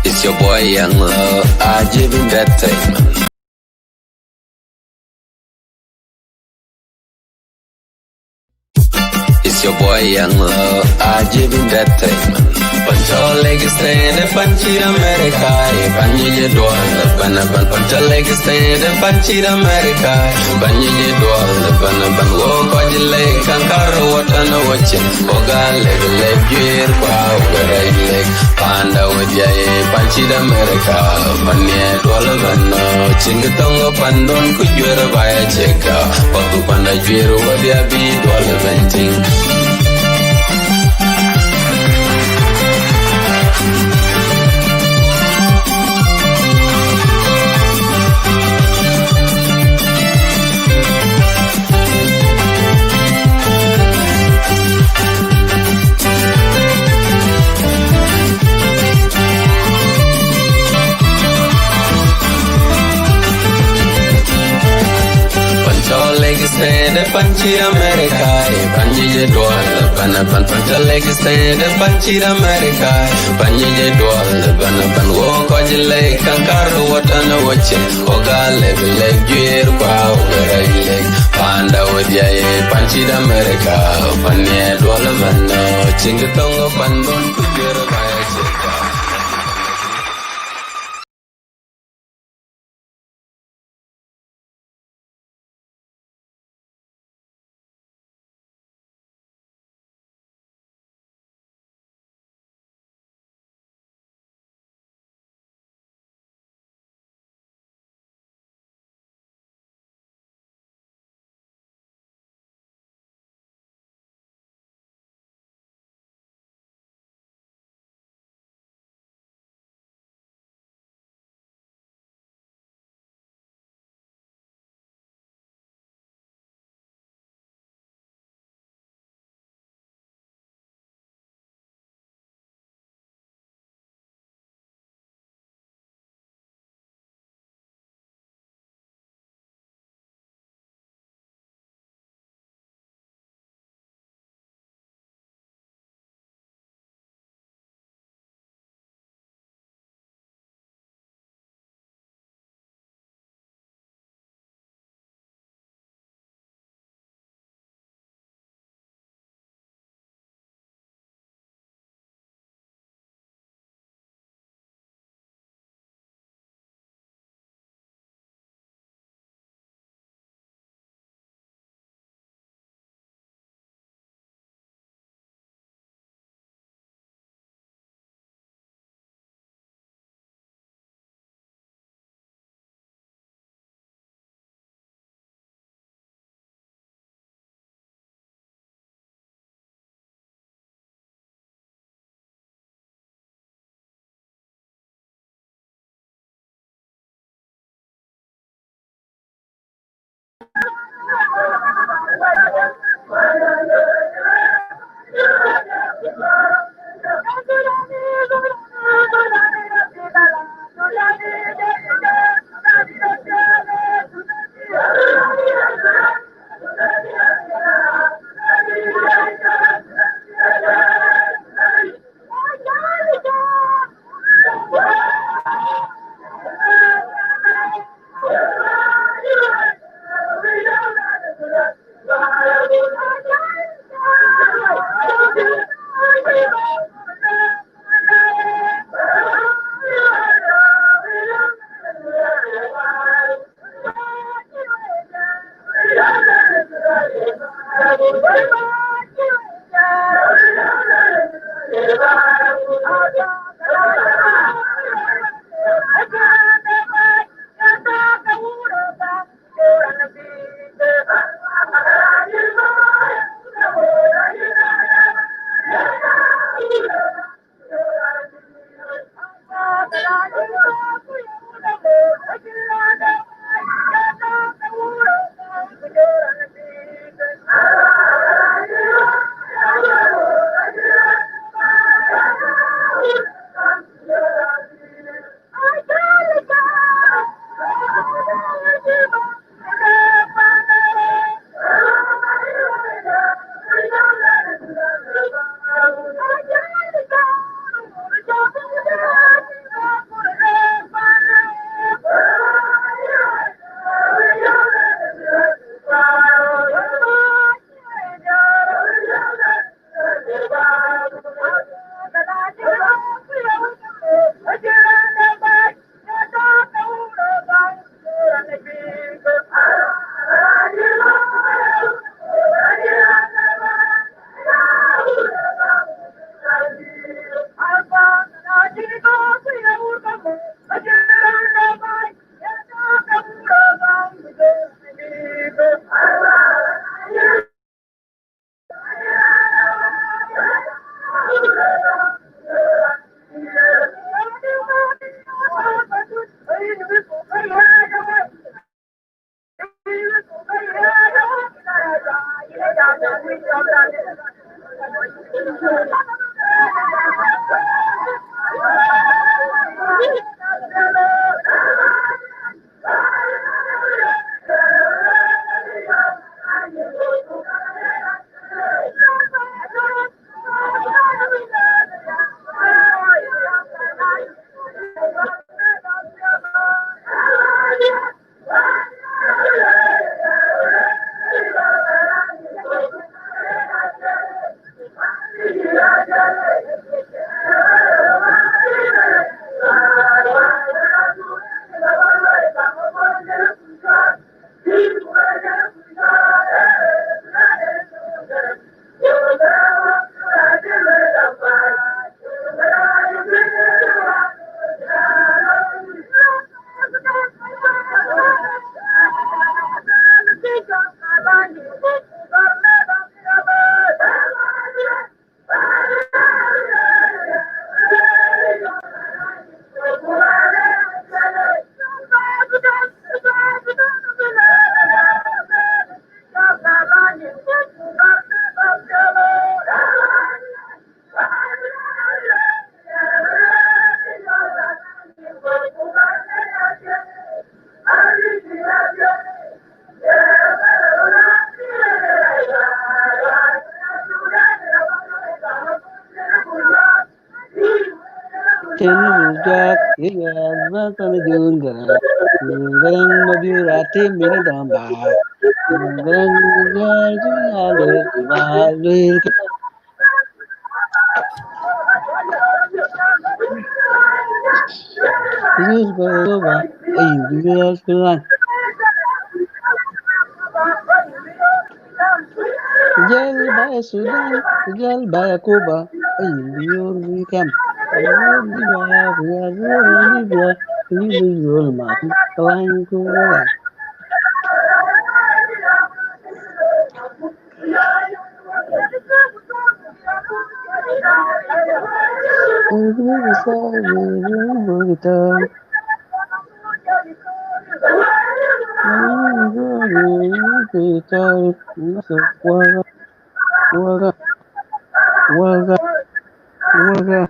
It's your boy Young Ajib Entertainment. It's your boy Young Ajib Entertainment. Pancho leg stand Panchi America. Banyi Dwal Pancho leg stand Panchi America. Banyi Dwal Banaban Walk on the lake Kankara Watan watching Oga leg gear power leg Panda with Jay Panchi America. Banya Dwal Bano Chingatongo Pandon Kujura by a checker. Papu Panda Jiro Wadia be Dwal venting. Stand Panchi America, Banyi Dwal, Banaban Pancha leg stand Panchi America, Banyi Dwal, Banaban walk on the lake, Kankara Watan watching, Oga leg gear power leg, Panda with Jay Panchi America, Banya Dwal Bano, Chingatongo Pandon Kujura by a checker. Tenujak yasbatana jungara garang mabiurati minadamba garang jaju alwir alwir kujus goba ay kujus kulan kujal baya Sudan kujal baya Kuba ay biur kam biur diba biur diba ini biur mat kalang kulan Begitu Waga, waga, waga, waga,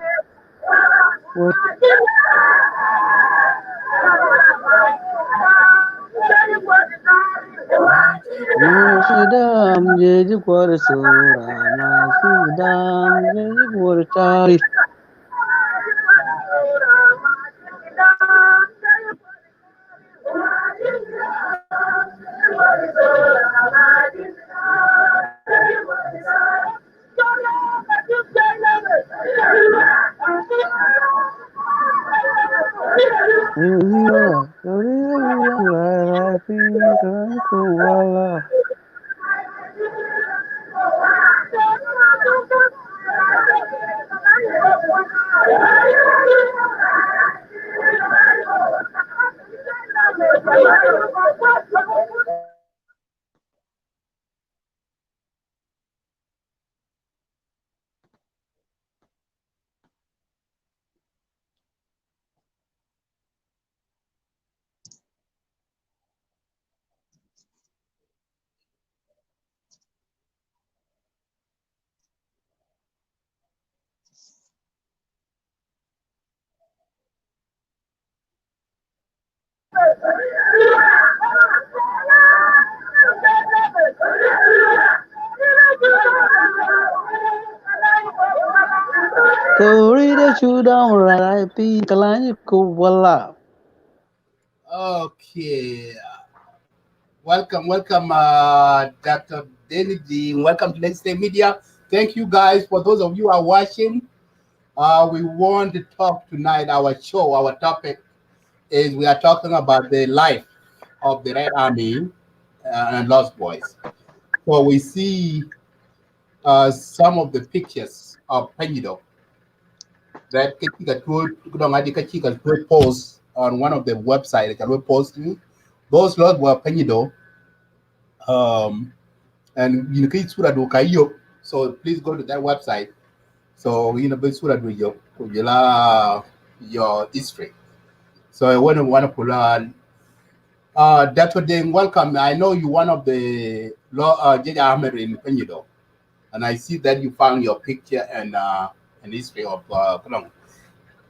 Masidam jadi kuar sura, masidam jadi kuar cari. Corrida sudah mulai pintalannya kuwala. Okay. Welcome, Dr. Denny. Welcome to Let's Stay Media. Thank you guys for those of you who are watching. We want to talk tonight. Our topic is we are talking about the life of the Red Army and Lost Boys. So we see some of the pictures of Pignudo that Kachika post on one of the websites. That we post those lost were Pignudo. And you can sura do kayo. So please go to that website. So be sura do your history. So I want to pull Dr. Deng, welcome. I know you one of the J. Ahmed in Penido. and I see that you found your picture and history of Kadang.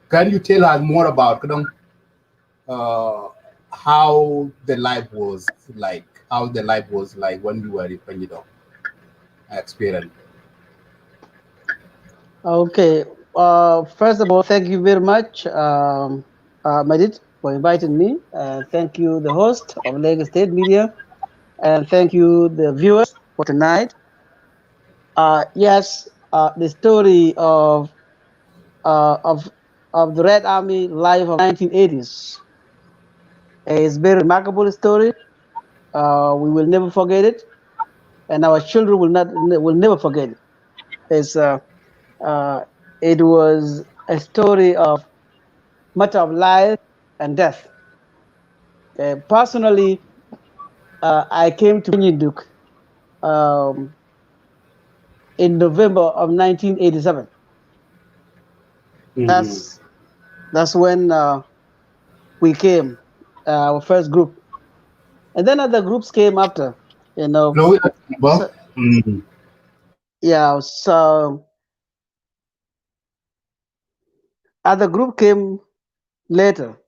Can you tell us more about Kadang, uh, how the life was like? How the life was like when you were in Pignudo experience? Okay. First of all, thank you very much, Madit, for inviting me. Thank you, the host of Lagos State Media, and thank you, the viewers, for tonight. Yes, the story uh, of of the Red Army life of 1980s is very remarkable story. We will never forget it, and our children will never forget it. It's, uh, it was a story of matter of life and death. Personally, I came to Panyinduk um, in November of 1987. Mm-hmm. That's when we came, our first group, and then other groups came after. You know, No, so, mm-hmm. yeah. So other group came later,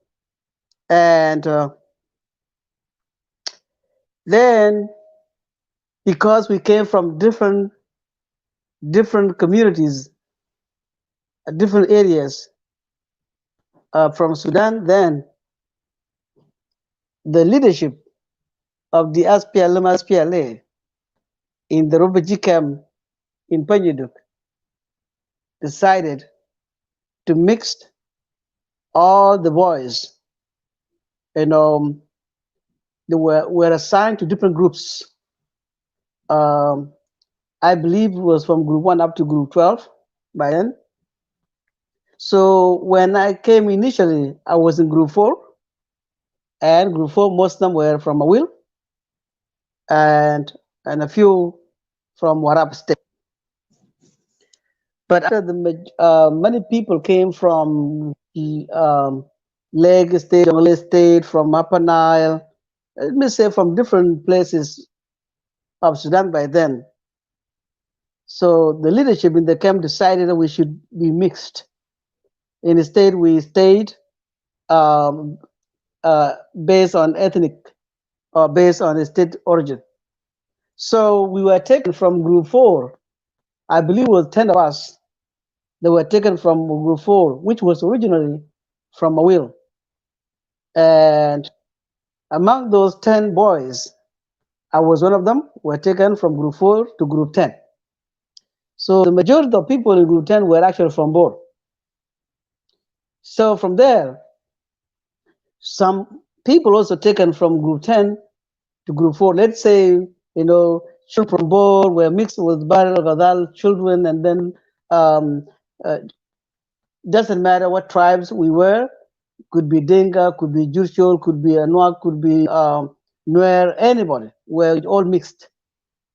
and then because we came from different communities, different areas from Sudan, then the leadership of the SPLA in the refugee camp in Panyuduk decided to mix all the boys. You know, they were assigned to different groups. Um, I believe it was from group 1 up to group 12 by then. So when I came initially, I was in group 4, and group 4, most of them were from Awil and a few from Warab State. But after many people came from Lake State, Jonglei State, from Upper Nile, let me say from different places of Sudan by then. So the leadership in the camp decided that we should be mixed. Instead, we stayed um, based on ethnic or based on state origin. So we were taken from group 4. I believe it was 10 of us that were taken from group 4, which was originally from Awil. And among those 10 boys, I was one of them, were taken from group 4 to group 10. So the majority of people in group 10 were actually from Bor. So from there, some people also taken from group 10 to group 4. Let's say, children from Bor were mixed with Barel Gadal children, and then um, uh, doesn't matter what tribes we were, could be Dinka, could be Jurchol, could be Anuak, could be Nuer, anybody. We're all mixed.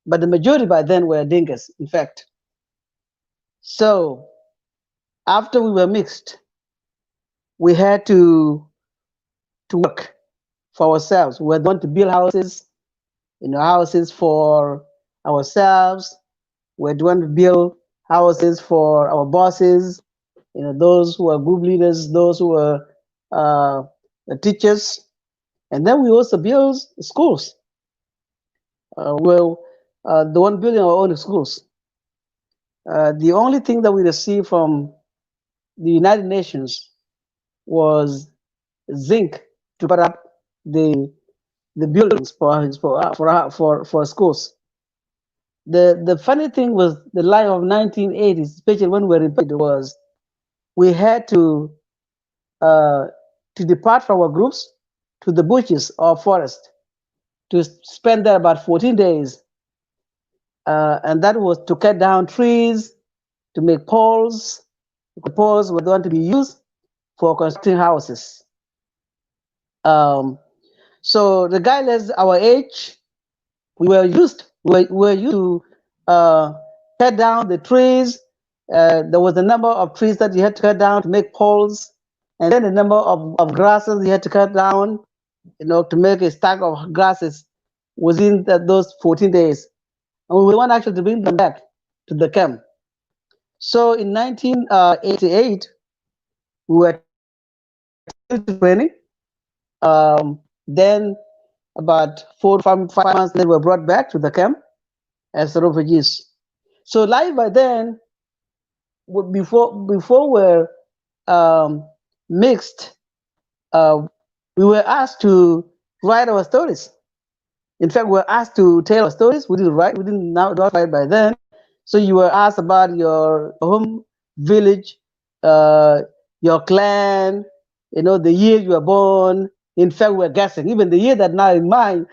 But the majority by then were Dinkas, in fact. So after we were mixed, we had to work for ourselves. We want to build houses, houses for ourselves. We want to build houses for our bosses, those who are group leaders, those who are uh, the teachers. And then we also build schools. Well, the one building our own schools. The only thing that we received from the United Nations was zinc to put up the buildings for schools. The funny thing was the life of 1980s, especially when we were in Pedro, was we had uh, to depart from our groups to the bushes or forest to spend there about 14 days. And that was to cut down trees, to make poles. The poles were going to be used for constructing houses. Um, so regardless our age, we were used to uh, cut down the trees. There was a number of trees that you had to cut down to make poles, and then a number of grasses you had to cut down, to make a stack of grasses within those 14 days. And we want actually to bring them back. to the camp. So in 1988, we were taken to military training. Then about 4 to 5 months later, we were brought back to the camp as refugees. So life by then, before we're um, mixed, uh, we were asked to write our stories. In fact, we were asked to tell our stories. We didn't write. We didn't not write by then. So you were asked about your home, village, uh, your clan. The year you were born. In fact, we're guessing. Even the year that now in mind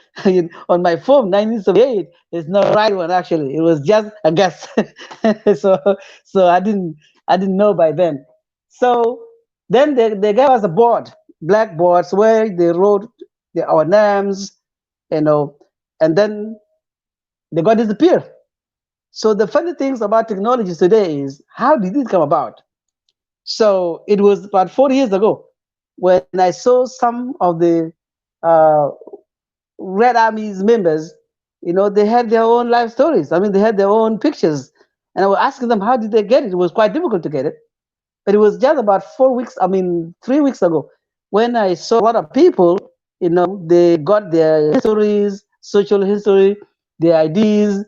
on my phone, 1978, is not the right one. Actually, it was just a guess. so so I didn't know by then. So then they gave us a board, blackboards where they wrote our names, you know, and then they got disappeared. So the funny things about technology today is how did it come about? So it was about 40 years ago when I saw some of the uh, Red Army's members, they had their own life stories. I mean, they had their own pictures. And I was asking them, how did they get it? It was quite difficult to get it. But it was just about 4 weeks, I mean, 3 weeks ago, when I saw a lot of people, they got their histories, social history, their IDs,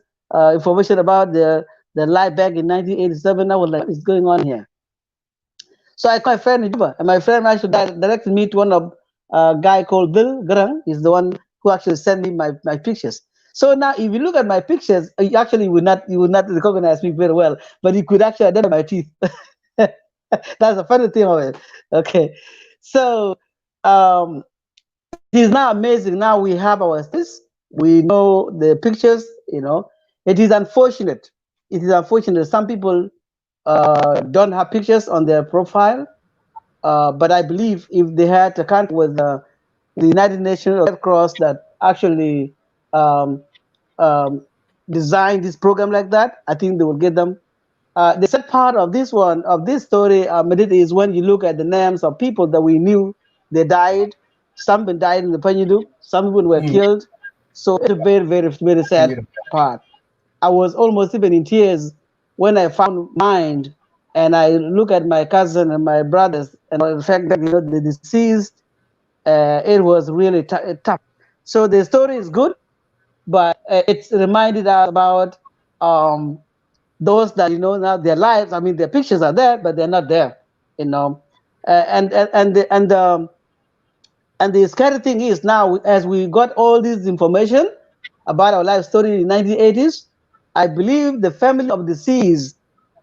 information about their life back in 1987. I was like, what is going on here? So I called my friend in Juba, and my friend actually directed me to one of a guy called Bill Grang. He's the one who actually sent me my pictures. So now, if you look at my pictures, you would not recognize me very well, but you could actually identify my teeth. That's the funny thing of it. Okay, so um, it is now amazing. Now we have our this. We know the pictures. It is unfortunate. It is unfortunate. Some people don't have pictures on their profile. But I believe if they had a contact with the United Nations or Red Cross that actually um, um, designed this program like that, I think they will get them. The sad part of this story, Medit, is when you look at the names of people that we knew they died. Some been died in the Panyudu, some people were Mm. killed. So it's a very, very, very sad part. I was almost even in tears when I found mine, and I look at my cousin and my brothers, and the fact that the deceased, it was really tough. So the story is good, but it's reminded us about um, those that now their lives. I mean, their pictures are there, but they're not there. You know, and the scary thing is now, as we got all this information about our life story in 1980s, I believe the family of the deceased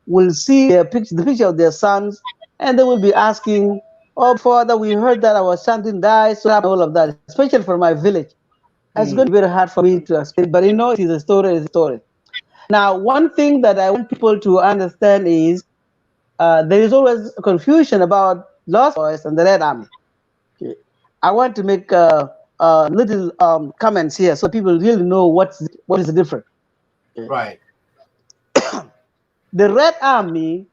will see the picture of their sons, and they will be asking, "Oh, Father, we heard that our son didn't die, so all of that." Especially for my village, it's going to be very hard for me to explain. But it is a story. It's a story. Now, one thing that I want people to understand is there is always confusion about Lost Boys and the Red Army. Okay. I want to make little comments here so people really know what is the difference. Okay. Right. The Red Army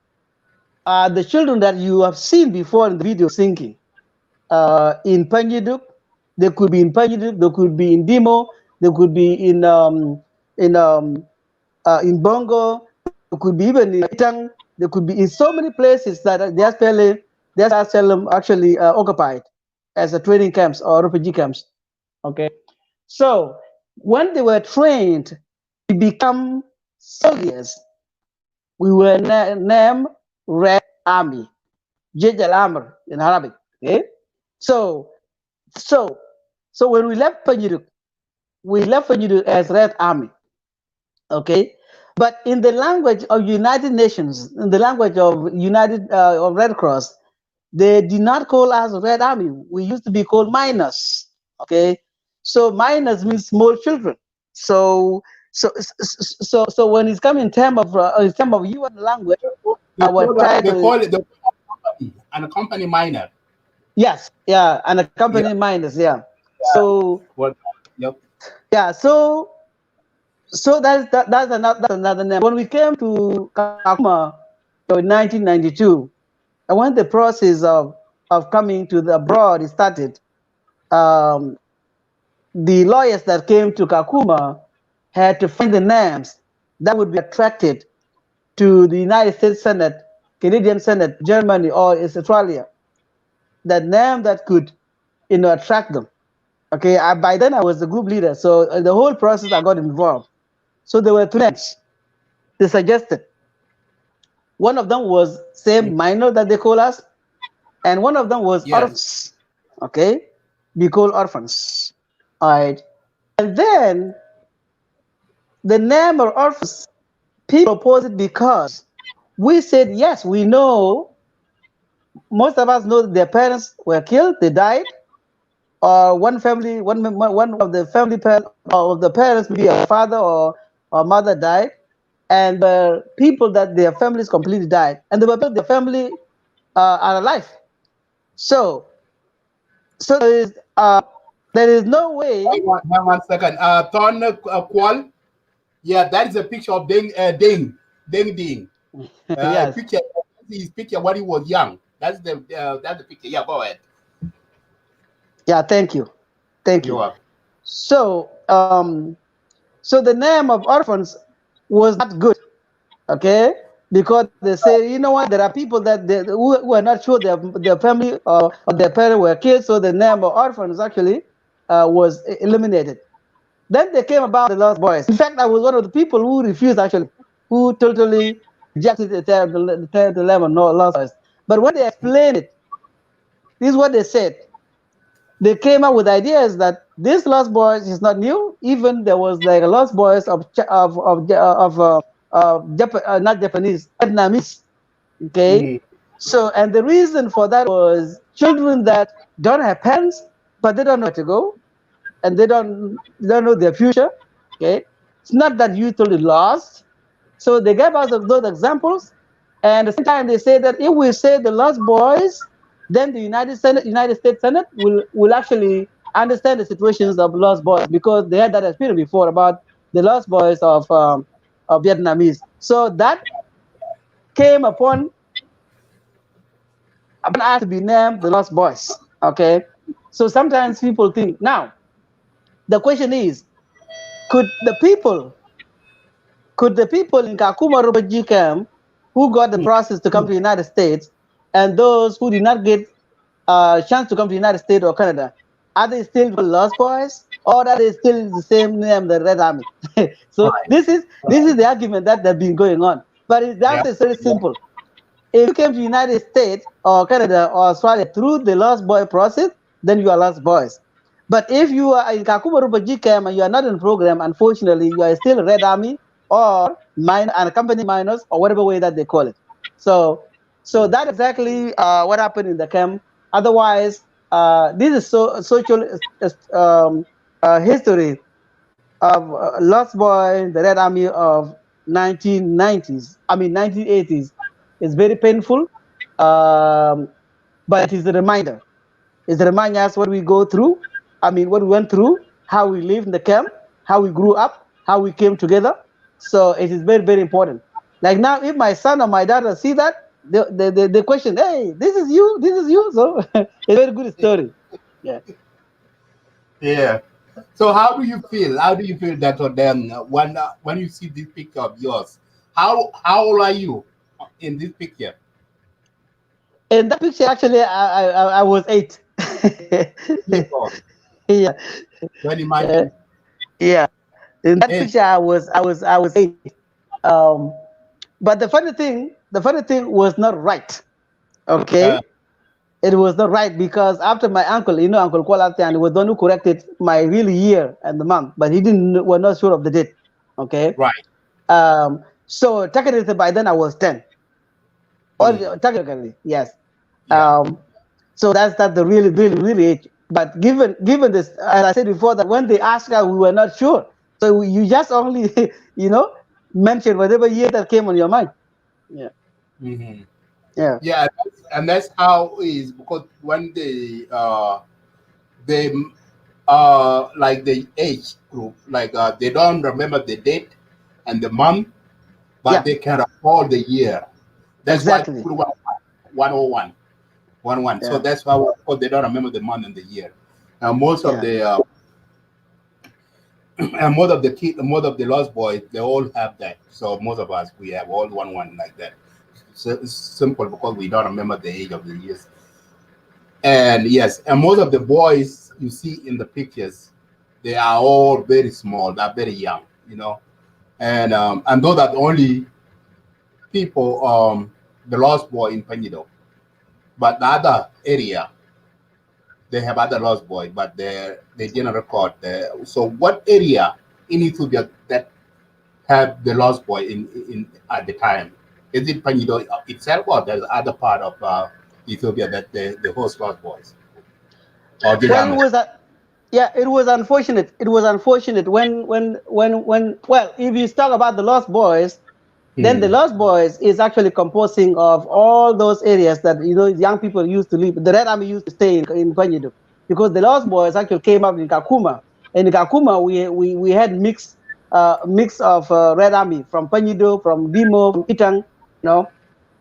are the children that you have seen before in the video singing. In Panyuduk, they could be in Panyuduk, they could be in Dimo, they could be in in Bongo, they could be even in Itang, they could be in so many places that the SPLM actually occupied as a training camps or refugee camps. Okay, so when they were trained to become soldiers, we were named Red Army, Jej al Amr in Arabic. Okay, so so so when we left Panyuduk as Red Army. Okay, but in the language of United Nations, in the language of United of Red Cross, they did not call us Red Army. We used to be called miners. Okay, so miners means small children. So so when it's come in term of UN language, our They title is, call it the company, and a company minor. yes, yeah, and Yeah. accompanying miners, yeah. So What? Yep. yeah, so that's another name. When we came to Kakuma in 1992, and when the process of coming to the abroad started, um, the lawyers that came to Kakuma had to find the names that would be attracted to the United States Senate, Canadian Senate, Germany, or Australia, that name that could, attract them. Okay, by then I was the group leader, so the whole process I got involved. So there were two names they suggested. One of them was same minor that they call us, and one of them was Yes. orphans. Okay, be called orphans. All right, and then the name of orphans, people opposed it because we said yes, we know, most of us know that their parents were killed, they died, or one family, one of the family parent or of the parents, maybe a father or mother died, and the people that their families completely died, and they were their family are alive. So, so there is no way. Hang on 1 second. Ton Kwal. Yeah, that is a picture of Ding. Yes, Picture. His picture when he was young. That's the picture. Yeah, go ahead. yeah. Thank you, thank You you. are. So, so the name of orphans was not good. Okay, because they say, you know what, there are people who are not sure their family or their parents were killed, so the name of orphans actually was eliminated. Then they came about the lost boys. In fact, I was one of the people who refused, actually, who totally rejected the name of lost boys. But when they explained it, this is what they said. They came up with ideas that this lost boys is not new. Even there was like a lost boys not Japanese, Vietnamese. Okay, Mhm. so and the reason for that was children that don't have parents, but they don't know where to go, and they don't know their future. Okay, it's not that you totally lost. So they gave us those examples, and at the same time they say that if we say the lost boys, then the United States Senate will actually understand the situations of lost boys because they had that experience before about the lost boys of Vietnamese. So that came upon us to be named the lost boys. Okay, so sometimes people think now. The question is, could the people could the people in Kakuma refugee camp who got the process to come to the United States and those who did not get a chance to come to the United States or Canada, are they still lost boys or are they still the same name, the Red Army? So Right. this is the argument that been going on. But the Yeah. answer is very simple. If you came to the United States or Canada or Australia through the lost boy process, then you are lost boys. But if you are in Kakuma refugee camp and you are not in the program, unfortunately, you are still Red Army or unaccompanied minors or whatever way that they call it. So that exactly what happened in the camp. Otherwise, this is social history of Lost Boy, the Red Army of 1990s. I mean 1980s. It's very painful, um, but it is a reminder. It's a reminder us what we go through. I mean what we went through, how we lived in the camp, how we grew up, how we came together. So it is very very important. Like now, if my son or my daughter see that, they question, "Hey, this is you, this is you." So it's a very good story. Yeah. Yeah. So how do you feel? How do you feel that then when you see this picture of yours? How old are you in this picture? In that picture, actually, I was 8. 8 years old. Yeah, Can you uh, imagine? yeah. In that 8. picture, I was 8. Um, but the funny thing was not right. Uh, Okay, it was not right because after my uncle, Uncle Kualatian was the one who corrected my real year and the month, but he didn't. Was not sure of the date. Okay, right. so technically by then I was 10. Or Mm. technically, yes. Yeah. Um, so that's the really, really, really age. But given this, as I said before, that when they asked us, we were not sure. So you just only, you know, mention whatever year that came on your mind. Yeah, Hmm. yeah, Yeah, and that's how it is because when they like the age group, like they don't remember the date and the month, but yeah, they can recall the year. That's why exactly. people 101, 101. So Yeah, that's why because they don't remember the month and the year. Now most of yeah, the And most of the kid, most of the lost boys, they all have that. So most of us, we have all one like that. So it's simple because we don't remember the age of the years. And yes, and most of the boys you see in the pictures, they are all very small. They're very young, you know. And those are the only people, the lost boy in Penido. But the other area, they have other lost boy, but they didn't record. So what area in Ethiopia that have the lost boy in at the time? Is it Penido itself, or there's other part of Ethiopia that the host lost boys, or did Well, I it miss? was a, yeah, it was unfortunate. It was unfortunate when well, if you talk about the Lost Boys, then the Hmm. Lost Boys is actually composing of all those areas that young people used to live. The Red Army used to stay in Panyidu, because the Lost Boys actually came up in Kakuma. And in Kakuma, we had mix of Red Army from Panyidu, from Dimo, from Itang,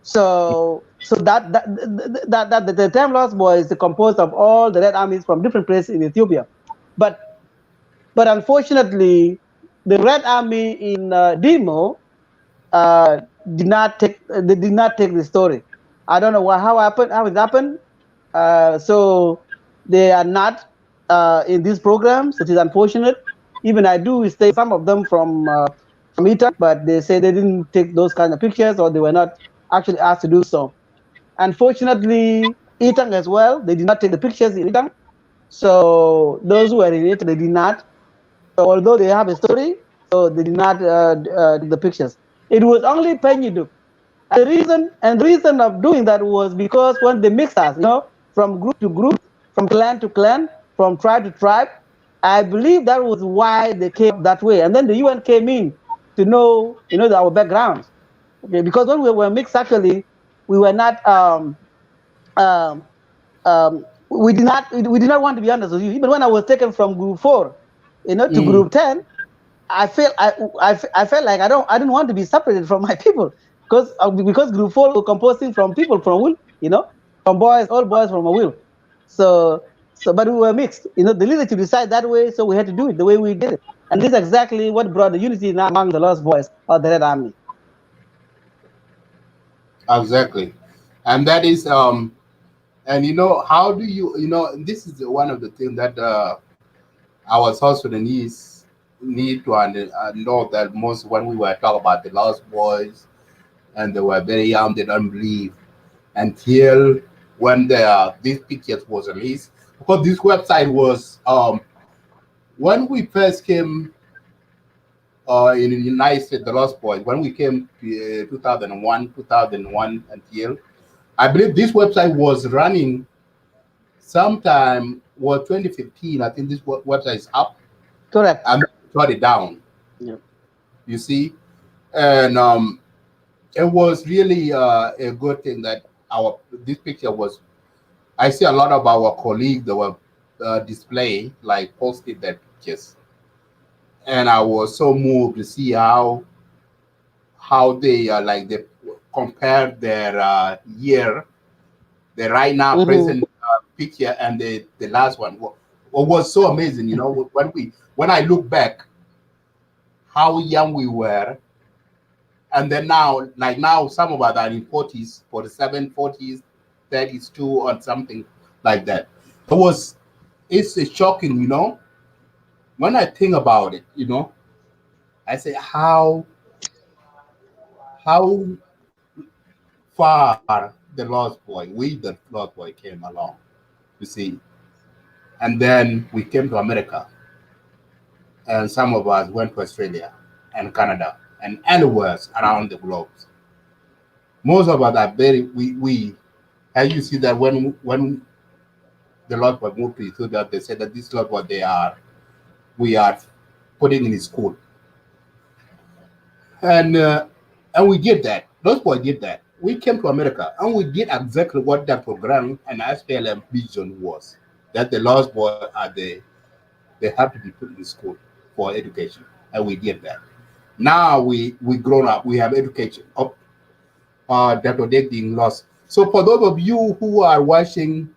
so that the term Lost Boys is composed of all the Red Armies from different places in Ethiopia. But unfortunately, the Red Army in Dimo did not take the story. I don't know how it happened. So they are not in these programs. It is unfortunate. Even I do stay some of them from Ita, but they say they didn't take those kind of pictures, or they were not actually asked to do so. Unfortunately, Itang as well, they did not take the pictures in Itang. So those who were in it, they did not. So although they have a story, so they did not take the pictures. It was only Penyudu. And the reason of doing that was because when they mix us, from group to group, from clan to clan, from tribe to tribe, I believe that was why they came up that way. And then the UN came in to know, our backgrounds. Okay, because when we were mixed, actually, we were not um, we did not want to be honest with you. Even when I was taken from group 4, to Mm. group 10, I felt like I didn't want to be separated from my people, because group 4 were composing from people from Will, from boys, all boys from a Will. So but we were mixed. The leadership decided that way, so we had to do it the way we did it. And this is exactly what brought the unity now among the Lost Boys of the Red Army. Exactly, and that is and how do this is one of the things that our South Sudanese need to know, that most when we were talking about the lost boys and they were very young, they don't believe until when these pictures was released, because this website was when we first came in the United States, the lost boys, when we came to 2001 until I believe this website was running sometime was 2015. I think this website is up Correct. and shut it down. Yeah. You see, and it was really a good thing that our this picture was. I see a lot of our colleagues that were display like posted their pictures, and I was so moved to see how they like they compared their year, the right now Hmm. present picture, and the last one. What was so amazing, when I look back how young we were, and then now, like now, some of us are in 40s, 47, 40s, 30s too, or something like that. It was, it's shocking, when I think about it, I say how far the lost boy, we the lost boy came along, you see, and then we came to America, and some of us went to Australia and Canada and anywhere around the globe. Most of us are very we as you see that when the Lord was moved to Ethiopia, they said that this Lord what we are putting in his school, and we did that. Those boys did that. We came to America and we did exactly what that program and SPLM vision was. That the lost boy they have to be put in school for education, and we did that. Now we grown up, we have education up that are being lost. So for those of you who are watching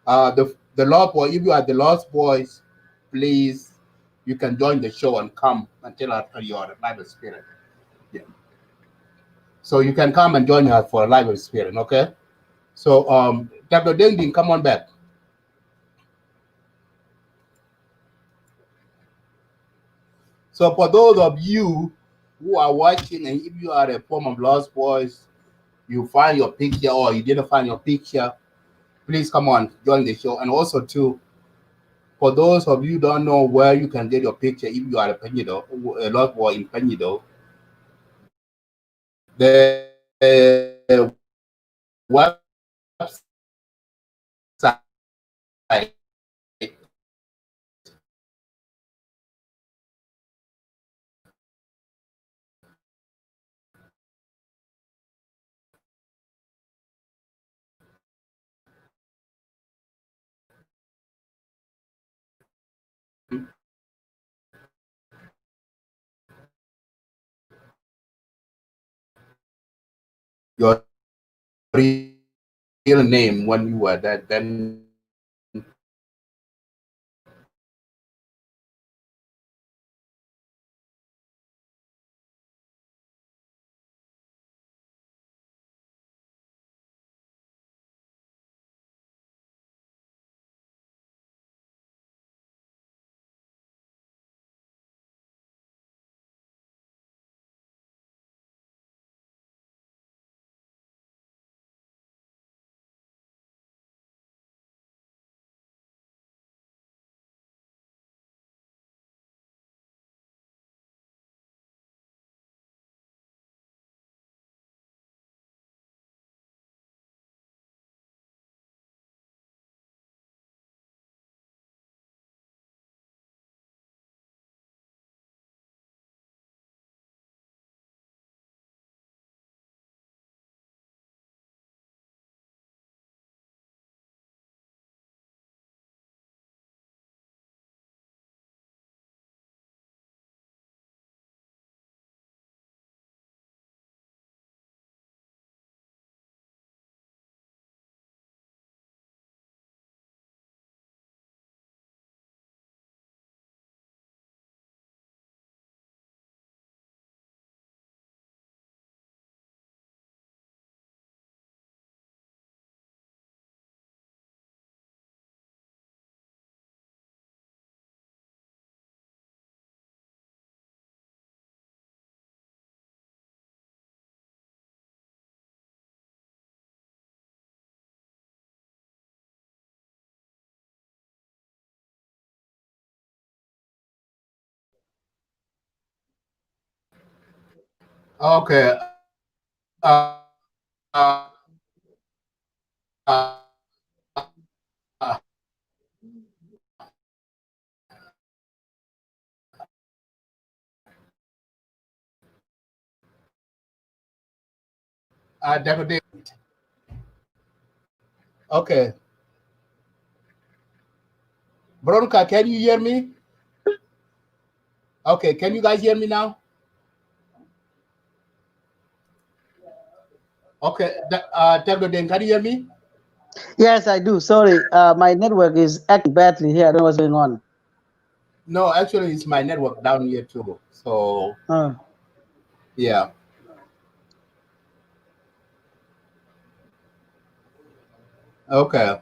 the Lost Boy, if you are the Lost Boys, please you can join the show and come and tell us your life experience. Yeah. So you can come and join us for a live experience, okay? So Dr. Deng Ding, come on back. So for those of you who are watching, and if you are a form of lost boys, you find your picture or you didn't find your picture, please come on, join the show. And also too, for those of you who don't know where you can get your picture, if you are a lost boy in Pignudo, the your real name when you were that, then okay. Okay. Veronica, can you hear me? Okay, can you guys hear me now? Okay, Dr. Den, can you hear me? Yes, I do. Sorry, my network is acting badly here. I don't know what's going on. No, actually, it's my network down here too. So, Uh, yeah. Okay.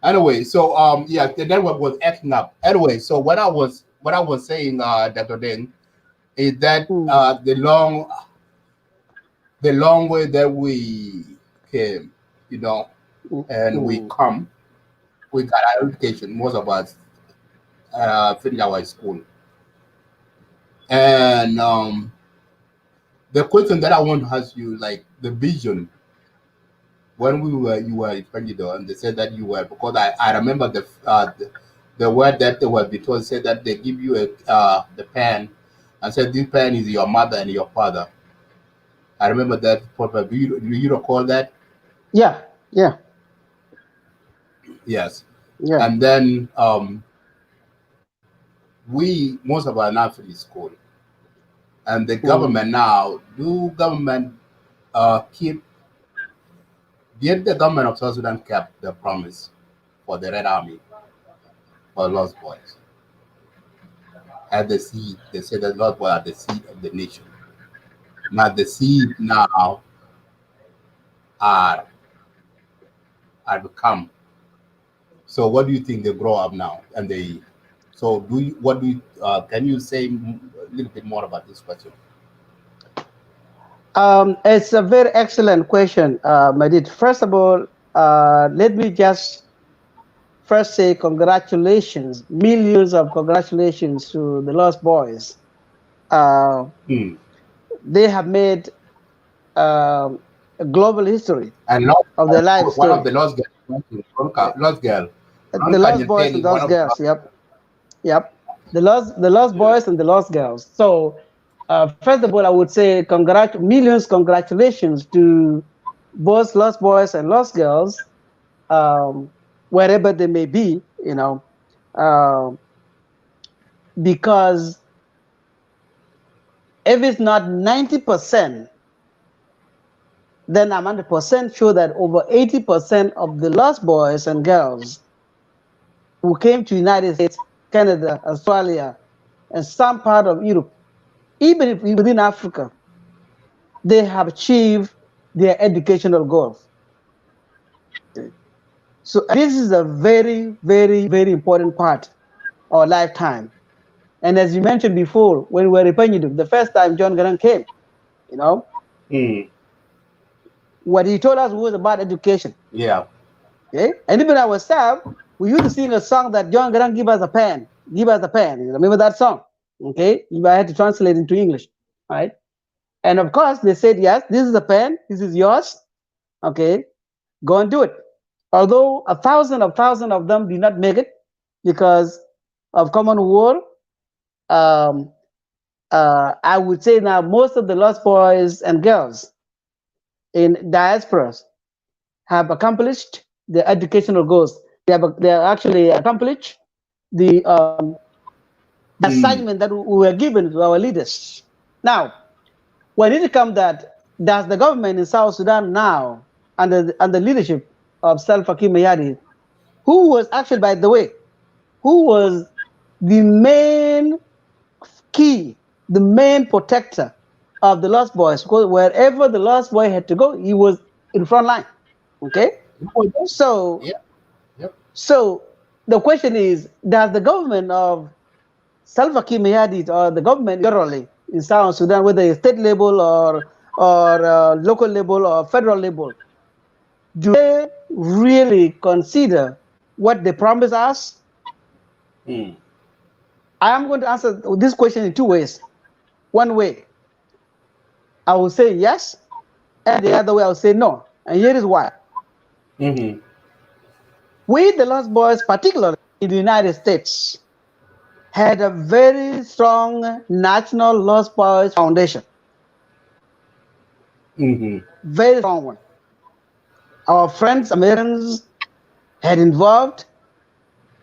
Anyway, so yeah, the network was acting up. Anyway, so what I was saying, Dr. Den, is that mm, the long way that we came, you know, mm, and mm. we got our education. Most of us finished our school, and the question that I want to ask you, like the vision when you were in Prendido, and they said that you were, because I remember the word that they were before said that they give you the pen and said this pen is your mother and your father. I remember that. Do you recall that? Yeah, yeah, Yes. yeah. And then we most of our not finished school, and the Mm. government now do government keep did the government of South Sudan kept the promise for the Red Army? or Lost Boys at the seed. They say that Lost Boys are the seed of the nation. Now the seed now are are become. So what do you think they grow up now and they? So do you? What do you? Can you say a little bit more about this question? It's a very excellent question, Madid. First of all, let me just first say congratulations, millions of congratulations to the Lost Boys. Uh, Hmm. they have made a global history And Lost of their life one of story. the Lost Girl, Lost Girl, The Lost Boys and one Lost of the Girls. Lost. Yep, yep. The Lost Yeah. Boys and the Lost Girls. So, first of all, I would say millions congratulations to both Lost Boys and Lost Girls, um, wherever they may be. Uh, because if it's not 90%, then I'm 100% sure that over 80% of the Lost Boys and Girls who came to United States, Canada, Australia, and some part of Europe, even if within Africa, they have achieved their educational goals. So this is a very, very, very important part of our lifetime. And as you mentioned before, when we were in Pignudo, the first time John Garang came, you know, Hmm. what he told us was about education. Yeah. Okay? And even ourselves, we used to sing a song that John Garang give us a pen, give us a pen. You remember that song? Okay, if I had to translate into English, right? And of course, they said, yes, this is a pen, this is yours. Okay, go and do it. Although a thousand of them did not make it because of common war, um, I would say now most of the lost boys and girls in diasporas have accomplished their educational goals. They have actually accomplished the Hmm. assignment that we were given to our leaders. Now, when it comes that does the government in South Sudan now, under leadership of Salva Kiir Mayardit, who was actually, by the way, who was the main key, the main protector of the lost boys, because wherever the lost boy had to go, he was in front line. Okay, so Yeah. Yep. so the question is, does the government of Salva Kiir Mayardit or the government generally in South Sudan, whether it's state level or local level or federal level, do they really consider what they promise us? Hmm. I am going to answer this question in two ways. One way, I will say yes, and the other way, I will say no. And here is why. Hmm. We, the Lost Boys, particularly in the United States, had a very strong national Lost Boys foundation, Hmm. very strong one. Our friends, Americans, had involved.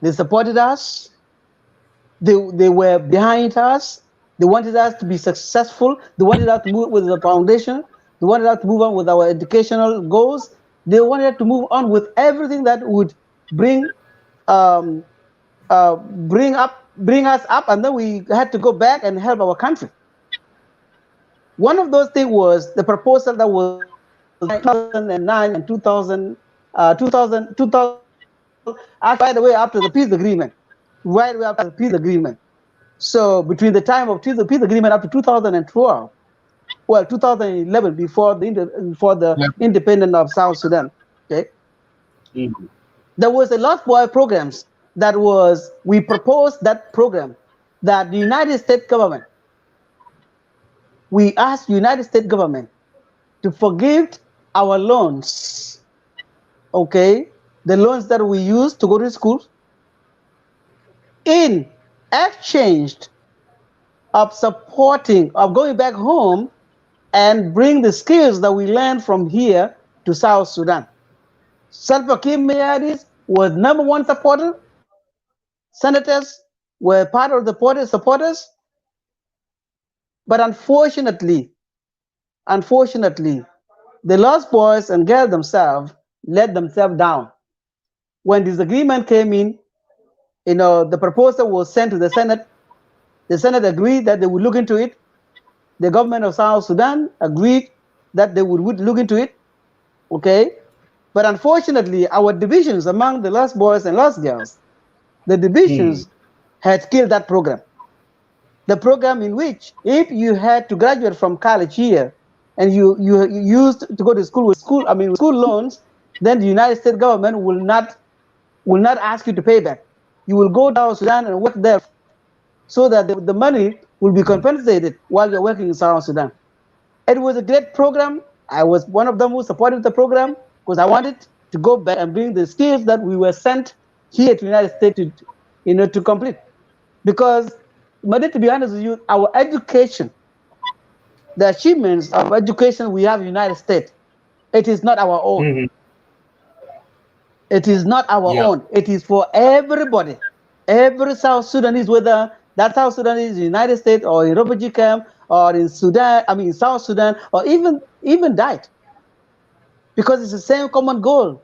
They supported us. They were behind us. They wanted us to be successful. They wanted us to move with the foundation. They wanted us to move on with our educational goals. They wanted to move on with everything that would bring um, bring us up, and then we had to go back and help our country. One of those things was the proposal that was 2009 and 2000, actually, by the way, after the peace agreement, right away after the peace agreement. So between the time of the peace agreement up to 2012, well, 2011, before the Yeah. independence of South Sudan, okay, Hmm. there was a lot more programs that was we proposed that program that the United States government, we asked United States government to forgive our loans, okay, the loans that we used to go to school in exchange of supporting, of going back home and bring the skills that we learned from here to South Sudan. Salva Kiir Mayardit was number one supporter. Senators were part of the supporters, but unfortunately, the Lost Boys and girls themselves let themselves down. When disagreement came in, The proposal was sent to the Senate. The Senate agreed that they would look into it. The government of South Sudan agreed that they would look into it. Okay, but unfortunately, our divisions among the lost boys and lost girls, the divisions had killed that program. The program in which, if you had to graduate from college here, and you used to go to school with school loans, then the United States government will not ask you to pay back. You will go down to Sudan and work there, so that the money will be compensated while you're working in South Sudan. It was a great program. I was one of them who supported the program because I wanted to go back and bring the skills that we were sent here to the United States to complete. Because, to be honest with you, our education, the achievements of education we have in the United States, it is not our own. It is not our own. It is for everybody. Every South Sudanese, whether that South Sudanese in the United States or in refugee camp or in Sudan, South Sudan, or even died. Because it's the same common goal.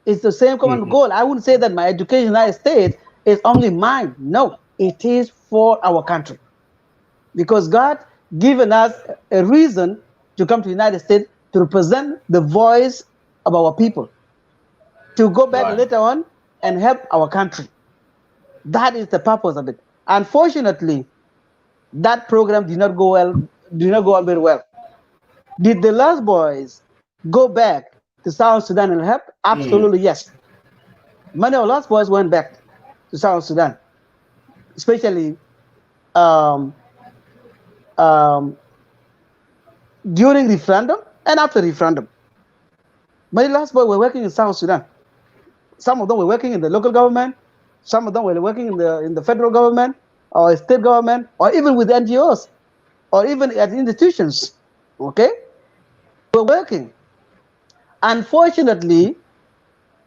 It's the same common goal. I wouldn't say that my education in the United States is only mine. No, it is for our country. Because God given us a reason to come to the United States to represent the voice of our people, to go back later on and help our country. That is the purpose of it. Unfortunately, that program did not go on very well. Did the last boys go back to South Sudan and help? Absolutely, yes. Many of the last boys went back to South Sudan, especially during referendum and after referendum. Many last boys were working in South Sudan. Some of them were working in the local government. Some of them were working in the federal government or state government, or even with NGOs, or even at institutions. Okay, they were working. Unfortunately,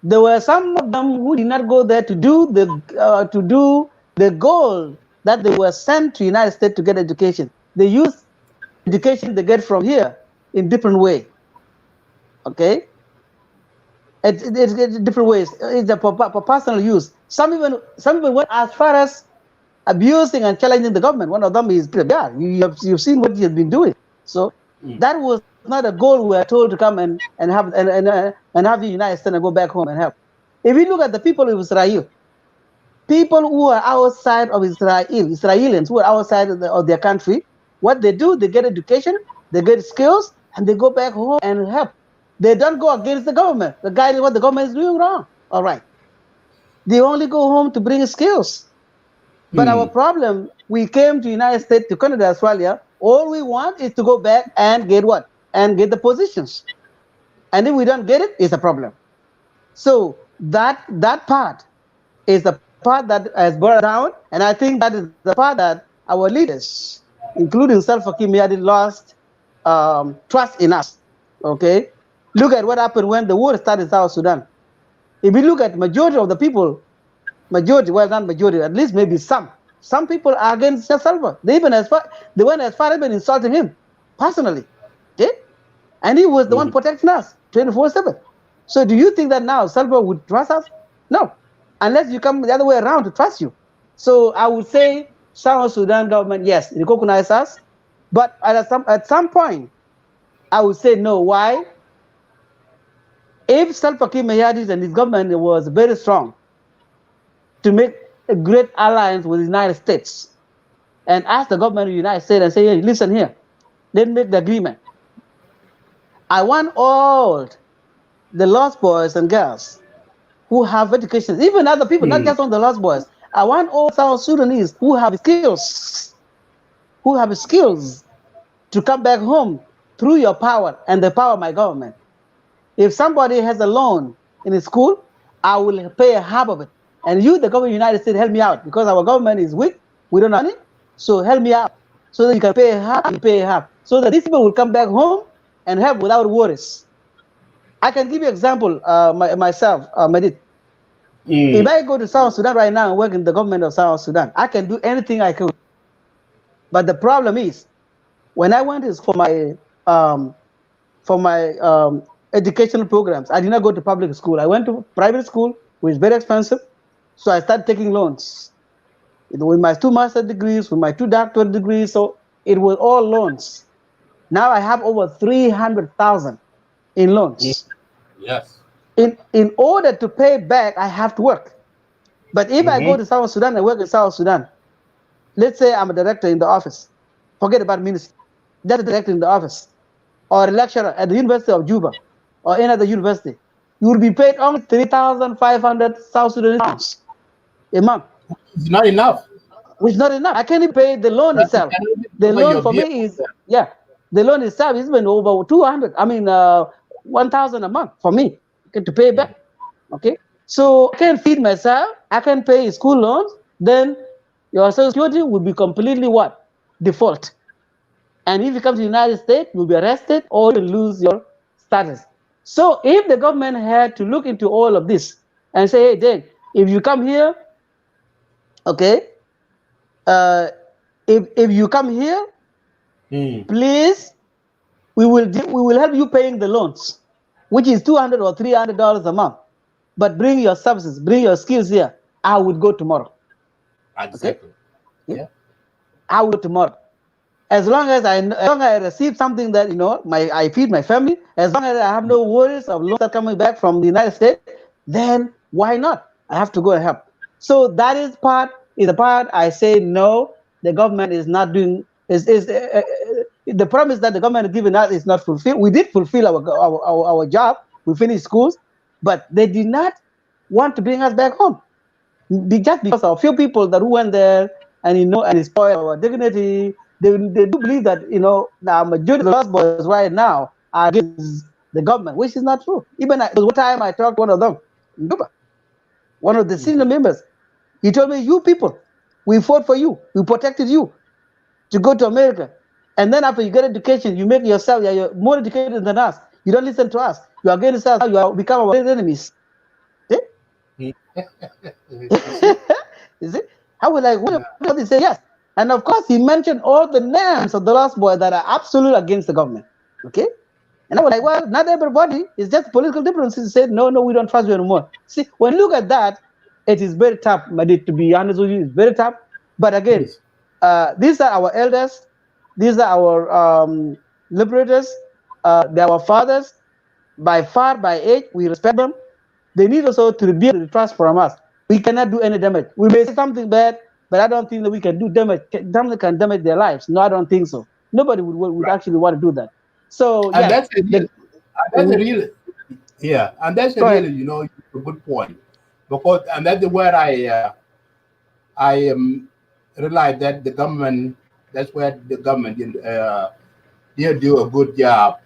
there were some of them who did not go there to do the goal that they were sent to the United States to get education. They use education they get from here in different way. Okay, it's different ways. It's for personal use. Some even went as far as abusing and challenging the government. One of them is you've seen what he has been doing. So that was not a goal we were told to come and have the United States and go back home and help. If you look at the people of Israel, people who are outside of Israel, Israelis who are outside of their country, what they do, they get education, they get skills, and they go back home and help. They don't go against the government. The guy, what the government is doing wrong. All right. They only go home to bring skills. But our problem, we came to the United States, to Canada, Australia. All we want is to go back and get what? And get the positions. And if we don't get it, it's a problem. So that part is the part that has brought down. And I think that is the part that our leaders, including Salva Kiir, lost trust in us. Okay? Look at what happened when the war started in South Sudan. If you look at majority of the people, well, not majority, at least maybe some people are against Salva. They went as far as insulting him personally. Okay? And he was the one protecting us 24/7. So do you think that now Salva would trust us? No. Unless you come the other way around to trust you. So I would say South Sudan government, yes, recognize us. But at some point, I would say no. Why? If Salva Kiir Mayardit and his government was very strong to make a great alliance with the United States and ask the government of the United States and say, hey, listen here, let's make the agreement. I want all the lost boys and girls who have education, even other people, not just on the lost boys. I want all South Sudanese who have skills to come back home through your power and the power of my government. If somebody has a loan in a school, I will pay half of it. And you, the government of the United States, help me out because our government is weak. We don't have money. So help me out so that you can pay half, you pay half. So that these people will come back home and help without worries. I can give you an example myself, Medit. If I go to South Sudan right now and work in the government of South Sudan, I can do anything I could. But the problem is, when I went for my educational programs, I did not go to public school. I went to private school, which is very expensive. So I started taking loans. With my 2 master degrees, with my 2 doctorate degrees, so it was all loans. Now I have over 300,000 in loans. Yes. In order to pay back, I have to work. But if I go Mm-hmm. to South Sudan and work in South Sudan, let's say I'm a director in the office, forget about ministry, that's a director in the office, or a lecturer at the University of Juba, or any other university, you will be paid only 3,500 South Sudanese pounds a month, It's not enough. which is not enough. I can't even pay the loan That itself. cannot even The cover loan your for bill. me is, yeah, the loan itself is even over 200. I mean, 1,000 a month for me to pay back. Okay, so I can feed myself, I can pay school loans, then your social security will be completely what? Default. And if you come to the United States, you'll be arrested or you lose your status. So if the government had to look into all of this and say, hey, Dave, if you come here, okay, uh, if you come here, Mm. please, we will help you paying the loans, which is $200 or $300 a month. But bring your services, bring your skills here. I would go tomorrow. Okay, Exactly. yeah, Yeah. I will go tomorrow. As long as I receive something that I feed my family, as long as I have no worries of loans that coming back from the United States, then why not? I have to go and help. So that is the part I say no. The government is not doing is the promise that the government is giving us is not fulfilled. We did fulfill our job. We finished schools, but they did not want to bring us back home just because of a few people that who went there and and spoil our dignity. They do believe that the majority of the lost boys right now are against the government, which is not true. Even there was one time I talked to one of them in Juba, one of the senior members. He told me, "You people, we fought for you, we protected you to go to America, and then after you get education, you make yourself you're more educated than us. You don't listen to us. You are against us. Now you are become our enemies." See? You see? You see? I was like, what? He said yes. And of course, he mentioned all the names of the lost boys that are absolutely against the government. Okay? And I was like, well, not everybody. It's just political differences. He said, no, no, we don't trust you anymore. See, when you look at that, it is very tough, Madid, to be honest with you. It's very tough. But again, Yes. these are our elders. These are our liberators. They are our fathers. By far, by age, we respect them. They need also to rebuild the trust from us. We cannot do any damage. We may say something bad, but I don't think that we can do damage. Damage can damage their lives. No, I don't think so. Nobody would Right. actually want to do that. So And yes, that's a real, the, mhm. yeah, and that's a Go ahead. really, a good point, because and that's where I realized that the government, that's where the government did do a good job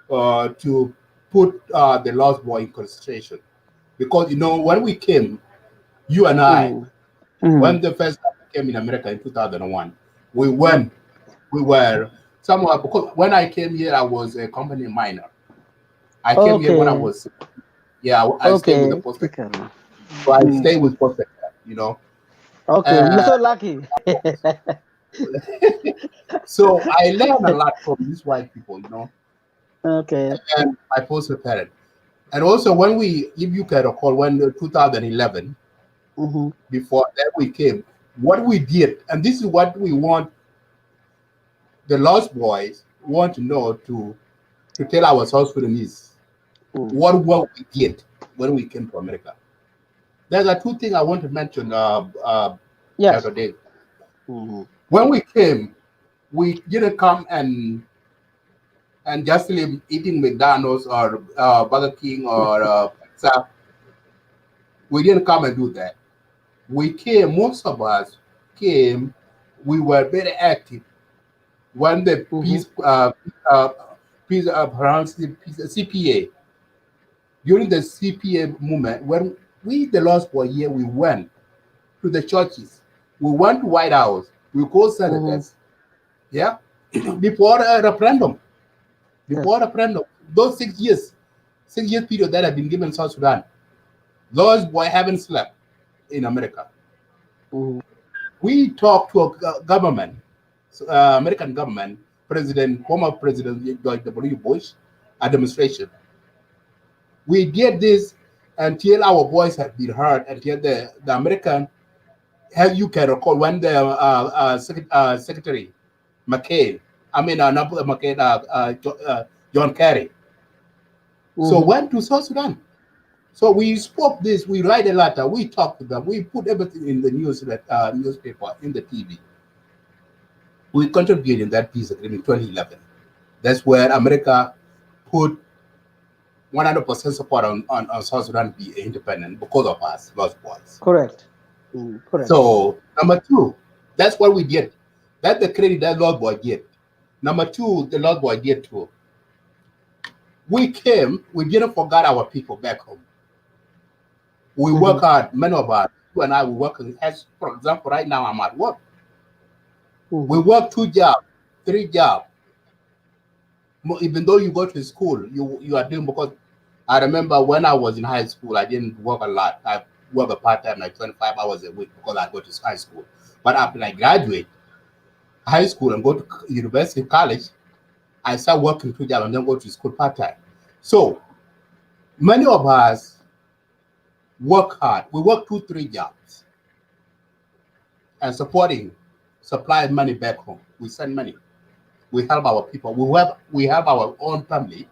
to put the lost boy in concentration, because when we came, you and I, Mm, mm. when the first time we came in America in 2001, we went, we were somewhere, because when I came here, I was a company minor. I came here when I Okay, was, yeah, I stayed with the okay. postman. Take care. So I Mm, stayed mm. with postman. Okay, you're Uh, so lucky. so I learned a lot from these white people, Okay. and my foster parent. And also when if you can recall, when 2011, Hmm. before that we came, what we did, and this is what we want the lost boys want to know, to tell our South Sudanese Mm. what we did when we came to America. There are two things I want to mention, Yes. Dr. Dave. Hmm. When we came, we didn't come and just live eating McDonald's or Burger King or pizza. We didn't come and do that. We came, most of us came, we were very active when the Hmm. uh, peace pronounced the CPA, during the CPA movement, when we, the lost boy here, we went to the churches, we went to White House, we called Hmm. senators, yeah, before a referendum, Yes. those 6 years, 6 years period that have been given South Sudan, those boy haven't slept in America. Hmm. We talked to a government, American government, former President George W. Bush administration. We did this until our voice had been heard, until the American, as you can recall, when the Secretary McCain, I mean, not McCain, John Kerry, so Mm-hmm. went to South Sudan. So we spoke this, we write a letter, we talk to them, we put everything in the newspaper, in the TV. We contributed in that peace agreement in 2011. That's where America put 100% support on South Sudan be independent because of us, Lost Boys. Correct. Mm, correct. So, number two, that's what we did. That's the credit that Lost Boy did. Number two, the Lost Boy did too. We came, we didn't forget our people back home. We Mm-hmm. work hard, many of us, you and I, we work, as for example, right now I'm at work. We Mm-hmm. work 2 jobs, 3 jobs. Even though you go to school, you are doing, because I remember when I was in high school, I didn't work a lot. I work a part time, like 25 hours a week, because I go to high school. But after I graduate high school and go to university, college, I start working 2 jobs and then go to school part time. So many of us work hard. We work 2, 3 jobs and supply money back home. We send money. We help our people. We have our own family.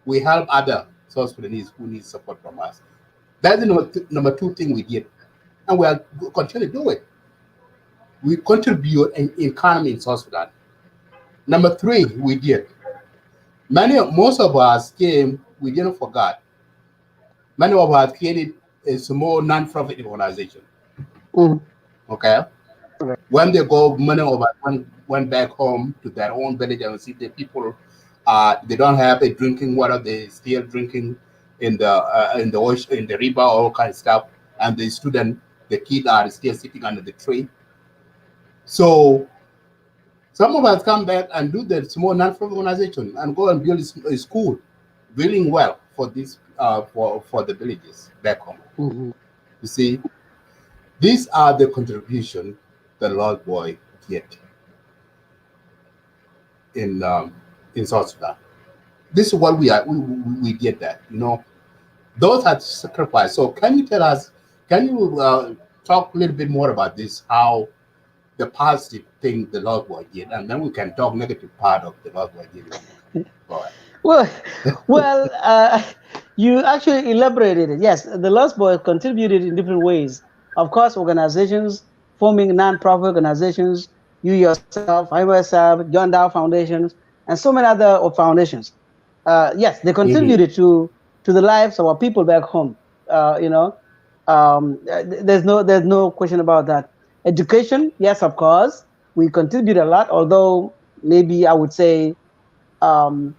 We help other South Sudanese who need support from us. That's the number two thing we did, and we are continue to do it. We contribute in economy in South Sudan. Number three, we did. Most of us came. We didn't forget. Many of us created a small non-profit organization. Mm-hmm. Okay, Correct. when they go, many of us went back home to their own village and see the people. They don't have a drinking water. They still drinking in the ocean, in the river, all kind of stuff. And the kids are still sitting under the tree. So some of us come back and do the small non-profit organization and go and build a school, building well for this for the villages back home. Mm-hmm. You see, these are the contribution the Lord Boy get in South Sudan. This is what we did that. Those are sacrifice. So can you tell us? Can you talk a little bit more about this? How the positive thing the Lord Boy did, and then we can talk negative part of the Lord Boy did. Go ahead. Well, well, you actually elaborated it. Yes, the Lost Boys contributed in different ways. Of course, organizations, forming non-profit organizations, you yourself, I myself, John Dow Foundations, and so many other foundations. Yes, they Mm-hmm. contributed to the lives of our people back home. You know, there's no question about that. Education, yes, of course, we contribute a lot. Although maybe I would say um,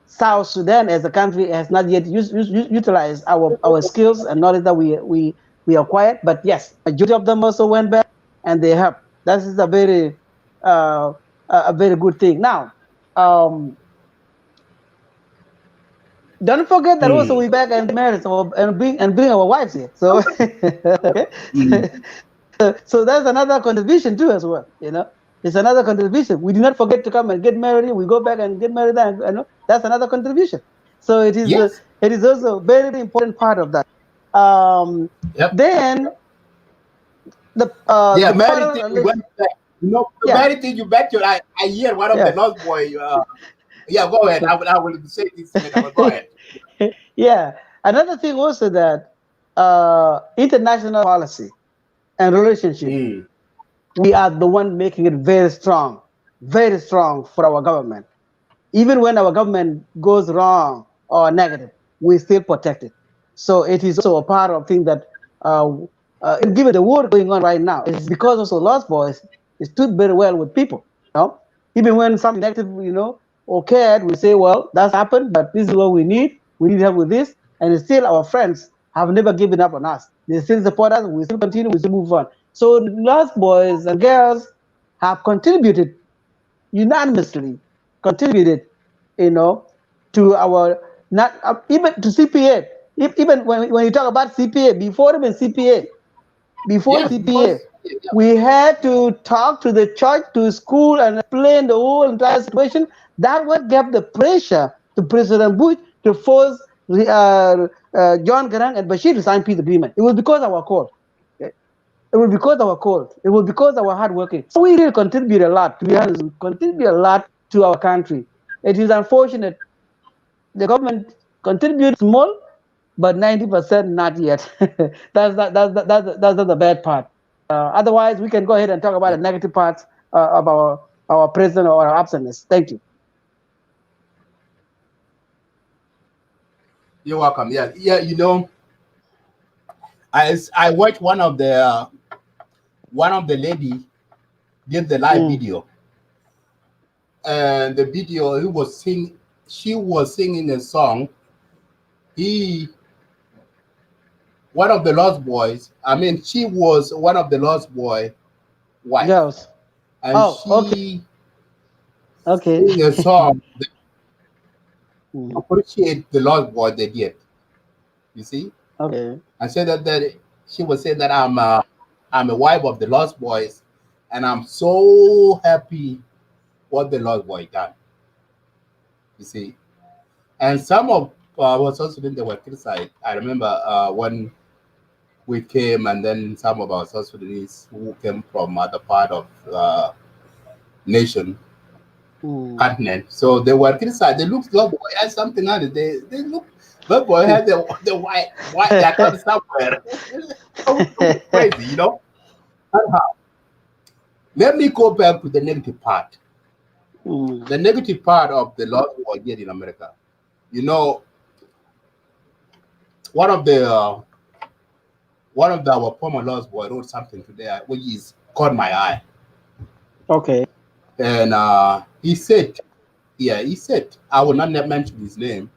South Sudan as a country has not yet utilized our skills and knowledge that we acquired. But yes, majority of them also went back and they have. That is uh, a very good thing. Now, um, don't forget that also Mm. we back and marry and bring our wives here. So Mm. so that's another contribution too as well. It's another contribution. We do not forget to come and get married. We go back and get married, and that's another contribution. So Yes. it is also a very important part of that. Um, Yep. then Yeah. the Many foreign things you went back. The yeah, many things you back to. I hear one of the yeah. Lost Boy. Yeah. Go ahead. I will say this later. But go ahead. Yeah. Another thing also that international policy and relationship, Mm. we are the one making it very strong for our government. Even when our government goes wrong or negative, we still protect it. So it is also a part of thing that, given the war going on right now, it's because also Lost Boys stood very well with people. Even when something negative, occurred, we say, well, that's happened, but this is what we need. We need help with this, and still our friends have never given up on us. They still support us. We still continue. We still move on. So Lost Boys and girls have contributed unanimously contributed, you know, to our not even to CPA. Even when you talk about CPA, before Yes. CPA, Because. Yeah. we had to talk to the church, to school, and explain the whole entire situation. That what gave the pressure to President Bush to force John Garang and Bashir to sign peace agreement. It was because of our call. Okay? It was because of our call. It was because of our hard working. So we really contribute a lot. To be honest, we contribute a lot to our country. It is unfortunate the government contributes small, but 90% not yet. That's the bad part. Otherwise, we can go ahead and talk about the negative parts of our presence or our absence. Thank you. You're welcome. Yeah, yeah. I watched one of the lady did the live Mm. video, and the video she was singing a song. He one of the lost boys. I mean, she was one of the lost boy wife, Girls. and Oh, okay. she Okay. sing a song that Mm. appreciate the lost boy they did. You see, Okay. and said that she was saying that I'm a wife of the lost boys, and I'm so happy what the lost boy done. You see, and some of was also then they were criticized. I remember when we came, and then some of our South Sudanese who came from other part of nation Mm. continent. So they were criticized. They looked like boy had something on it. They look that boy had the white that comes somewhere. So crazy, Anyhow, let me go back to the negative part. Mm. The negative part of the lost boy here in America. You know, one of the our former lost boy wrote something today, which is caught my eye, Okay. and he said, yeah, he said, I will not mention his name,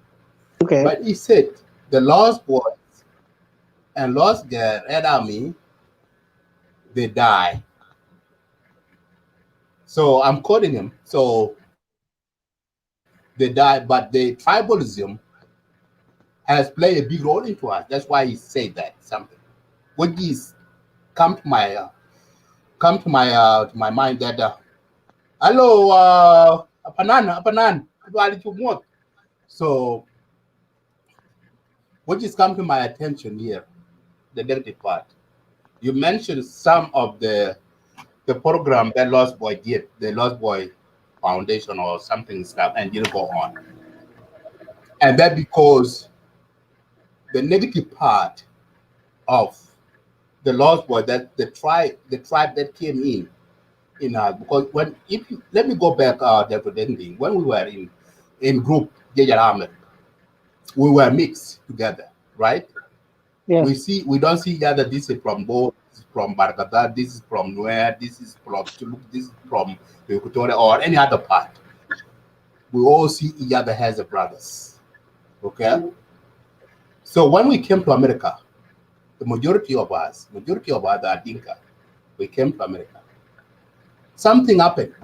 Okay. but he said the lost boys and lost girl Red Army, they die. So I'm quoting him. So they die, but the tribalism has played a big role into us. That's why he said that something, which is come to my to my mind that hello apanan Kudwali Chumot. So what just come to my attention here, the negative part. You mentioned some of the program that Lost Boy did, the Lost Boy Foundation or something stuff, and didn't go on. And that because the negative part of the Lost Boy, that the tribe that came in because when if you let me go back definitely when we were in group Jejaram, we were mixed together, right? Yes. We don't see each other. This is from Bo, this is from Bargata, this is from Nuer, this is from Chuluk, this is from Equatorial or any other part. We all see each other as a brothers. Okay. So when we came to America, the majority of us are Dinka. We came to America. Something happened.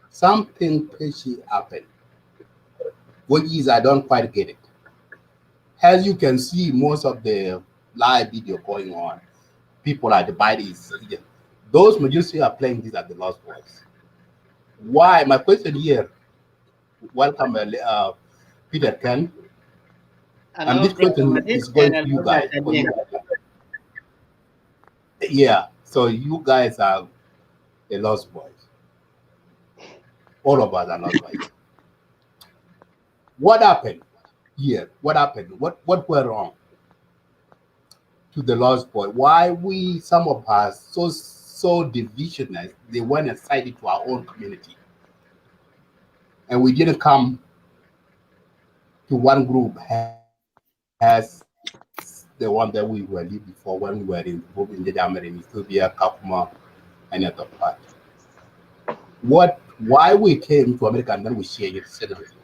Something fishy happened. What is I don't quite get it. As you can see, most of the live video going on, people are divided. Those majority are playing this at the Lost Boys. Why? My question here, welcome, Peter Ken, and Hello, this brother question Madrid, is and going to you hello, guys. Dr. Nick. Yeah, so you guys are the Lost Boys. All of us are Lost Boys. What happened here? What happened? What went wrong to the Lost Boy? Why we some of us so divisionist? They went and sided to our own community, and we didn't come to one group as the one that we were living before when we were in group in the Jammer, in Ethiopia, Kakuma, and other part. Why we came to America and then we share it citizenship.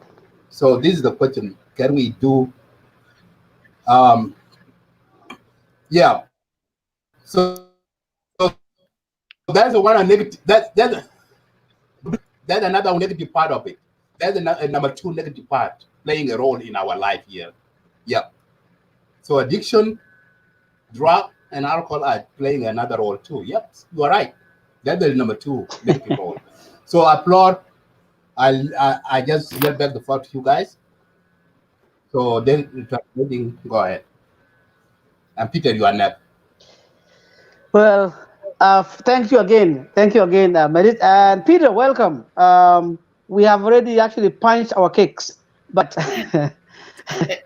So this is the question: can we do? Um, yeah. So that's the one negative. That's another negative part of it. That's a number two negative part playing a role in our life here. Yeah. So addiction, drug, and alcohol are playing another role too. Yep, you are right. That's the number two negative role. So I applaud. I just let back the floor to you guys. So then translating, go ahead. And Peter, you are next. Well, thank you again, Merit and Peter. Welcome. We have already actually punched our cakes, but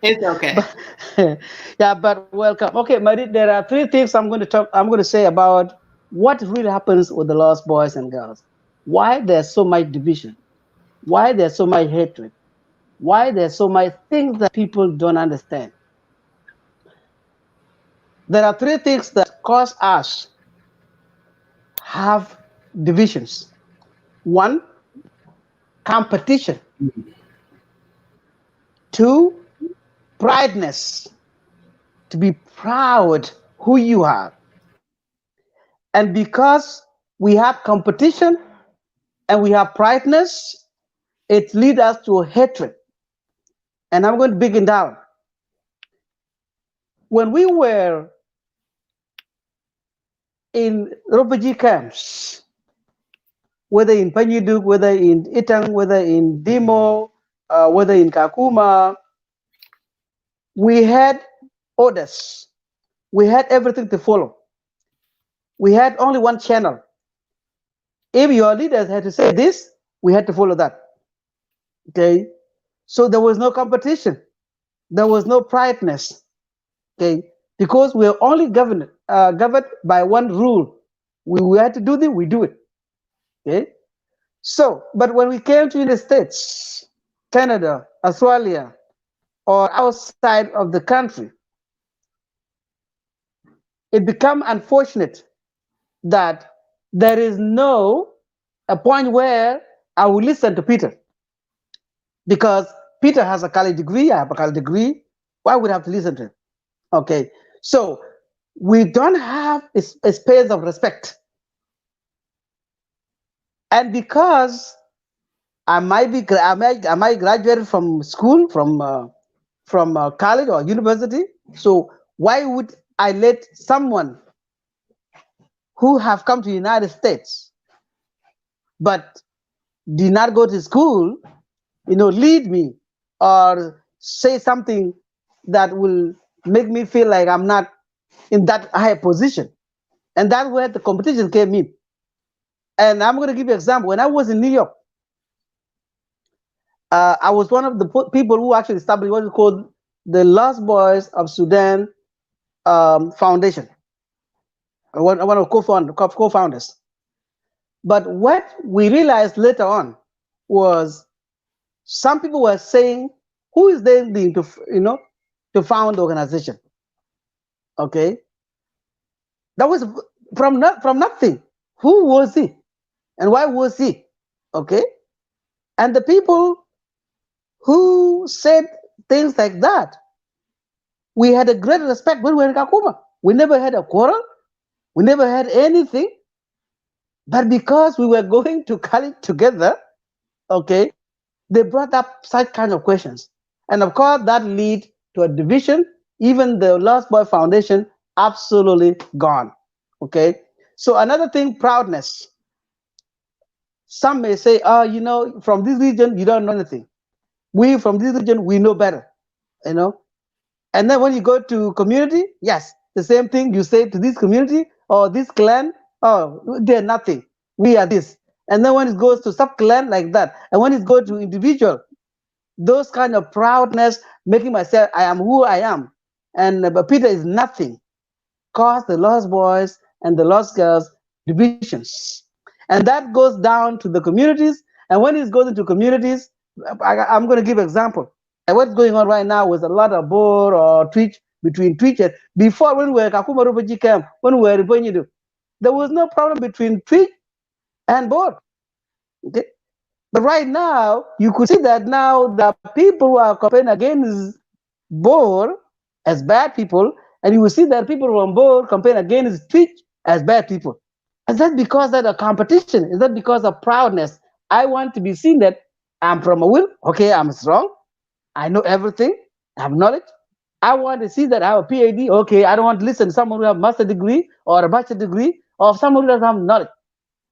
It's okay. but yeah, but welcome. Okay, Merit. There are three things I'm going to talk. I'm going to say about what really happens with the lost boys and girls. Why there's so much division. Why there's so much hatred. Why there's so much things that people don't understand. There are three things that cause us have divisions. One, competition. Two, prideness, to be proud who you are. And because we have competition and we have prideness, it leads us to hatred. And I'm going to begin down. When we were in refugee camps, whether in Panyuduk, whether in Itang, whether in Dimo, whether in Kakuma, we had orders. We had everything to follow. We had only one channel. If your leaders had to say this, we had to follow that. Okay. So there was no competition. There was no prideness. Okay. Because we are only governed by one rule. We had to do this, we do it. Okay. So, but when we came to the States, Canada, Australia, or outside of the country, it become unfortunate that there is no a point where I will listen to Peter because Peter has a college degree, I have a college degree. Why would I have to listen to him? Okay, so we don't have a space of respect, and because I might graduate from school from college or university. So why would I let someone who have come to the United States but did not go to school, lead me or say something that will make me feel like I'm not in that high position? And that's where the competition came in. And I'm going to give you an example. When I was in New York, I was one of the people who actually established what is called the Lost Boys of Sudan Foundation. One of co-founders. But what we realized later on was some people were saying, "Who is then being to found the organization?" Okay, that was from nothing. Who was he, and why was he? Okay, and the people who said things like that, we had a great respect when we were in Kakuma. We never had a quarrel. We never had anything. But because we were going to college together, okay, they brought up such kind of questions. And of course, that lead to a division. Even the Lost Boy Foundation, absolutely gone. Okay. So another thing, proudness. Some may say, oh, from this region, you don't know anything. We from this region, we know better, you know. And then when you go to community, yes, the same thing you say to this community or this clan, oh, they're nothing. We are this. And then when it goes to sub clan like that, and when it goes to individual, those kind of proudness, making myself, I am who I am. And but Peter is nothing, cause the lost boys and the lost girls divisions. And that goes down to the communities. And when it goes into communities, I'm going to give example. And what's going on right now with a lot of board or twitch between twitches. Before when we were Kakuma refugee camp, when we were in Pignudo, there was no problem between twitch and board. Okay? But right now, you could see that now the people who are campaigning against board as bad people, and you will see that people on board campaign against twitch as bad people. Is that because that a competition? Is that because of proudness? I want to be seen that I'm from a will. Okay, I'm strong. I know everything. I have knowledge. I want to see that I have a PhD. Okay, I don't want to listen to someone who have master degree or a bachelor degree or someone who doesn't have knowledge.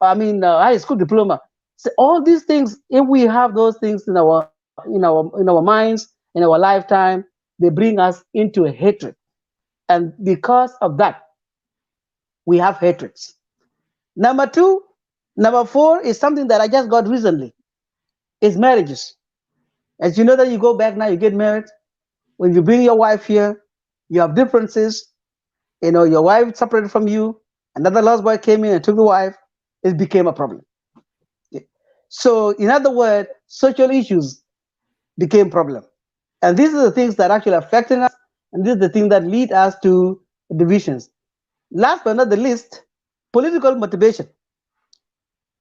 I mean, high school diploma. So all these things, if we have those things in our minds, in our lifetime, they bring us into a hatred. And because of that, we have hatreds. Number two, number four is something that I just got recently, is marriages. As you know that you go back now, you get married. When you bring your wife here, you have differences. Your wife separated from you. Another lost boy came in and took the wife. It became a problem. So, in other words, social issues became problem. And these are the things that actually affecting us, and these are the things that lead us to divisions. Last but not the least, political motivation.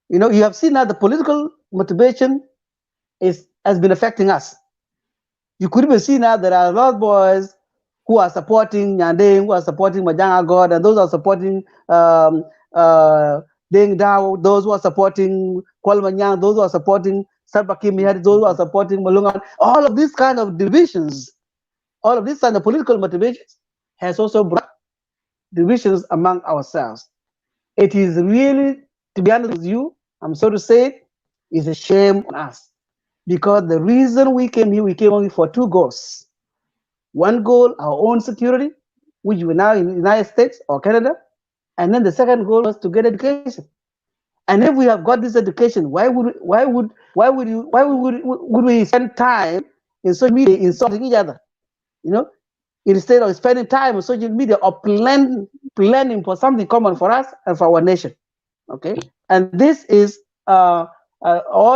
You have seen now the political motivation has been affecting us. You could even see now there are a lot of boys who are supporting Nyandeng, who are supporting Majanga God, and those who are supporting Deng Dao, those who are supporting Kwalmanyang, those who are supporting Salva Kiir, those who are supporting Malunga. All of these kind of divisions, all of these kind of political motivations has also brought divisions among ourselves. It is really, to be honest with you, I'm sorry to say it, is a shame on us. Because the reason we came only for two goals. One goal, our own security, which we now in the United States or Canada, and then the second goal was to get education. And if we have got this education, why would we spend time in social media insulting each other? You know, instead of spending time on social media or planning for something common for us and for our nation. Okay, and this is all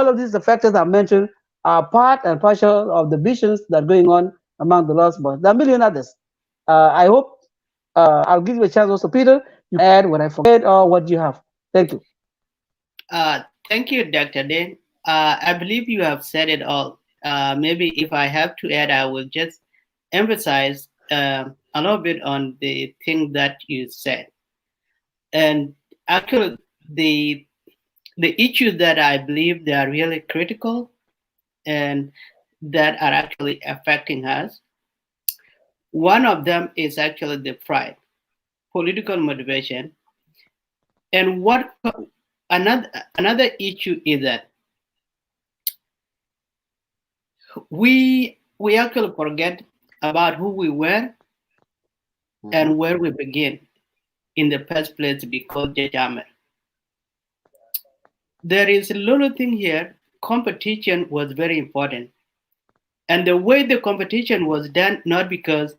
of these factors I mentioned are part and partial of the visions that are going on among the lost boys. There are a million others. I hope I'll give you a chance also, Peter. You can add what I forget or what you have. Thank you. Thank you, Dr. Dan. I believe you have said it all. Maybe if I have to add, I will just emphasize a little bit on the thing that you said. And actually, the issues that I believe they are really critical and that are actually affecting us. One of them is actually the pride, political motivation, and what another issue is that we actually forget about who we were and where we begin in the first place to be called Judge Ahmed. There is a little thing here. Competition was very important. And the way the competition was done, not because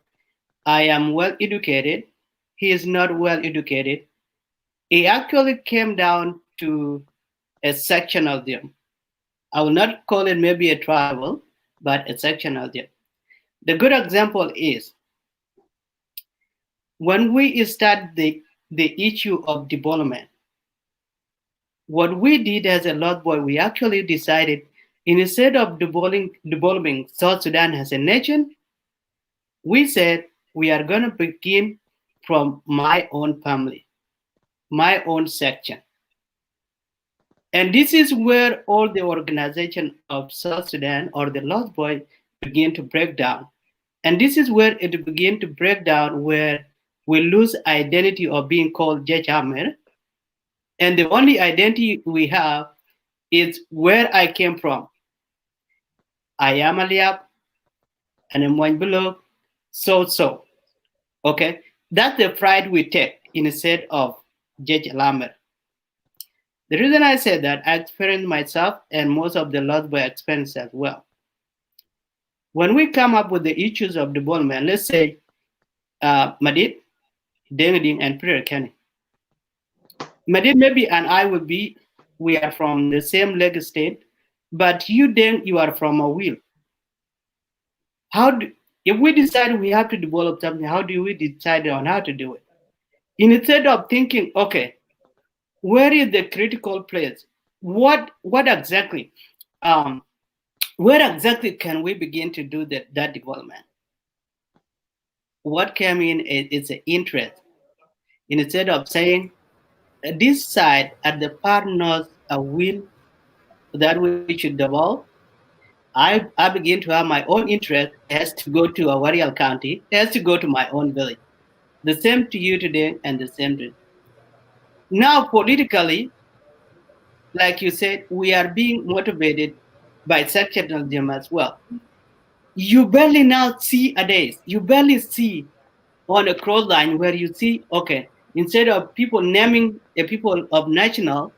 I am well educated, he is not well educated. It actually came down to a sectionalism. I will not call it maybe a tribal, but a sectionalism. The good example is when we start the issue of development, what we did as a Lot Boy, we actually decided instead of developing South Sudan as a nation, we said we are going to begin from my own family, my own section. And this is where all the organization of South Sudan or the Lost Boy begin to break down. And this is where it began to break down, where we lose identity of being called Judge Ahmed. And the only identity we have is where I came from. I am Aliab and I'm Wanbulo, so. Okay? That's the pride we take instead of Judge Ahmed. The reason I said that, I experienced myself and most of the Lost Boy experience as well. When we come up with the issues of development, let's say Madid, Deng and Peter Kenny. Madid maybe and I will be, we are from the same leg state, but you Deng, you are from a wheel. If we decide we have to develop something, how do we decide on how to do it? Instead of thinking, okay, where is the critical place? What exactly? Where exactly can we begin to do that development? What came in is an interest. Instead of saying, this side at the far north a will that we should develop, I begin to have my own interest. It has to go to Awarial County. It has to go to my own village. The same to you today and the same to now politically, like you said, we are being motivated by sectionalism as well. You barely now see a days. You barely see on a cross line where you see, okay, instead of people naming a people of national,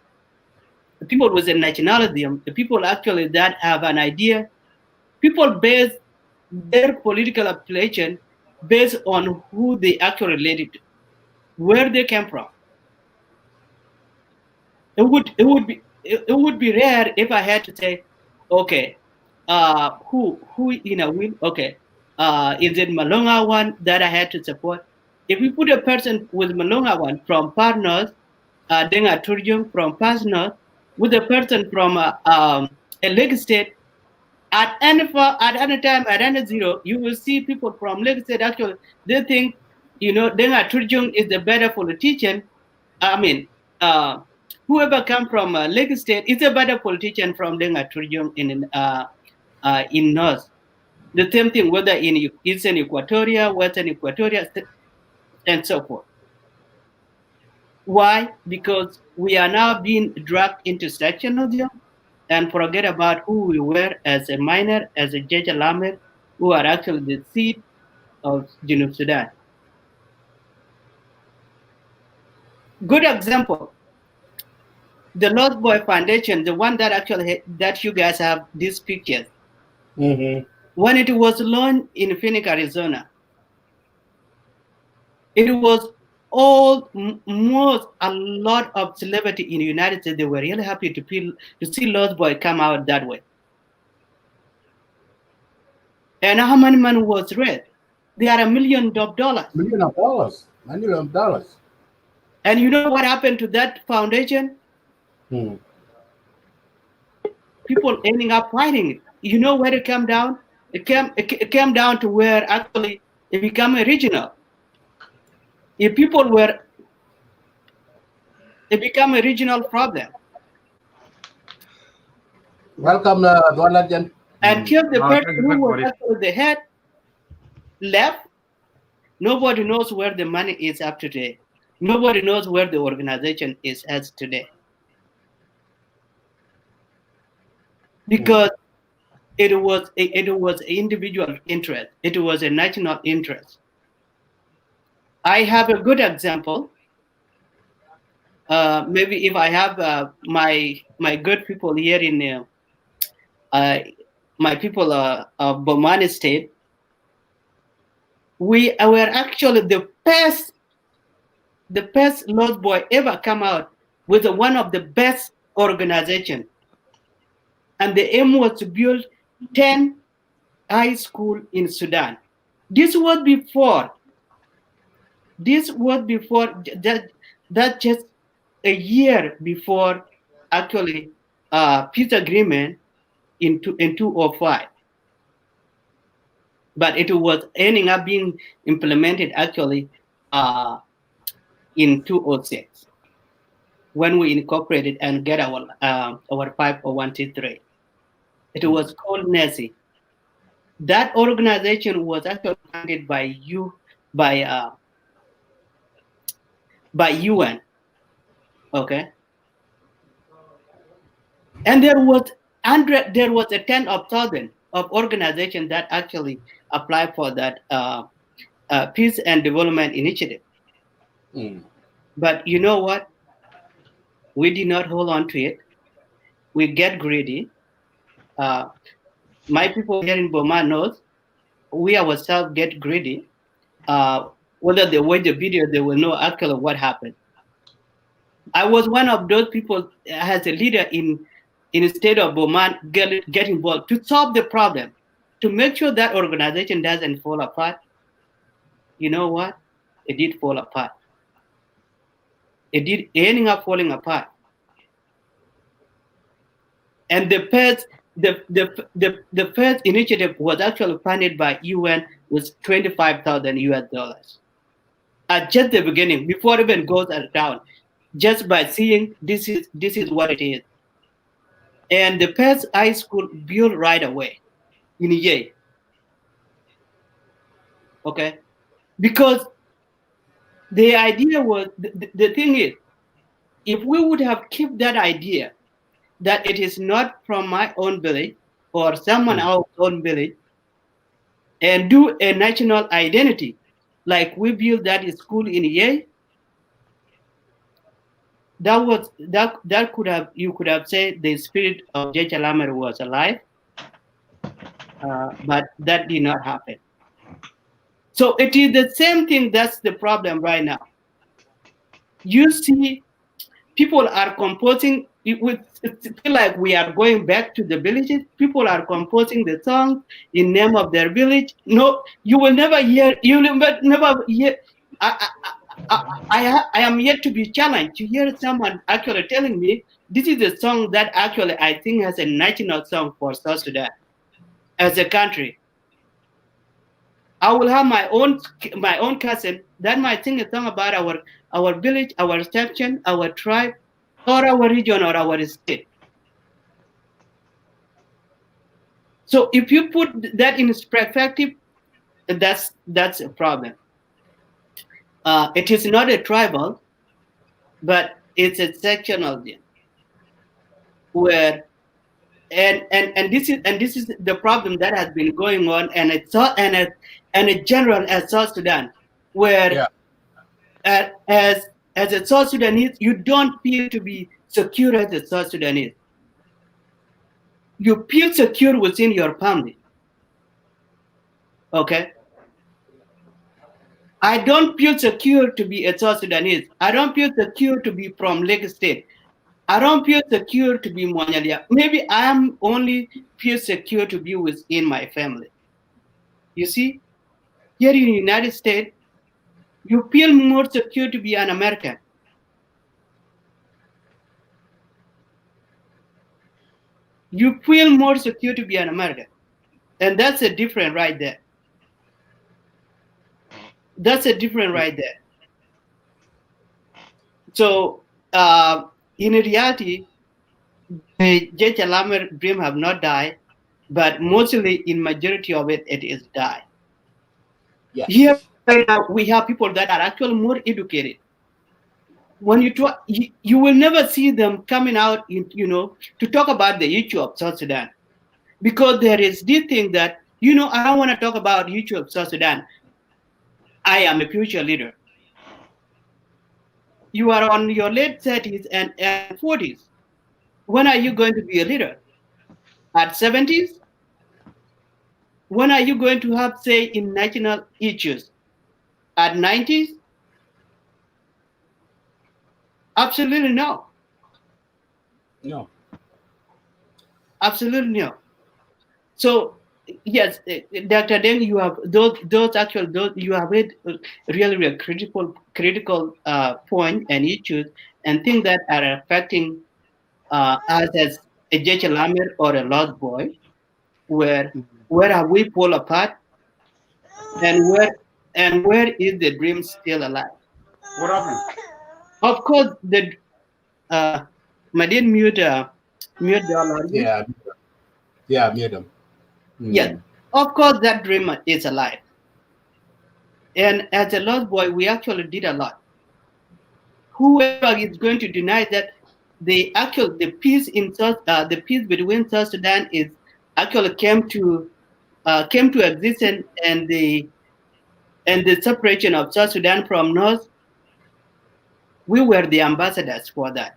the people with a nationalism, the people actually that have an idea, people base their political affiliation based on who they actually related to, where they came from. It would be rare if I had to say, okay, who will, okay, is it Malonga one that I had to support? If we put a person with Malonga one from Far North, Denga Turjung from Far North, with a person from a Lake State, at any time, at any zero, you will see people from Lake State actually they think, Denga Turjung is the better politician. I mean, uh, whoever come from Lake State is a better politician from Denga Turjung in North. The same thing whether in Eastern Equatoria, Western Equatoria, and so forth. Why? Because we are now being dragged into sectionalism and forget about who we were as a minor, as a Judge Lamed, who are actually the seed of Junub Sudan. Good example, the Lost Boy Foundation, the one that actually that you guys have these pictures. Mm-hmm. When it was launched in Phoenix, Arizona, it was a lot of celebrity in the United States. They were really happy to see Lost Boy come out that way. And how many money was raised? They are $1 million. $1 million. $1 million. And you know what happened to that foundation? People ending up fighting it. You know where it came down? It came down to where actually it became a regional. If people were, it became a regional problem. Welcome, Dwalajan. Until the person who was actually the head left, nobody knows where the money is up today. Nobody knows where the organization is as today. Because it was individual interest. It was a national interest. I have a good example. Maybe if I have my good people here in my people of Bomani State, we were actually the best Lost Boy ever come out with one of the best organization. And the aim was to build 10 high school in Sudan. This was before that just a year before actually peace agreement in 2005. But it was ending up being implemented actually in 2006 when we incorporated and get our 501(c)(3). It was called NESI. That organization was actually funded by UN. Okay. And there was a 10 of thousand of organizations that actually applied for that peace and development initiative. But you know what? We did not hold on to it. We get greedy. My people here in Burma knows we ourselves get greedy. Whether they watch the video, they will know actually what happened. I was one of those people as a leader in the state of Burma get involved to solve the problem, to make sure that organization doesn't fall apart. You know what? It did fall apart. It did ending up falling apart. And the first initiative was actually funded by UN with $25,000 at just the beginning, before it even goes down, just by seeing this is what it is. And the first high school built right away in Ye. Okay, because the idea was the thing is, if we would have kept that idea that it is not from my own village or someone else's own village, and do a national identity, like we built that school in Ye. That could have, you could have said the spirit of J. Lamer was alive, but that did not happen. So it is the same thing. That's the problem right now. You see, people are composing. It feel like we are going back to the villages. People are composing the songs in name of their village. No, you will never hear. You will never hear. I am yet to be challenged to hear someone actually telling me this is a song that actually I think has a national song for South Sudan as a country. I will have my own cousin that might sing a song about our village, our section, our tribe, or our region or our state. So if you put that in perspective, that's a problem. It is not a tribal, but it's a sectional thing where and this is the problem that has been going on, and it's and a general as South Sudan, where as a South Sudanese, you don't feel to be secure as a South Sudanese. You feel secure within your family. Okay? I don't feel secure to be a South Sudanese. I don't feel secure to be from Lake State. I don't feel secure to be Monyalia. Maybe I am only feel secure to be within my family. You see, here in the United States, you feel more secure to be an American. You feel more secure to be an American. And that's a different right there. That's a different right there. So, in reality, the J. Lamer dream have not died, but mostly in majority of it, it is died. Yes. Here right now, we have people that are actually more educated. When you talk, you will never see them coming out, to talk about the issue of South Sudan, because there is this thing that I don't want to talk about the issue of South Sudan. I am a future leader. You are on your late 30s and 40s. When are you going to be a leader? At 70s? When are you going to have say in national issues? At 90s? Absolutely no. No. Absolutely no. So yes, Dr. Deng, you have those you have made really critical point and issues and things that are affecting us as a J. Lamer or a lost boy, where have we fall apart, and where is the dream still alive? What happened? Of course, the Madin mute the audio. Yeah, mute them. Yes, of course, that dream is alive. And as a lost boy, we actually did a lot. Whoever is going to deny that the peace between South Sudan is actually came to existence, and the separation of South Sudan from North, we were the ambassadors for that.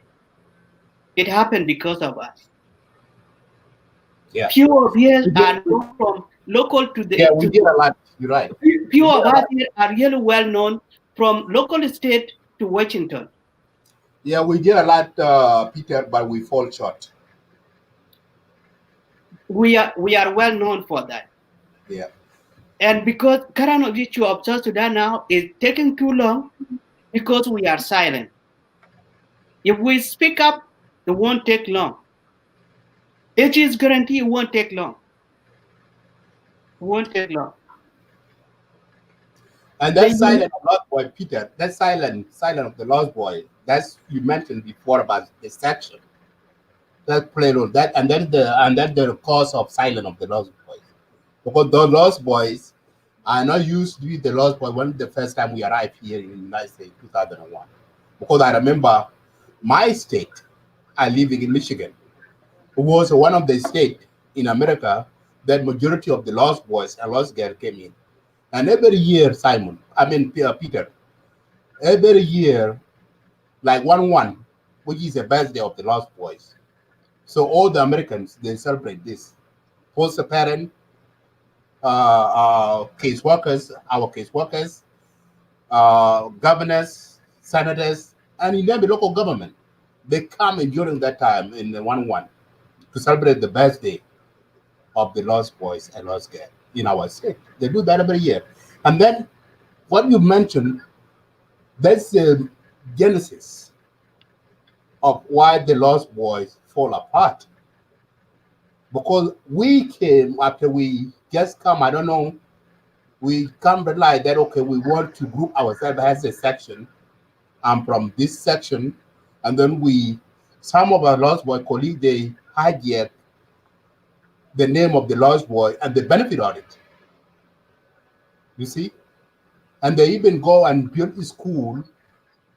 It happened because of us. Yeah. Few of us are from local to the. Yeah, we did a lot. You're right. Few of us here are really well known from local state to Washington. Yeah, we did a lot, Peter, but we fall short. We are well known for that. Yeah. And because current issue of South Sudan now is taking too long, because we are silent. If we speak up, it won't take long. It is guaranteed it won't take long. It won't take long. And that silent of Lost Boy, Peter, that silent of the Lost Boy, that's you mentioned before about the section. That played on that, and then the cause of silence of the Lost Boys. Because the Lost Boys are not used to be the Lost Boy when the first time we arrived here in the United States, 2001. Because I remember my state, I living in Michigan, was one of the states in America that majority of the Lost Boys and Lost Girls came in. And every year, Peter, every year, like 1-1, which is the birthday of the Lost Boys. So all the Americans, they celebrate this. Foster parent, case workers, our case workers, governors, senators, and even the local government. They come in during that time in the 1-1 to celebrate the birthday of the Lost Boys and Lost Girls in our state. They do that every year. And then what you mentioned, that's the genesis of why the Lost Boys fall apart. Because we came after we just come, I don't know, we come realize that okay, we want to group ourselves as a section. I'm from this section, and then some of our Lost Boy colleagues, they hijack the name of the Lost Boy and the benefit of it. You see, and they even go and build a school,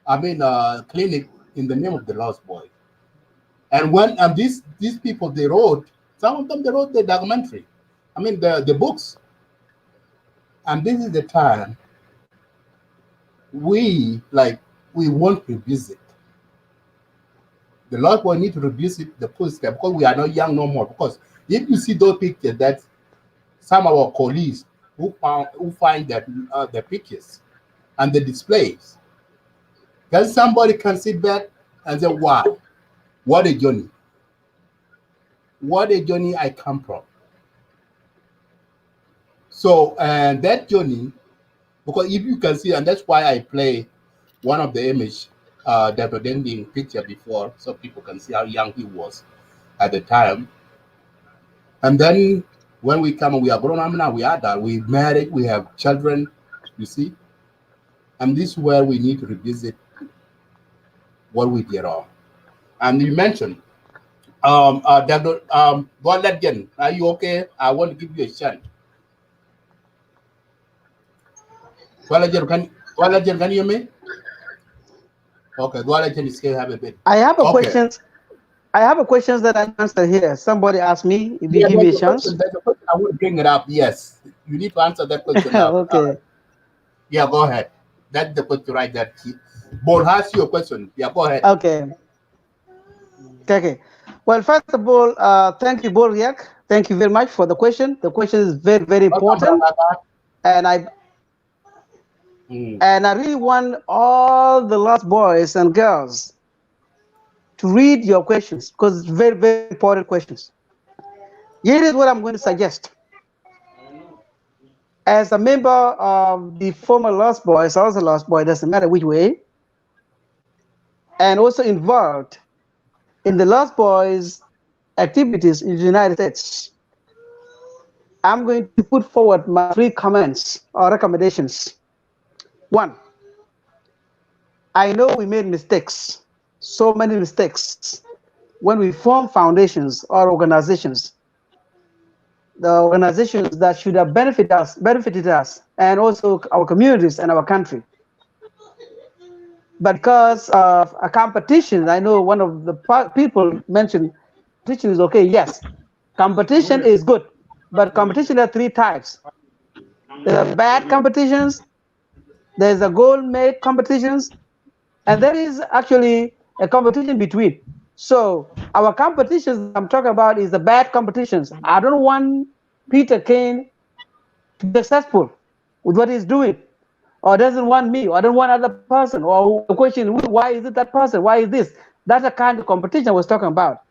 clinic in the name of the Lost Boy. And these people, they wrote, some of them they wrote the documentary, the books. And this is the time we want to revisit. The Lost Boy need to revisit the footsteps because we are not young no more. Because if you see those pictures that some of our colleagues who find that the pictures and the displays, then somebody can sit back and say, wow, what a journey. What a journey I come from. So, and that journey, because if you can see, and that's why I play one of the image, that Odending picture before, so people can see how young he was at the time. And then when we come, we are grown up now, we are adult, we married, we have children, you see. And this is where we need to revisit what we did wrong. And you mentioned, Dr. God Legend, are you okay? I want to give you a chance. God Legend, can you hear me? Okay, God Legend is still have a bit. I have a Okay. questions. I have a questions that I answer here. Somebody asked me if you Yeah, give me a chance. there's a question. I want to bring it up. Yes, you need to answer that question now. Okay. Yeah, go ahead. That's the question right there. Bol has your question. Yeah, go ahead. Okay. Okay. Well, first of all, thank you, Boriak. Thank you very much for the question. The question is very, very Welcome, important, brother. and I Mm. and I really want all the lost boys and girls to read your questions because it's very, very important questions. Here is what I'm going to suggest. As a member of the former Lost Boys, also Lost Boy, doesn't matter which way, and also involved in the Lost Boys activities in the United States, I'm going to put forward my 3 comments or recommendations. 1, I know we made mistakes, so many mistakes, when we form foundations or organizations, the organizations that should have benefited us, and also our communities and our country. But because of a competition, I know one of the people mentioned competition is okay. Yes, competition is good, but competition has 3 types. There are bad competitions, there's a goal-made competitions, and there is actually a competition between. So our competitions that I'm talking about is the bad competitions. I don't want Peter Kane to be successful with what he's doing, or doesn't want me, or I don't want other person, or the question, why is it that person? Why is this? That's the kind of competition I was talking about.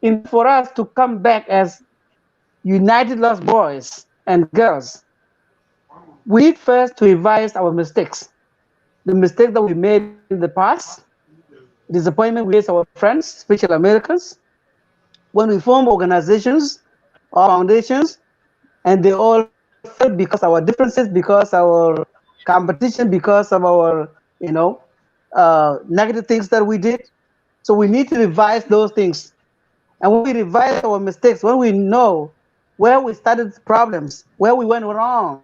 In for us to come back as united lost boys and girls, we need first to revise our mistakes. The mistakes that we made in the past, disappointment we faced our friends, especially Americans, when we form organizations or foundations, and they all failed because our differences, because our competition, because of our, negative things that we did. So we need to revise those things. And when we revise our mistakes, when we know where we started problems, where we went wrong,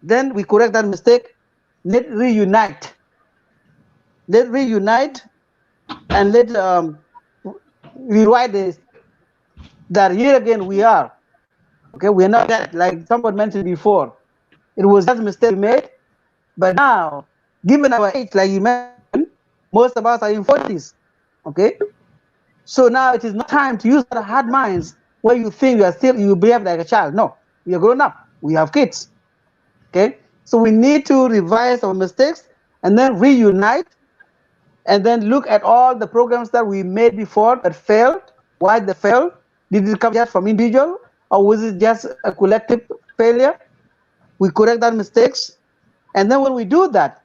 then we correct that mistake. Let's reunite. Let's reunite and let rewrite this. That here again we are Okay, we are not that, like someone mentioned before. It was just a mistake we made. But now, given our age, like you mentioned, most of us are in 40s. Okay, so now it is not time to use our hard minds where you think you behave like a child. No, we are grown up. We have kids. Okay, so we need to revise our mistakes and then reunite and then look at all the programs that we made before that failed. Why they failed? Did it come just from individual or was it just a collective failure? We correct that mistakes, and then when we do that,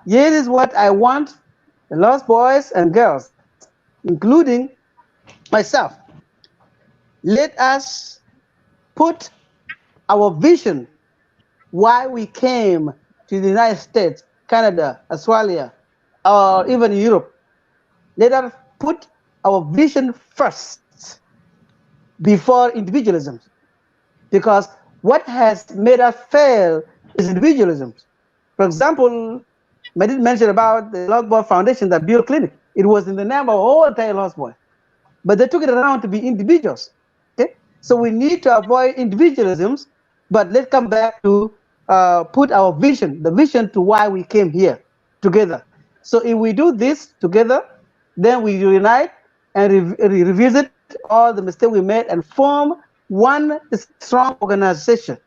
here is what I want the lost boys and girls, including myself. Let us put our vision why we came to the United States, Canada, Australia, or even Europe. Let us put our vision first before individualism. Because what has made us fail is individualism. For example, I did mention about the Lost Boy Foundation that built clinic. It was in the name of all entire Lost Boy, but they took it around to be individuals. Okay, so we need to avoid individualisms, but let's come back to put our vision, the vision to why we came here together. So if we do this together, then we unite and revisit all the mistakes we made and form one strong organization.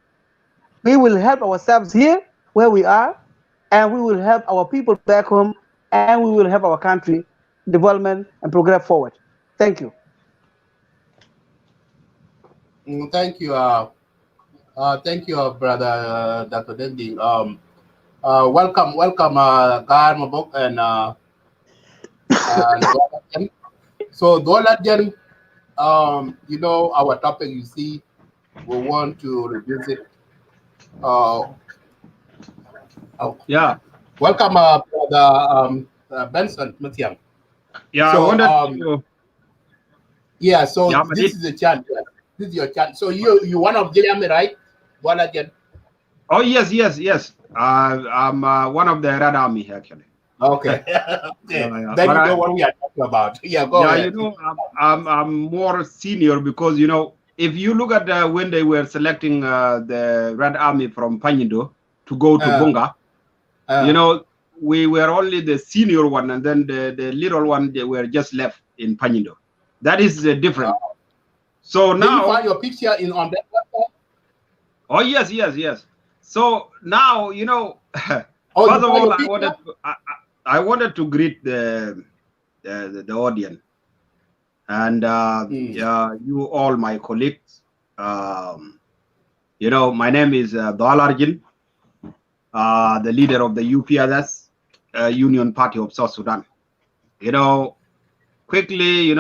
We will help ourselves here where we are, and we will help our people back home, and we will help our country development and progress forward. Thank you. Thank you, thank you, brother Dr. Dending. Welcome, Gar Mabok and Dolajan. So Dolajan, you know our topic. You see, we want to revisit. Uh, Yeah, Welcome, brother Benson Matiang. yeah. I So wanted to. yeah, so Yeah, but this is the chance. This is your chance. So you one of Gilliam, right? Dolajan. Oh yes, yes, yes. I'm one of the Red Army actually. Okay. Yeah, Okay. yeah. Then But you know what we are talking about. Yeah, go yeah, ahead. I'm more senior because if you look at when they were selecting the Red Army from Pignudo to go to Uh, Bunga, uh, we were only the senior one, and then the little one they were just left in Pignudo. That is uh, different. So did you now, find your picture in on that website? oh yes, yes, yes. So now Oh, you first of find all, your picture? I wanted to greet the audience and Mm. yeah, you all my colleagues. Um, my name is Dalarjin, the leader of the UPSS Union Party of South Sudan. Quickly,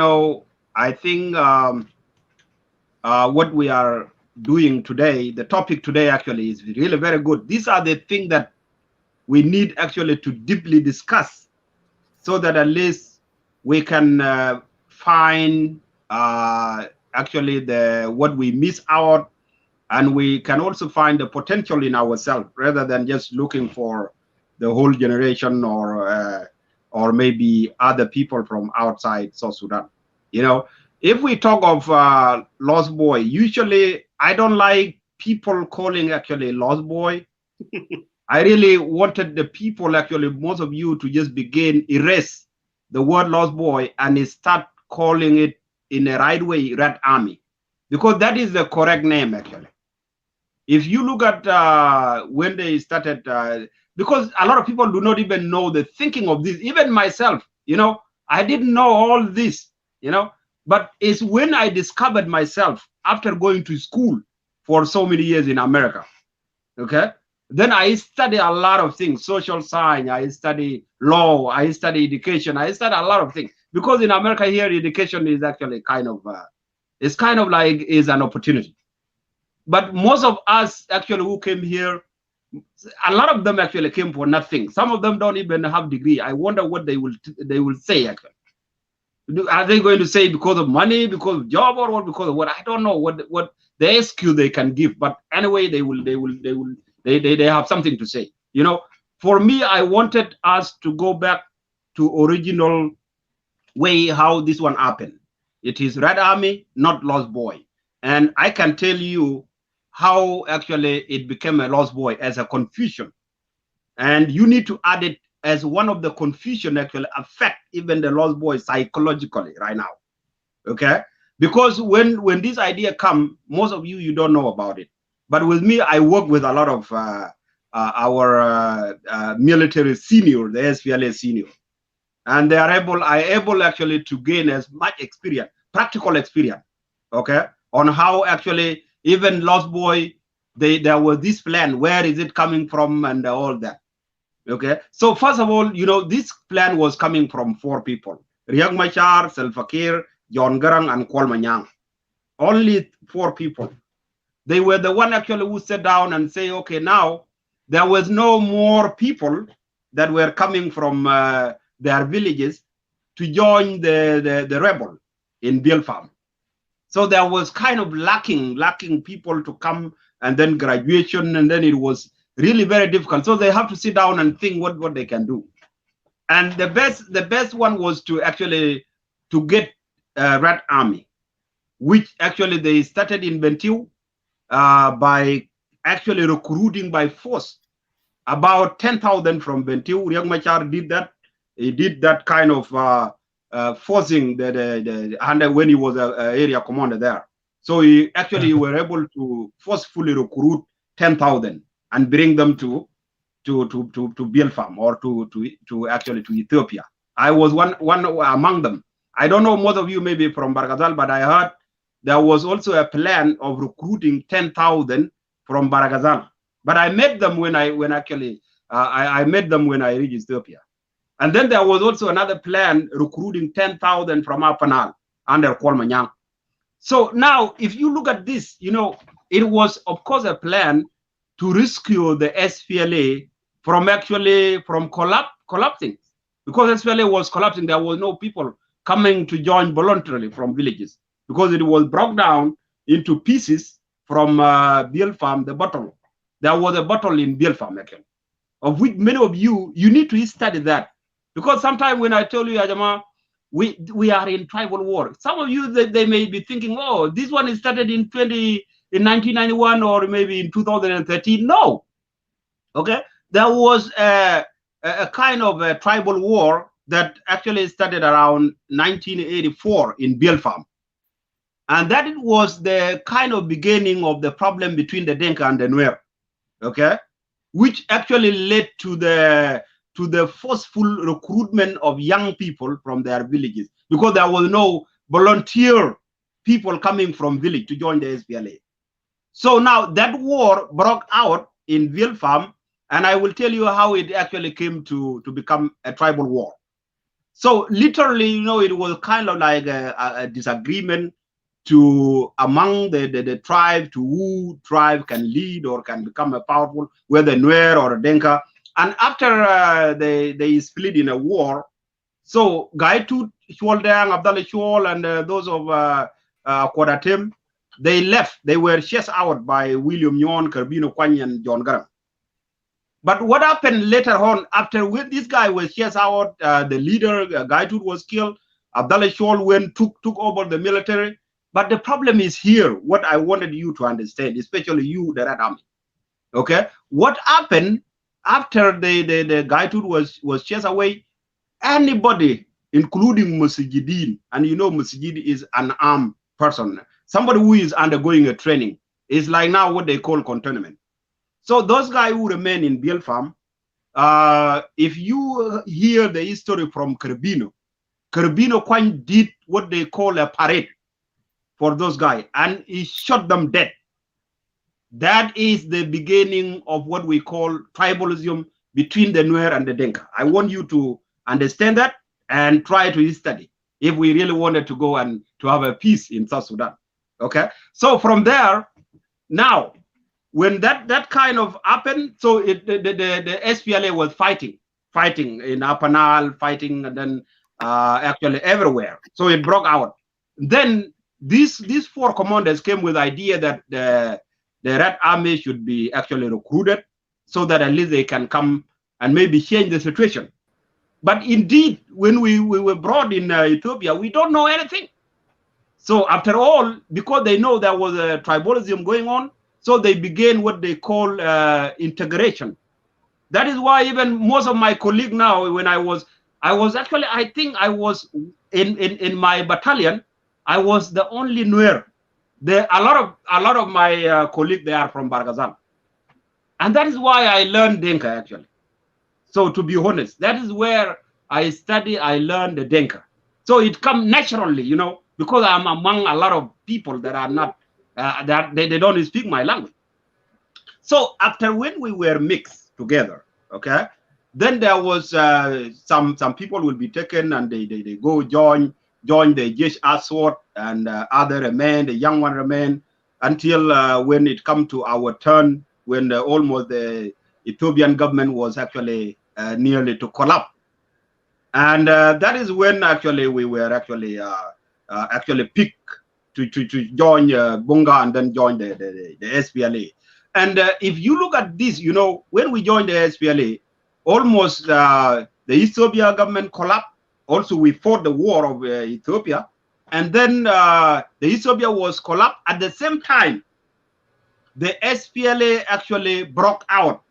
I think what we are doing today, the topic today actually is really very good. These are the things that we need actually to deeply discuss so that at least we can find actually what we miss out, and we can also find the potential in ourselves rather than just looking for the whole generation or maybe other people from outside South Sudan. If we talk of lost boy, usually I don't like people calling actually lost boy. I really wanted the people, actually, most of you, to just begin erase the word lost boy and start calling it in the right way, Red Army, because that is the correct name, actually. If you look at when they started, because a lot of people do not even know the thinking of this, even myself, I didn't know all this, but it's when I discovered myself after going to school for so many years in America. Okay, then I study a lot of things: social science, I study law, I study education, I study a lot of things, because in America here education is actually it's kind of like is an opportunity. But most of us actually who came here, a lot of them actually came for nothing. Some of them don't even have degree. I wonder what they will say actually. Are they going to say because of money, because of job, or what? Because of what? I don't know what the excuse they can give. But anyway, they have something to say. For me, I wanted us to go back to original way how this one happened. It is Red Army, not Lost Boy. And I can tell you how actually it became a lost boy as a confusion. And you need to add it as one of the confusion actually affect even the lost boy psychologically right now. Okay, because when this idea come, most of you don't know about it, but with me I work with a lot of our military senior, the SPLA senior, and they are able actually to gain as much experience, practical experience, okay, on how actually even lost boy, there was this plan, where is it coming from, and all that. Okay, so first of all, this plan was coming from 4 people: Riek Machar, Salva Kiir, John Garang, and Kwal Manyang. Only 4 people. They were the one actually who sat down and say, okay, now there was no more people that were coming from their villages to join the rebel in Bill Farm. So there was kind of lacking people to come, and then graduation, and then it was really very difficult. So they have to sit down and think what they can do. And the best one was to actually to get Red Army, which actually they started in Bentiu by actually recruiting by force about 10,000 from Bentiu. Riek Machar did that. He did that kind of forcing the when he was an area commander there. So he actually were able to forcefully recruit 10,000 and bring them to Bill Farm, or to actually to Ethiopia. I was one among them. I don't know, most of you may be from Barghazal, but I heard there was also a plan of recruiting 10,000 from Barghazal. But I met them when I met them when I reached Ethiopia. And then there was also another plan recruiting 10,000 from Apanal under Kwal Manyang. So now, if you look at this, it was, of course, a plan to rescue the SPLA from collapsing. Because SPLA was collapsing, there was no people coming to join voluntarily from villages, because it was broke down into pieces from Bill Farm, the battle. There was a battle in Bill Farm, actually, of which many of you need to study that. Because sometimes when I tell you, Ajama, we are in tribal war, some of you, they may be thinking, oh, this one is started in 1991 or maybe in 2013. No. Okay. There was a kind of a tribal war that actually started around 1984 in Bill Farm. And that was the kind of beginning of the problem between the Denka and the Nuer. Okay. Which actually led to the forceful recruitment of young people from their villages, because there was no volunteer people coming from village to join the SPLA. So now that war broke out in Bill Farm, and I will tell you how it actually came to become a tribal war. So literally, it was kind of like a disagreement among the tribe, to who tribe can lead or can become a powerful, whether Nuer or Denka. And after they split in a war, so Gaitut, Shualdang, Abdallah Shual, and those of Kwadatem, they left. They were chased out by William Nyon, Carbino Kwany, and John Garang. But what happened later on, after this guy was chased out, the leader, Gaitut, was killed, Abdallah Shual took over the military. But the problem is here, what I wanted you to understand, especially you, the Red Army. Okay? What happened after the Gaitut was chased away? Anybody, including Musajideen, and Musajid is an armed person, somebody who is undergoing a training, is like now what they call cantonment. So those guys who remain in Bill Farm, if you hear the history from Carbino Kwany did what they call a parade for those guys, and he shot them dead. That is the beginning of what we call tribalism between the Nuer and the Denka. I want you to understand that and try to study if we really wanted to go and to have a peace in South Sudan. Okay, so from there, now when that kind of happened, so the SPLA was fighting in Apanal, fighting, and then actually everywhere. So it broke out. Then these 4 commanders came with the idea that the Red Army should be actually recruited, so that at least they can come and maybe change the situation. But indeed, when we were brought in Ethiopia, we don't know anything. So after all, because they know there was a tribalism going on, So they began what they call integration. That is why even most of my colleagues now, when I was actually, I think I was in my battalion, I was the only Nuer. There a lot of my colleagues, they are from Bargazal, and that is why I learned Dinka actually. So to be honest, that is where I learned the Dinka. So it comes naturally, you know, because I'm among a lot of people that are not that they don't speak my language. So after when we were mixed together, okay, then there was some people will be taken and they go join the Jesh Aswad, and other remain, the young one remain until when it come to our turn, when almost the Ethiopian government was actually nearly to collapse. And that is when actually we were actually picked to join Bunga and then join the SPLA. And if you look at this, you know, when we joined the SPLA, almost the Ethiopia government collapsed. Also, we fought the war of Ethiopia. And then the Ethiopia was collapsed. At the same time, the SPLA actually broke out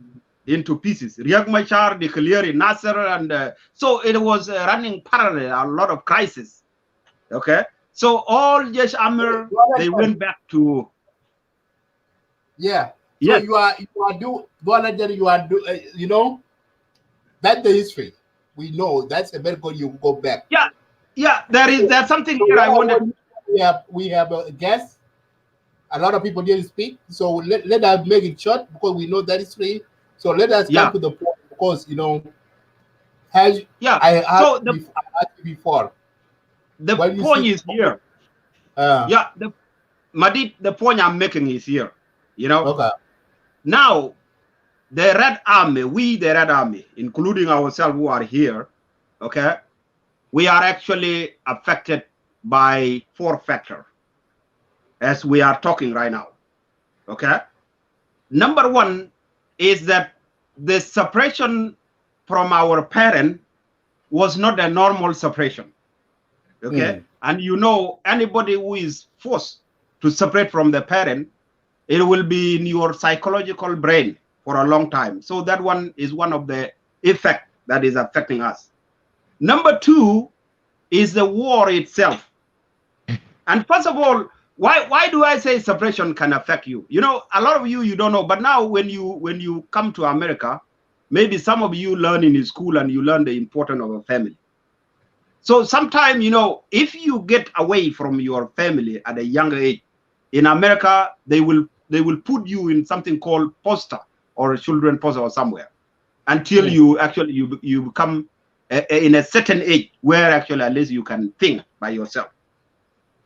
into pieces. Riek Machar declared Nasser, and so it was running parallel, a lot of crisis. Okay, so all Jesh Amr, they went back to. Yeah. Yes. So you are you know, that's the history. We know that's a very good. You go back. Yeah, yeah. There's something here I wanted. We have a guest. A lot of people didn't speak, so let us make it short because we know that history. So let us come to the point, because you know, I asked before. The point is here. The point I'm making is here. You know. Okay. Now, the Red Army, the Red Army, including ourselves who are here, okay, we are actually affected by 4 factors as we are talking right now. Okay. Number 1 is that the separation from our parent was not a normal separation. Okay. And you know, anybody who is forced to separate from the parent, it will be in your psychological brain for a long time. So that one is one of the effects that is affecting us. Number 2 is the war itself. And first of all, why do I say separation can affect you? You know, a lot of you don't know, but now when you come to America, maybe some of you learn in school and you learn the importance of a family. So sometimes, you know, if you get away from your family at a younger age, in America, they will put you in something called foster or a children foster or somewhere until you actually you become in a certain age where actually at least you can think by yourself.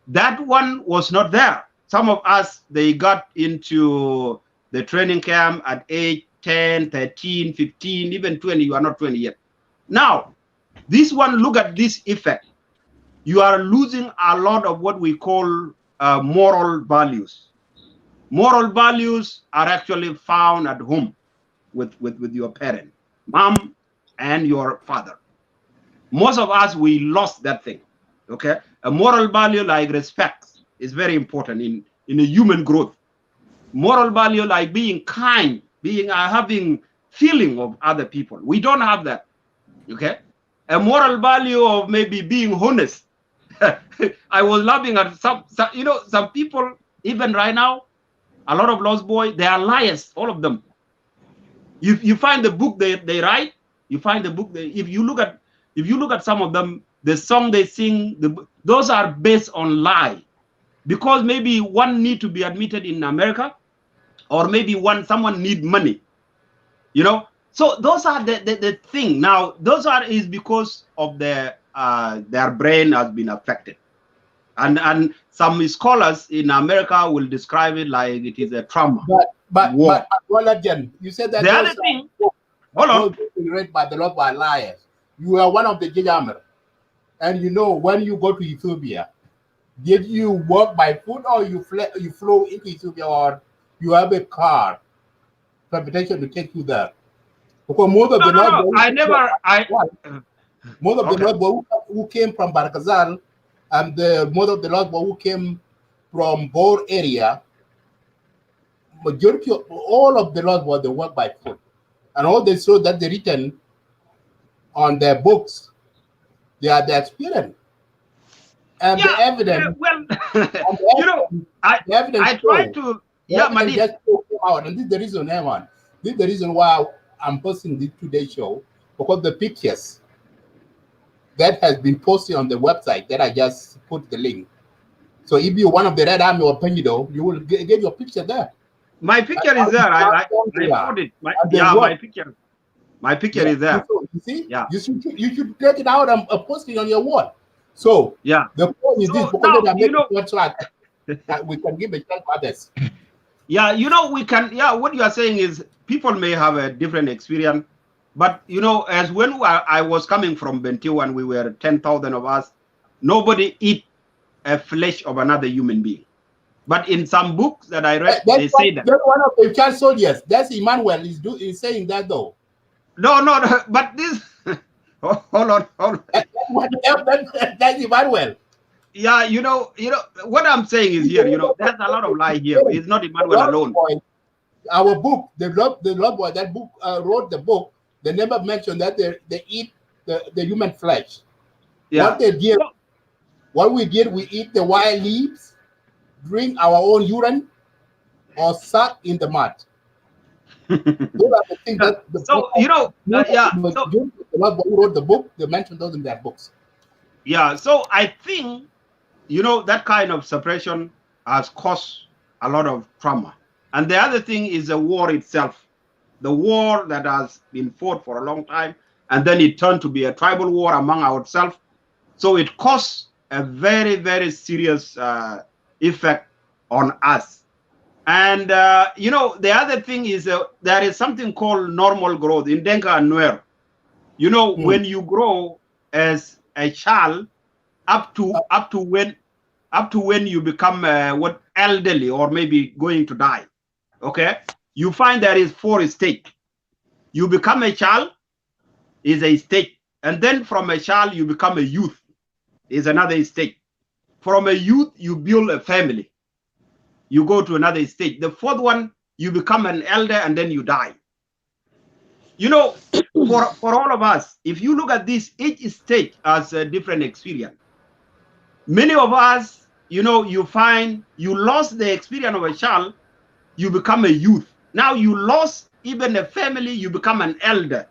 That one was not there. Some of us, they got into the training camp at age 10, 13, 15, even 20. You are not 20 yet. Now, this one, look at this effect. You are losing a lot of what we call moral values. Moral values are actually found at home with your parent, mom and your father. Most of us, we lost that thing. Okay, a moral value like respect is very important in a human growth. Moral value like being kind, having feeling of other people. We don't have that. Okay, a moral value of maybe being honest. I was laughing at some you know, some people even right now. A lot of lost boys, they are liars, all of them. You find the book they write, you find the book if you look at some of them, the song they sing, those are based on lie, because maybe one need to be admitted in America, or maybe someone need money, you know. So those are the thing. Now those is because of their brain has been affected. And some scholars in America will describe it like it is a trauma. But you said that the other thing, hold on, read by the Lord by liars. You are one of the Jajamar, and you know, when you go to Ethiopia, did you walk by foot or you flew into Ethiopia, or you have a car transportation to take you there? Because most of the Lord who came from Barkazal, and most of the Lord who came from Bor area, majority of all of the laws were they work by foot, and all they show that they written on their books, they are the experience and the evidence. Well, And the you know, evidence, the evidence I try show, to, the yeah, evidence Madid. just came out, and this is the reason, everyone. This is the reason why I'm posting this today show, because the pictures that has been posted on the website that I just put the link. So if you're one of the Red Army or Pignudo, you will get your picture there. My picture is there. I put it. My picture is there. You see, Yeah. you should take it out and post it on your wall. So yeah, the point is so this, because now, they are you know, making contract that we can give a chance to others. yeah, you know, we can. Yeah, what you are saying is people may have a different experience, but you know, as when I was coming from Bentiu and we were 10,000 of us, nobody eat a flesh of another human being. But in some books that I read, they say that. That's one of the child soldiers. That's Emmanuel is saying that though. No, but this. Hold on. That's Emmanuel. Yeah, you know what I'm saying is here. You know, there's a lot of lie here. It's not Emmanuel alone. Our book, the Lord boy that book wrote the book. They never mentioned that they eat the human flesh. Yeah. What we did, we eat the wild leaves, drink our own urine, or suck in the mud. Those are the things that the so book, you know, the Lord boy who wrote the book, they mentioned those in their books. Yeah, so I think, you know, that kind of suppression has caused a lot of trauma. And the other thing is the war itself. The war that has been fought for a long time, and then it turned to be a tribal war among ourselves. So it caused a very, very serious effect on us. And, you know, the other thing is there is something called normal growth in Denka and Nuer. You know, when you grow as a child up to when you become what elderly or maybe going to die, okay, you find there is 4 stages. You become a child is a stage, and then from a child you become a youth is another stage. From a youth you build a family, you go to another stage. The 4th one, you become an elder and then you die. You know, for all of us, if you look at this, each stage has a different experience. Many of us, you know, you find you lost the experience of a child, you become a youth. Now you lost even a family, you become an elder.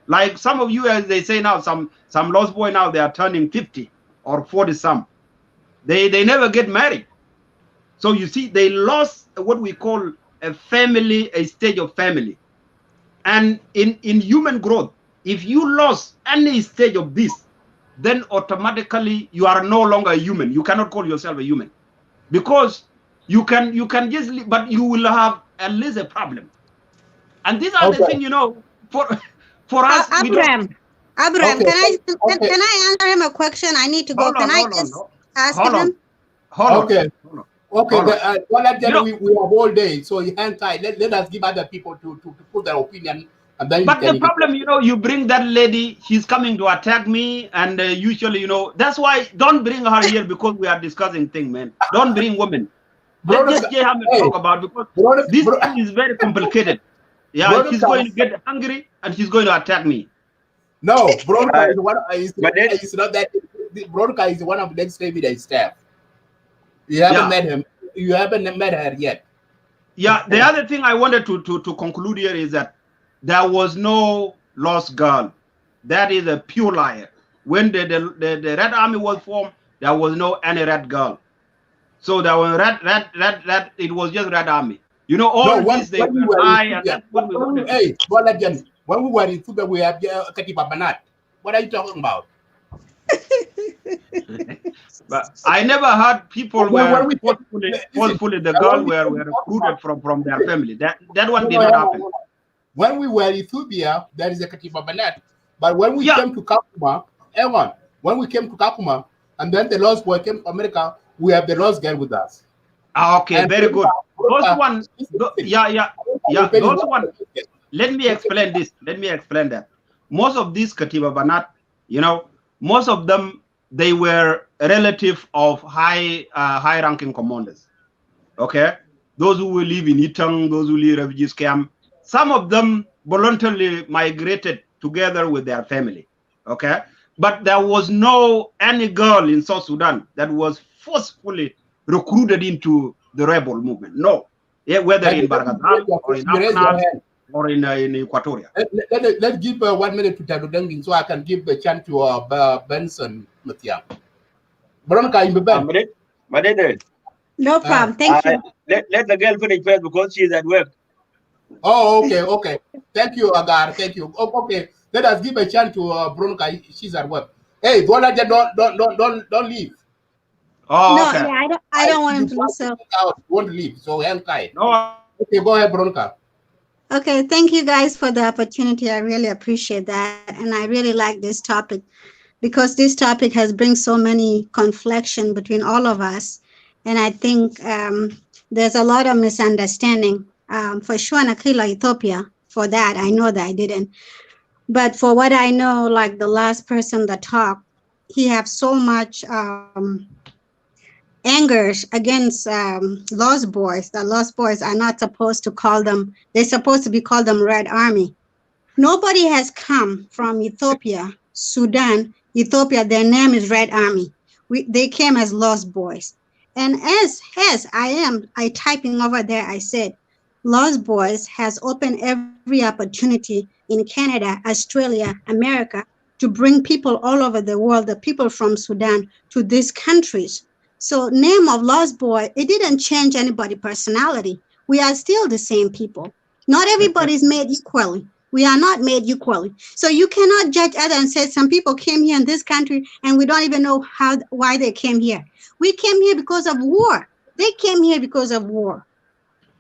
Like some of you, as they say now, some lost boy now, they are turning 50 or 40 some. They never get married. So you see, they lost what we call a family, a stage of family. And in human growth, if you lost any stage of this, then automatically you are no longer a human. You cannot call yourself a human, because you can just live, but you will have at least a problem. And these are the things, you know, for us. Abraham, can I answer him a question? I need to go. Can I just ask him? Hold on. Well, we have all day, so you hang tight. Let us give other people to put their opinion. And then but the problem, you know, you bring that lady, she's coming to attack me, and usually, you know, that's why don't bring her here, because we are discussing things, man. Don't bring women. Let's just talk about, because this thing is very complicated. Yeah, she's going to get hungry and she's going to attack me. No, Brodka is not that. Brodka is one of the legislative staff. You haven't met him. You haven't met her yet. Yeah, the other thing I wanted to conclude here is that there was no lost girl. That is a pure liar. When the Red Army was formed, there was no any red girl. So there was red. It was just Red Army. You know, all this they were high, and that's what we wanted. Hey, when we were in Cuba, we have Katiba Banat. What are you talking about? But I never heard people were forcefully the girl were recruited from their family. That one did not happen. When we were in Ethiopia, there is a Katiba Banat. But when we came to Kakuma, when we came to Kakuma, and then the Lost Boy came to America, we have the Lost Girl with us. Okay, and very good. Those one, those one. Let me explain this. Let me explain that. Most of these Katiba Banat, you know, most of them, they were relative of high-ranking commanders. Okay, those who will live in Itang, those who live in refugees camp. Some of them voluntarily migrated together with their family. Okay, but there was no any girl in South Sudan that was forcefully recruited into the rebel movement. No, yeah, whether in Barghazal or in Afghanistan or in Equatoria. Let's give 1 minute to Tadudengin so I can give the chance to Benson Matiang. Veronica, in the bed. No problem. Thank you. Let the girl finish first because she's at work. Oh, okay. Thank you, Agar. Thank you. Okay, let us give a chance to Veronica. She's at work. Hey, don't leave. Oh, no, okay. yeah, I don't want him to lose. So. Won't leave. So hang tight. No. Okay, go ahead, Veronica. Okay, thank you guys for the opportunity. I really appreciate that, and I really like this topic because this topic has bring so many confliction between all of us, and I think there's a lot of misunderstanding. For sure, Nakila Ethiopia. For that, I know that I didn't. But for what I know, like the last person that talked, he have so much anger against lost boys. The lost boys are not supposed to call them. They're supposed to be called them Red Army. Nobody has come from Ethiopia, Sudan, Ethiopia. Their name is Red Army. They came as lost boys. And as I typing over there, I said, Lost Boys has opened every opportunity in Canada, Australia, America to bring people all over the world, the people from Sudan, to these countries. So name of Lost Boy, it didn't change anybody's personality. We are still the same people. Not everybody is made equally. We are not made equally. So you cannot judge others and say some people came here in this country and we don't even know why they came here. We came here because of war. They came here because of war.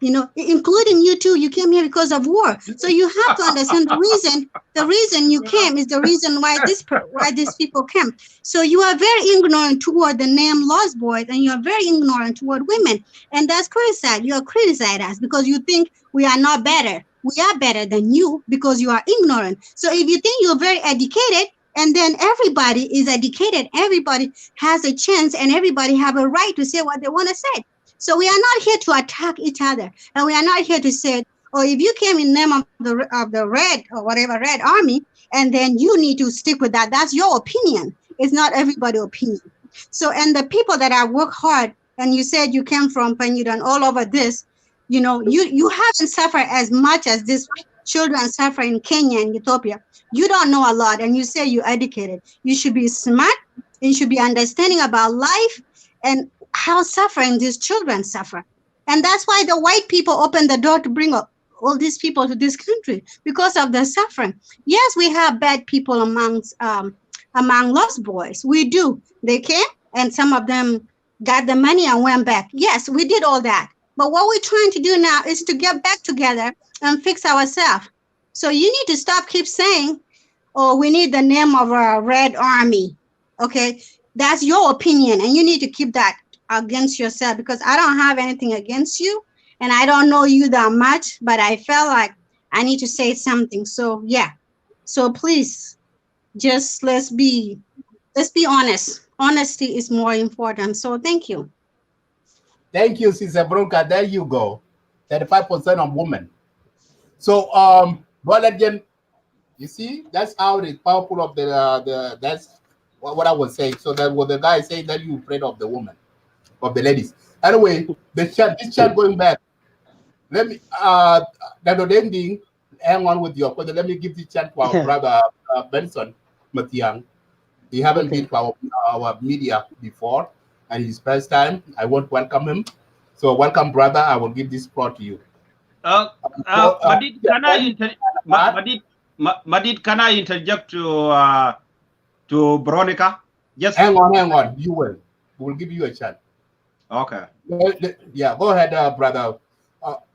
You know, including you too, you came here because of war. So you have to understand the reason you came is the reason why these people came. So you are very ignorant toward the name Lost Boys, and you are very ignorant toward women. And that's criticized. You are criticized us because you think we are not better. We are better than you because you are ignorant. So if you think you're very educated, and then everybody is educated, everybody has a chance, and everybody have a right to say what they want to say. So we are not here to attack each other, and we are not here to say, "Oh, if you came in name of the red or whatever Red Army, and then you need to stick with that." That's your opinion. It's not everybody's opinion. So, and the people that have worked hard, and you said you came from Pignudo and all over this, you know, you haven't suffered as much as these children suffer in Kenya and Ethiopia. You don't know a lot, and you say you're educated. You should be smart. You should be understanding about life and how suffering these children suffer. And that's why the white people opened the door to bring up all these people to this country because of the suffering. Yes, we have bad people among Lost Boys. We do. They came and some of them got the money and went back. Yes, we did all that. But what we're trying to do now is to get back together and fix ourselves. So you need to stop keep saying, "Oh, we need the name of a Red Army." Okay, that's your opinion, and you need to keep that against yourself, because I don't have anything against you and I don't know you that much, but I felt like I need to say something. So yeah, so please just let's be honest. Honesty is more important. So thank you. Thank you, Sister Bronca. There you go. 35% of women. So Legend, you see, that's how it is powerful of the that's what I was saying. So that was the guy saying that you afraid of the woman, of the ladies. Anyway, this chat going back. Let me that ending. Hang on with your question. Let me give the chat to our brother Benson Matiang. He haven't been to our media before, and his first time. I want to welcome him. So welcome, brother. I will give this floor to you. Madid, can I interject to Veronica? Just hang on. You will. We'll give you a chance. Okay. Yeah, go ahead, brother.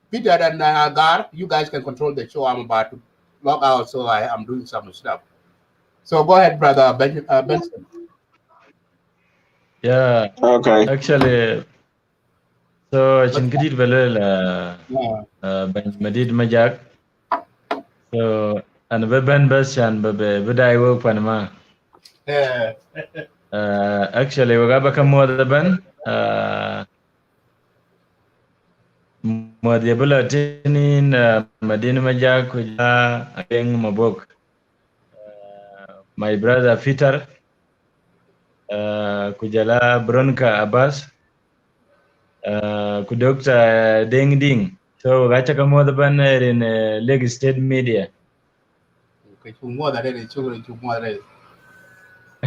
Peter and Agar, you guys can control the show. I'm about to log out, so I'm doing some stuff. So go ahead, brother Benson. Yeah. Okay. Actually, so Chinkidid Belel Madid Majak. So and Beben Beshan Bedai work Panama. Actually, we got more than Modi bulletin Madina Majak kujala ageng mabok. My brother Peter kujala Bronca Abbas ku Dr. Ding Ding. So gacha kamo the banner in Lagos State Media.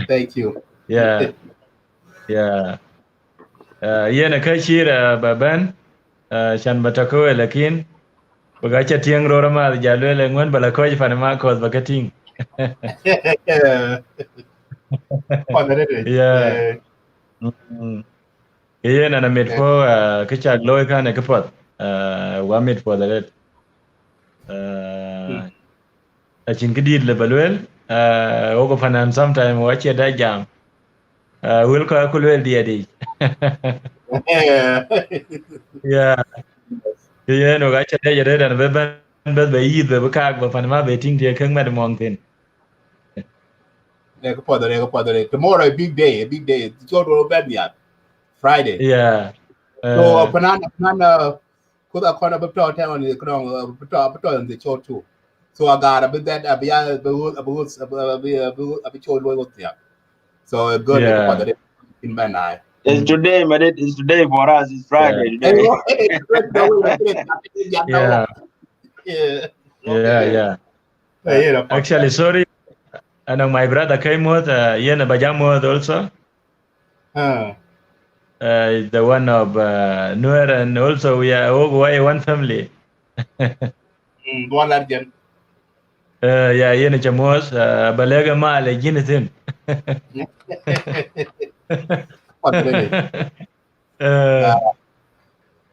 Thank you. Yeah, yeah. Yena kashira baban shan batako lakin bagacha tiang rora ma jalwele ngwan bala ko fanama ko bakating. Yeah. Mm. Yena na made for kichak loy kan e kapot. Wa made for the red. Achin kidid le balwel ogo fanan sometime wache da jam. Will ko akulwel dia di. Yeah. Yeah, no gacha da jere dan beban be yid be kag be fanama be ting tie keng ma de mong tin. Tomorrow a big day, It's all over Friday. Yeah. So banana could I call up a town on the ground on the show too. So I got a bit that a bit a bit so good like Yeah. in my eye. It's today, man. It's today for us. It's Friday today. Yeah. Yeah. Yeah. Actually, sorry. And my brother came with Ian Bajamo also. The one of Nuer, and also we are all one family. One again. Yeah, Ian Chamos, Balega Male, Ginithin.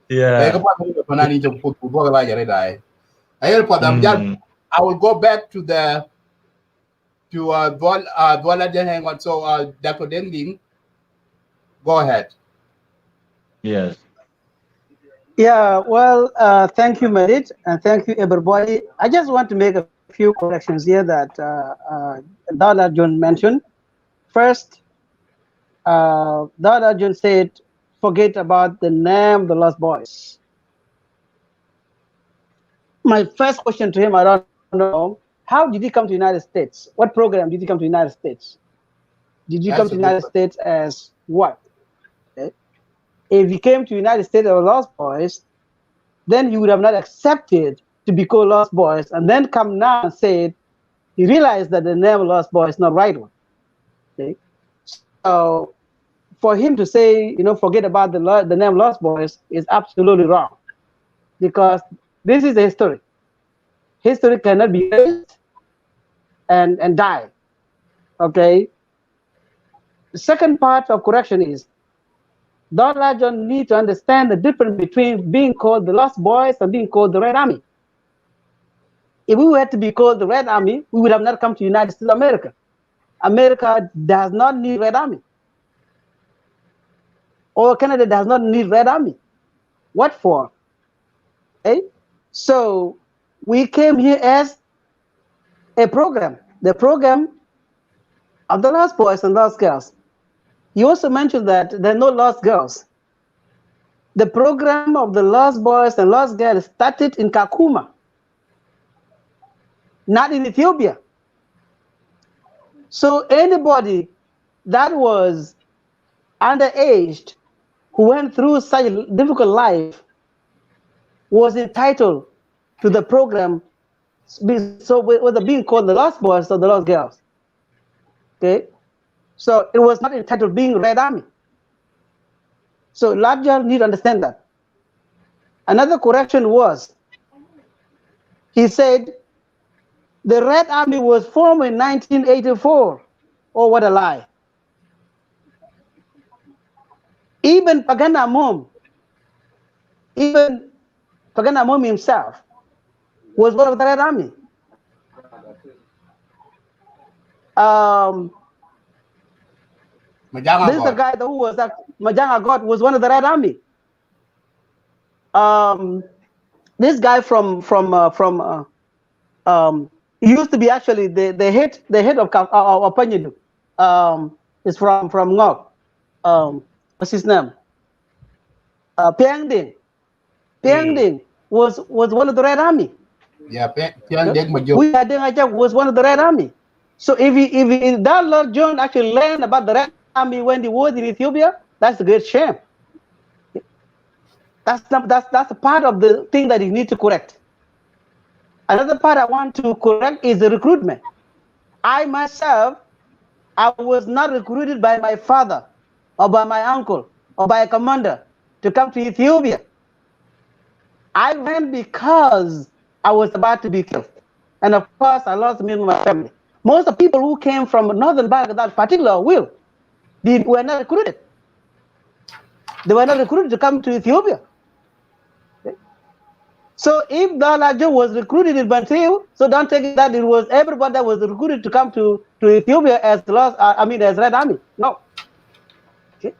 Yeah. I will go back to the hang on. So Dr. Dending, go ahead. Yes. Yeah, well, thank you, Marit, and thank you, everybody. I just want to make a few corrections here that Dala John mentioned. First, Dala John said, forget about the name of the Lost Boys. My first question to him, I don't know, how did he come to the United States? What program did he come to the United States? Did you come to the United States as what? Okay. If you came to the United States as Lost Boys, then you would have not accepted to be called Lost Boys, and then come now and say he realized that the name Lost Boys is not right one. Okay, so for him to say, forget about the name Lost Boys is absolutely wrong, because this is a history. History cannot be erased and die. Okay. The second part of correction is Dr. John need to understand the difference between being called the Lost Boys and being called the Red Army. If we were to be called the Red Army, we would have not come to United States of America. America does not need Red Army. Or Canada does not need Red Army. What for? Okay? So we came here as a program, the program of the Lost Boys and Lost Girls. You also mentioned that there are no lost girls. The program of the Lost Boys and Lost Girls started in Kakuma, not in Ethiopia. So anybody that was underaged who went through such a difficult life was entitled to the program, so whether being called the Lost Boys or the Lost Girls. Okay, so it was not entitled being Red Army. So Ladjar need to understand that. Another correction was, he said the Red Army was formed in 1984. Oh, what a lie. Even Pagana Mom himself was one of the Red Army. This is the guy who was Majanga God was one of the Red Army. This guy he used to be actually the head of Pignudo. Is from Ngok. What's his name? Piang Ding. was one of the Red Army. Yeah, We Ajak was one of the Red Army. So if that Lord John actually learned about the Red Army when he was in Ethiopia, that's a great shame. That's a part of the thing that he needs to correct. Another part I want to correct is the recruitment. I myself, I was not recruited by my father or by my uncle or by a commander to come to Ethiopia. I went because I was about to be killed. And of course, I lost me and my family. Most of the people who came from northern Baghdad, particular Will, they were not recruited. They were not recruited to come to Ethiopia. So if Dalajo was recruited in Bantu, so don't take it that it was everybody that was recruited to come to Ethiopia as as Red Army. No. Okay.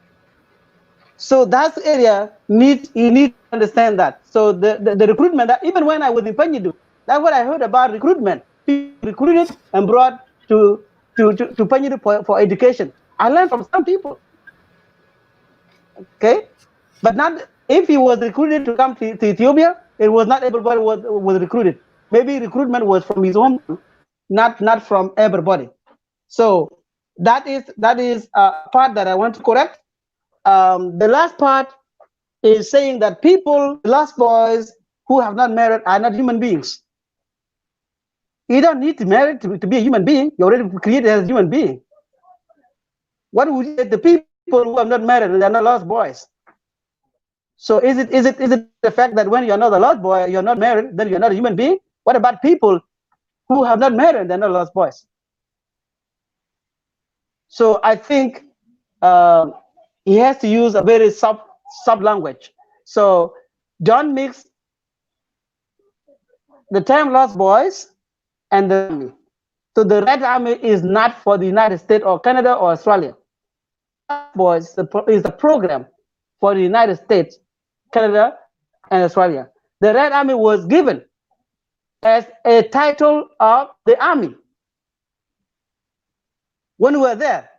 So that area you need to understand that. So the recruitment, that even when I was in Pignudo, that's what I heard about recruitment. People recruited and brought to Pignudo for education. I learned from some people. Okay, but not if he was recruited to come to Ethiopia, it was not everybody was recruited. Maybe recruitment was from his own, not from everybody. So that is a part that I want to correct. The last part is saying that people, lost boys who have not married, are not human beings. You don't need to marry to be a human being. You're already created as a human being. What would you say the people who have not married and they're not lost boys? So is it the fact that when you're not a lost boy, you're not married, then you're not a human being? What about people who have not married and they're not lost boys? So I think he has to use a very soft language. So don't mix the term lost boys and the army. So the Red Army is not for the United States or Canada or Australia. Lost boys is a program for the United States, Canada, and Australia. The Red Army was given as a title of the army when we were there.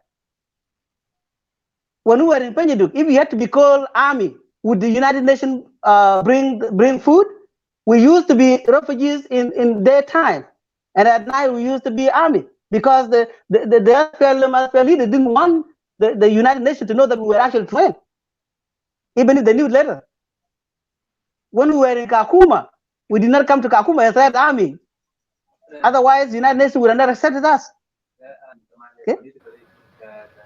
When we were in Pignudo, if you had to be called army, would the United Nations bring food? We used to be refugees in daytime, and at night we used to be army because the SPLM leader didn't want the United Nations to know that we were actually trained, even if they knew later. When we were in Kakuma, we did not come to Kakuma as Red Army. Otherwise, the United Nations would have not accepted us. Okay?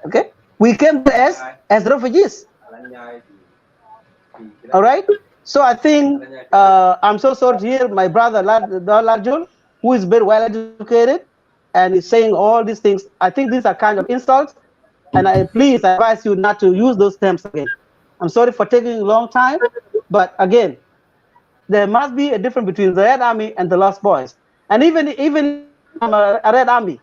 Okay? We came as refugees. All right? So I think I'm so sorry to hear my brother Larjul, who is very well educated and is saying all these things. I think these are kind of insults, and I advise you not to use those terms again. I'm sorry for taking a long time, but again, there must be a difference between the Red Army and the Lost Boys. And even I'm a Red Army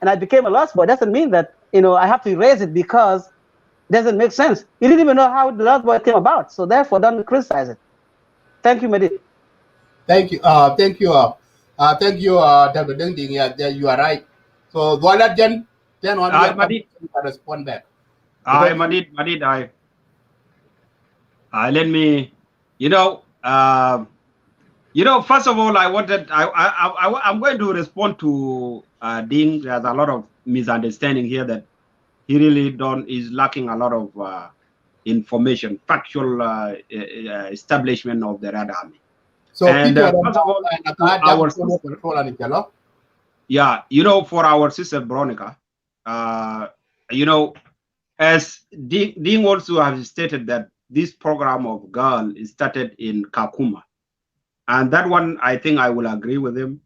and I became a Lost Boy, doesn't mean that I have to erase it because it doesn't make sense. You didn't even know how the Lost Boy came about, so therefore don't criticize it. Thank you, Medit. Thank you. Thank you, Dr. Dengding. Yeah, you are right. So Dwalajan, then on you respond back. Madid, let me, first of all, I'm going to respond to Ding. There's a lot of misunderstanding here that he really is lacking a lot of information, factual establishment of the Red Army. So, and first of all, for our sister Veronica, as Ding also has stated that this program of girl is started in Kakuma. And that one, I think I will agree with him.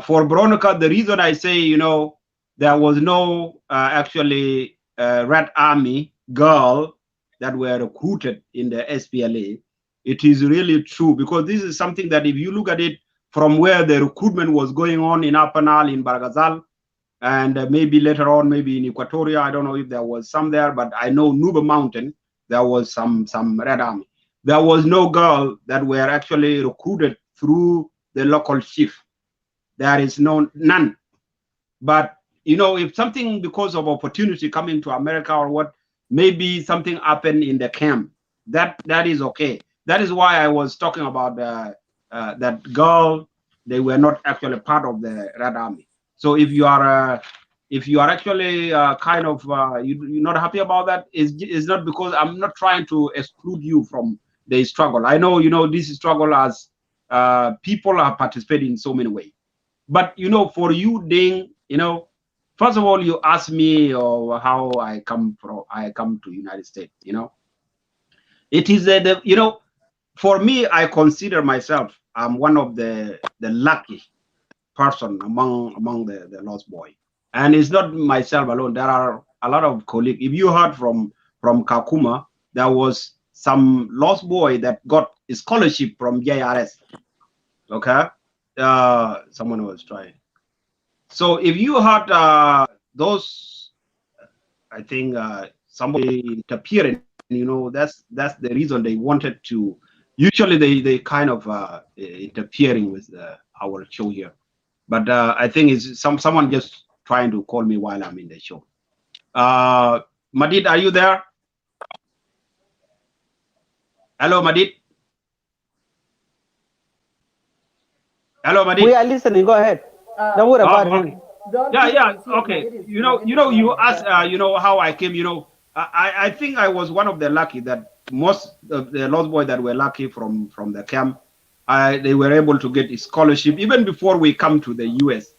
For Veronica, the reason I say, there was no actually Red Army girl that were recruited in the SPLA, it is really true, because this is something that if you look at it from where the recruitment was going on in Apanal, in Bargazal, and maybe later on, maybe in Equatoria, I don't know if there was some there, but I know Nuba Mountain, there was some Red Army. There was no girl that were actually recruited through the local chief. There is none. But, if something because of opportunity coming to America or what, maybe something happened in the camp, that is okay. that is why I was talking about that girl. They were not actually part of the Red Army. So if you are actually kind of you're not happy about that, is not because I'm not trying to exclude you from the struggle. I know this struggle as people are participating in so many ways. But for you, Ding, first of all, you ask me how I come to United States. It is for me, I consider myself I'm one of the lucky person among the lost boy, and it's not myself alone. There are a lot of colleagues. If you heard from Kakuma, there was some lost boy that got a scholarship from JRS. Okay, someone was trying. So if you heard those, I think somebody interfering, that's the reason they wanted to. Usually they kind of interfering with our show here, but I think it's someone just trying to call me while I'm in the show. Madid, are you there? Hello, Madid. Hello, Madid. We are listening. Go ahead. Don't worry about Okay. him. Yeah. Okay. You asked, how I came. I think I was one of the lucky that most of the lost boys that were lucky from the camp, they were able to get a scholarship even before we come to the US,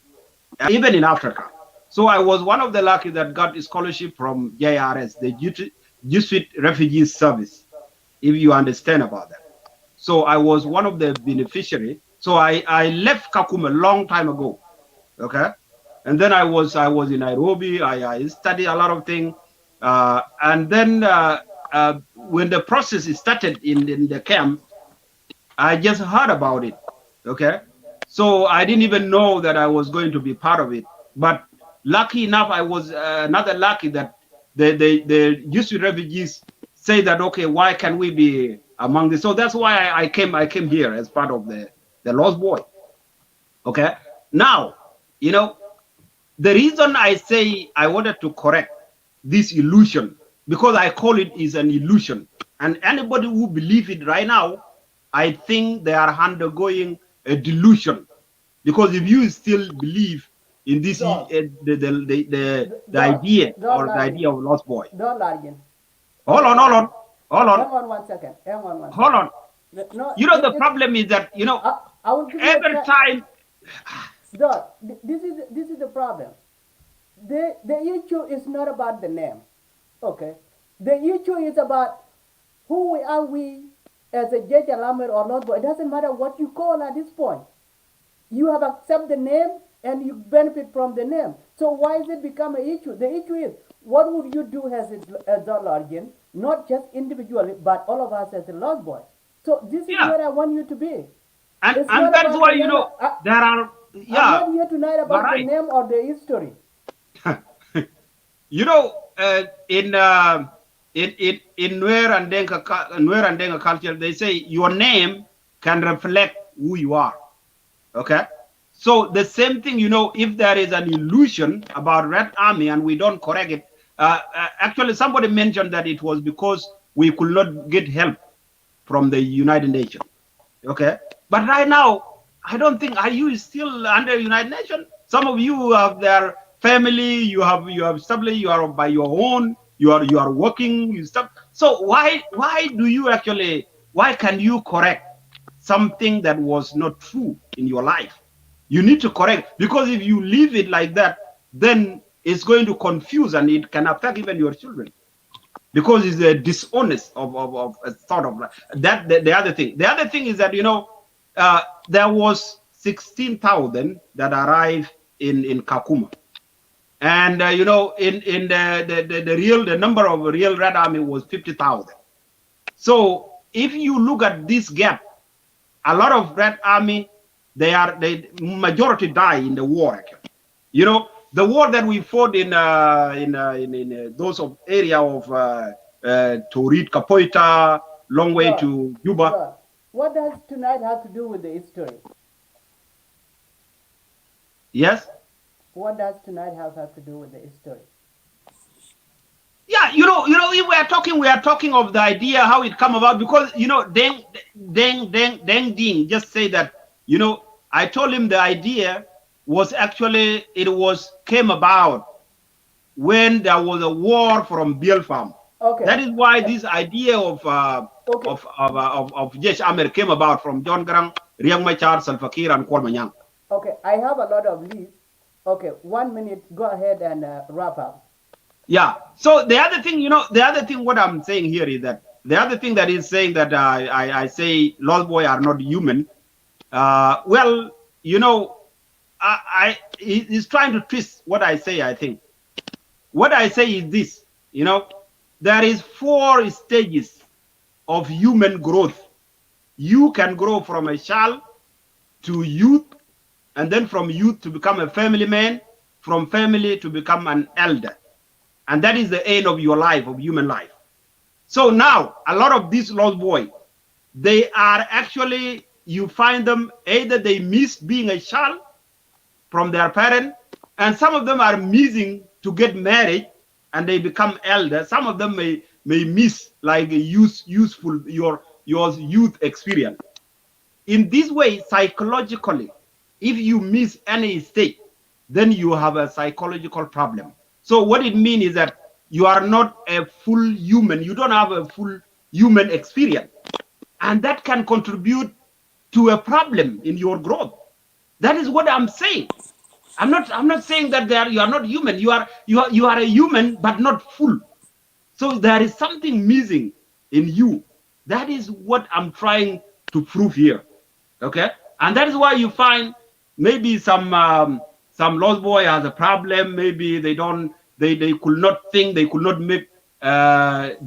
even in Africa. So I was one of the lucky that got a scholarship from JRS, the Jesuit Refugee Service, if you understand about that. So I was one of the beneficiaries. So I left Kakuma a long time ago. Okay. And then I was in Nairobi. I studied a lot of things. And then when the process started in the camp, I just heard about it. Okay. So I didn't even know that I was going to be part of it. But lucky enough, I was another lucky that the Jesuit refugees say that, okay, why can we be among this? So that's why I came here as part of the lost boy. Okay. Now, the reason I say I wanted to correct this illusion, because I call it is an illusion. And anybody who believes it right now, I think they are undergoing a delusion. Because if you still believe in this, the idea or the idea of lost boy. Don't lie. Hold on. Hang on 1 second. Hold on. No, the problem is that, I will give every you time. This is the problem. The issue is not about the name. Okay. The issue is about who are we as a Judge Alamer or not. It doesn't matter what you call at this point. You have accepted the name and you benefit from the name. So why is it become an issue? The issue is, what would you do as a Lordian, not just individually, but all of us as a lost boy? So this is where I want you to be. And that's why, there are, I'm not here tonight about the name or the history. In Nuer and Denga culture, they say your name can reflect who you are. Okay? So the same thing, if there is an illusion about Red Army and we don't correct it, actually somebody mentioned that it was because we could not get help from the United Nations. Okay? But right now, I don't think, are you still under United Nations? Some of you have their family, you have established, you are by your own, you are working, you stuff. So why can you correct something that was not true in your life? You need to correct, because if you leave it like that, then it's going to confuse and it can affect even your children, because it's a dishonest of a sort of like that. The other thing is that there was 16,000 that arrived in Kakuma, and in the number of real Red Army was 50,000. So if you look at this gap, a lot of Red Army, the majority die in the war. Actually, the war that we fought in those of area of Torit, Kapoita, long way to Juba. What does tonight have to do with the history? Yes. What does tonight have to do with the history? Yeah, if we we are talking of the idea how it come about, because Deng just say that, I told him the idea was actually, came about when there was a war from Bielfarm. Okay. That is why this idea of Okay. Jesh Amer came about from John Grant, Riek Machar, Salva Kiir, and Kwal Manyang. Okay. I have a lot of leads. Okay. 1 minute. Go ahead and wrap up. Yeah. So the other thing, what I'm saying here is that the other thing that is saying that I say Lost Boy are not human. Well, he's trying to twist what I say. I think what I say is this. There is 4 stages of human growth. You can grow from a child to youth, and then from youth to become a family man, from family to become an elder. And that is the end of your life, of human life. So now, a lot of these lost boys, they are actually, you find them, either they miss being a child from their parent, and some of them are missing to get married, and they become elder. Some of them may miss like useful your youth experience. In this way, psychologically, if you miss any stage, then you have a psychological problem. So what it means is that you are not a full human. You don't have a full human experience. And that can contribute to a problem in your growth. That is what I'm saying. I'm not saying that you are not human. You are a human, but not full. So there is something missing in you. That is what I'm trying to prove here. Okay, and that is why you find maybe some lost boy has a problem. Maybe they could not think, they could not make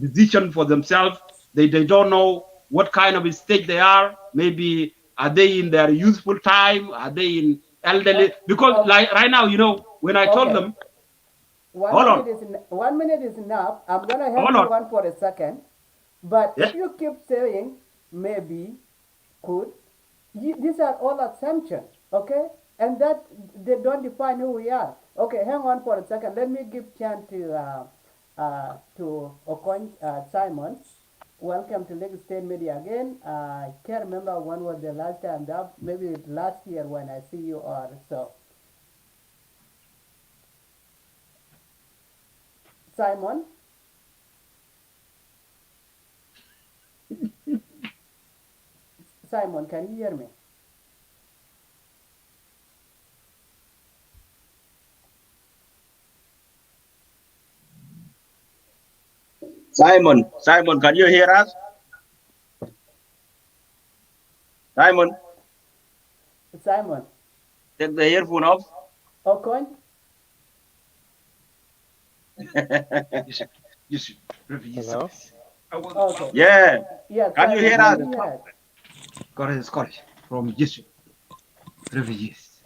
decision for themselves. They don't know what kind of stage they are. Maybe are they in their youthful time? Are they in elderly? Because like right now, when I told them, hold on. 1 minute is enough. I'm gonna help Hold you on. one for a second. But Yeah. if you keep saying maybe, could, these are all assumptions, okay? And that they don't define who we are. Okay, hang on for a second. Let me give chance to Okon Simon. Welcome to Lake State Media again. I can't remember when was the last time that, maybe last year when I see you or so. Simon? Simon, can you hear me? Simon, can you hear us? Simon, Simon. take the earphone off. Okon? Hello? Okay. Yeah. Yes, Can you Simon, hear can us? you hear us? Got a scholarship from Jesuit refugees.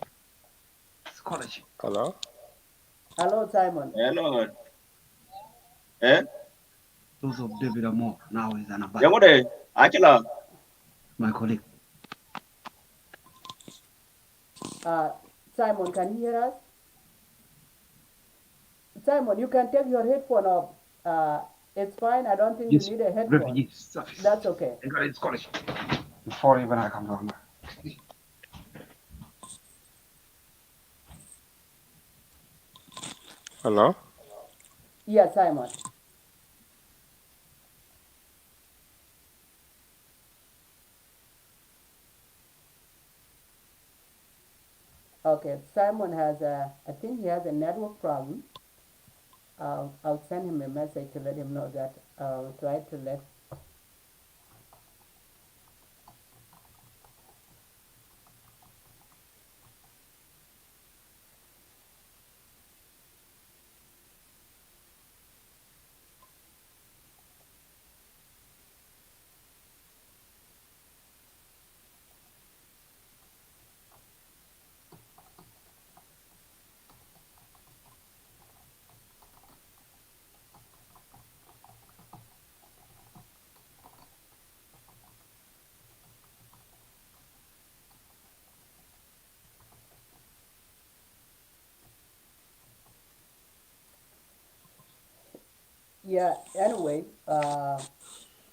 Scholarship. Hello? Hello, Simon. Hello. Eh? Those of David Amor now is an abide. Yang udah, acela. My colleague. Simon, can you hear us? Simon, you can take your headphone off. It's fine. I don't think you need a headphone. Refugee service. That's okay. I got a scholarship before even I come down. Hello? Yes, Simon. Okay, Simon has I think he has a network problem. I'll send him a message to let him know that I'll try to let. Yeah, anyway,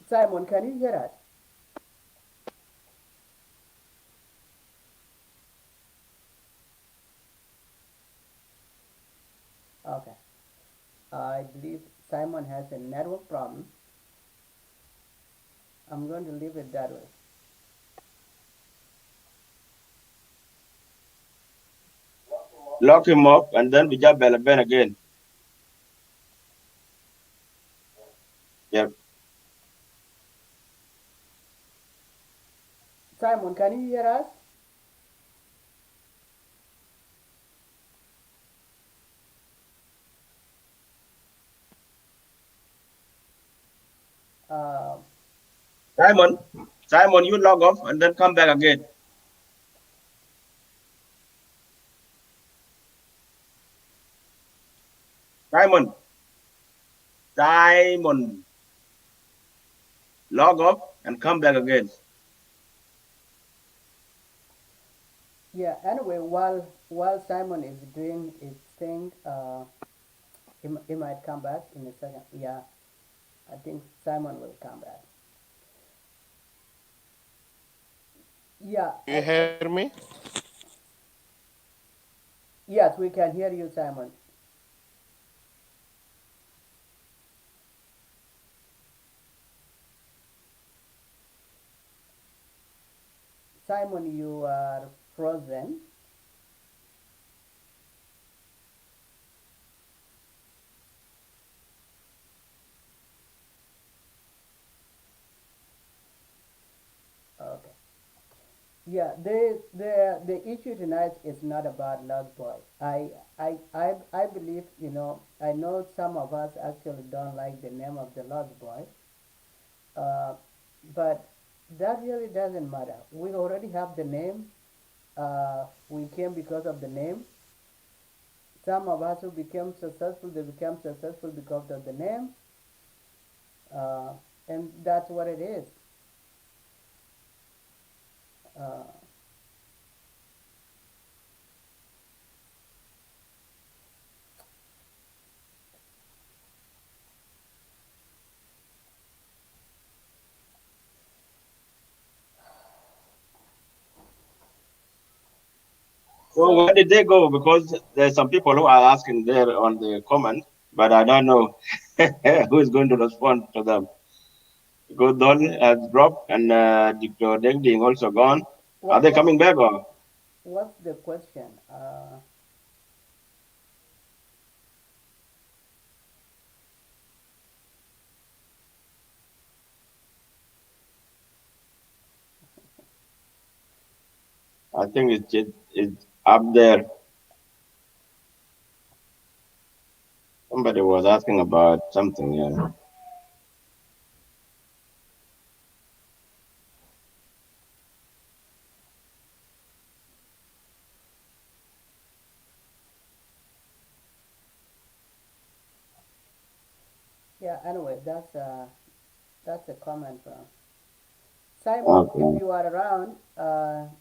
Simon, can you hear us? Okay. I believe Simon has a network problem. I'm going to leave it that way. Lock him up, and then we just Ben again. Yeah. Simon, can you hear us? Uh, Simon, Simon, you log off and then come back again. Simon, Simon, log off and come back again. yeah. Anyway, while Simon is doing his thing, he might come back in a second. Yeah, I think Simon will come back. Yeah. You hear me? Yes, we can hear you, Simon. Simon, you are frozen. Okay. Yeah, the issue tonight is not about Lost Boy. I believe, I know some of us actually don't like the name of the Lost Boy, uh, but that really doesn't matter. We already have the name. We came because of the name. Some of us who became successful, they became successful because of the name, uh, and that's what it is. Uh, So so where did they go? Because there's some people who are asking there on the comment, but I don't know who is going to respond to them. Because Don has dropped and Dr. Degding also gone. Are what they what coming back or? what's the question? I think it's up there. Somebody was asking about something. Yeah. Yeah. Anyway, that's a comment from Simon. If Okay. you are around,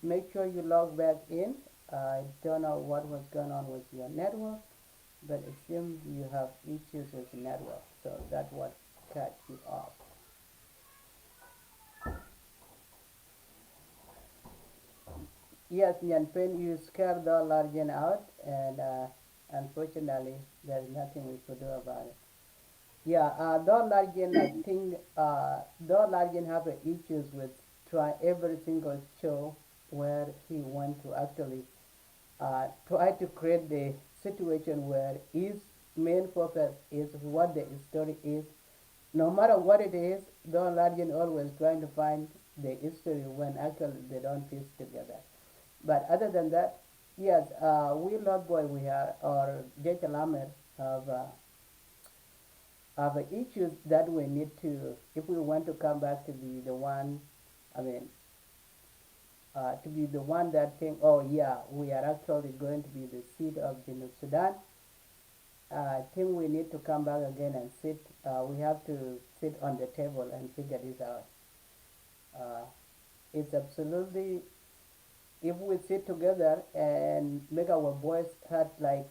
make sure you log back in. I don't know what was going on with your network, but it seems you have issues with the network, so that's what cut you off. Yes, Nyanpen, you scared the Largen out, and unfortunately, there's nothing we could do about it. Yeah, Don Largen, I think Don Largen have issues with try every single show where he want to actually try to create the situation where his main focus is what the story is. No matter what it is, Don Largen always trying to find the history when actually they don't piece together. But other than that, yes, we Lord Boy, we are, or J. Lamer have issues that we need to, if we want to come back to be the one, I mean, to be the one that think, oh yeah, we are actually going to be the seat of Sudan. I think we need to come back again and sit. We have to sit on the table and figure this out. Uh, it's absolutely, if we sit together and make our voice heard like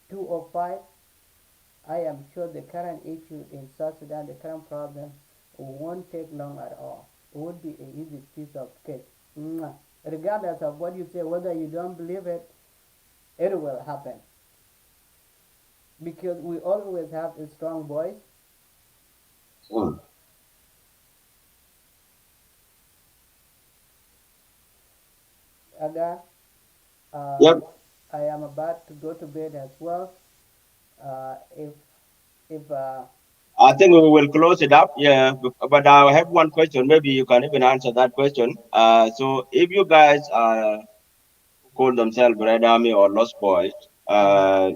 205, I am sure the current issue in South Sudan, the current problem, won't take long at all. It would be an easy piece of cake. Mwah. Regardless of what you say, whether you don't believe it, it will happen. Because we always have a strong voice. Mm. Aga, Yep. I am about to go to bed as well. If I think we will close it up. Yeah, but I have one question. Maybe you can even answer that question. So if you guys call themselves Red Army or Lost Boys, uh,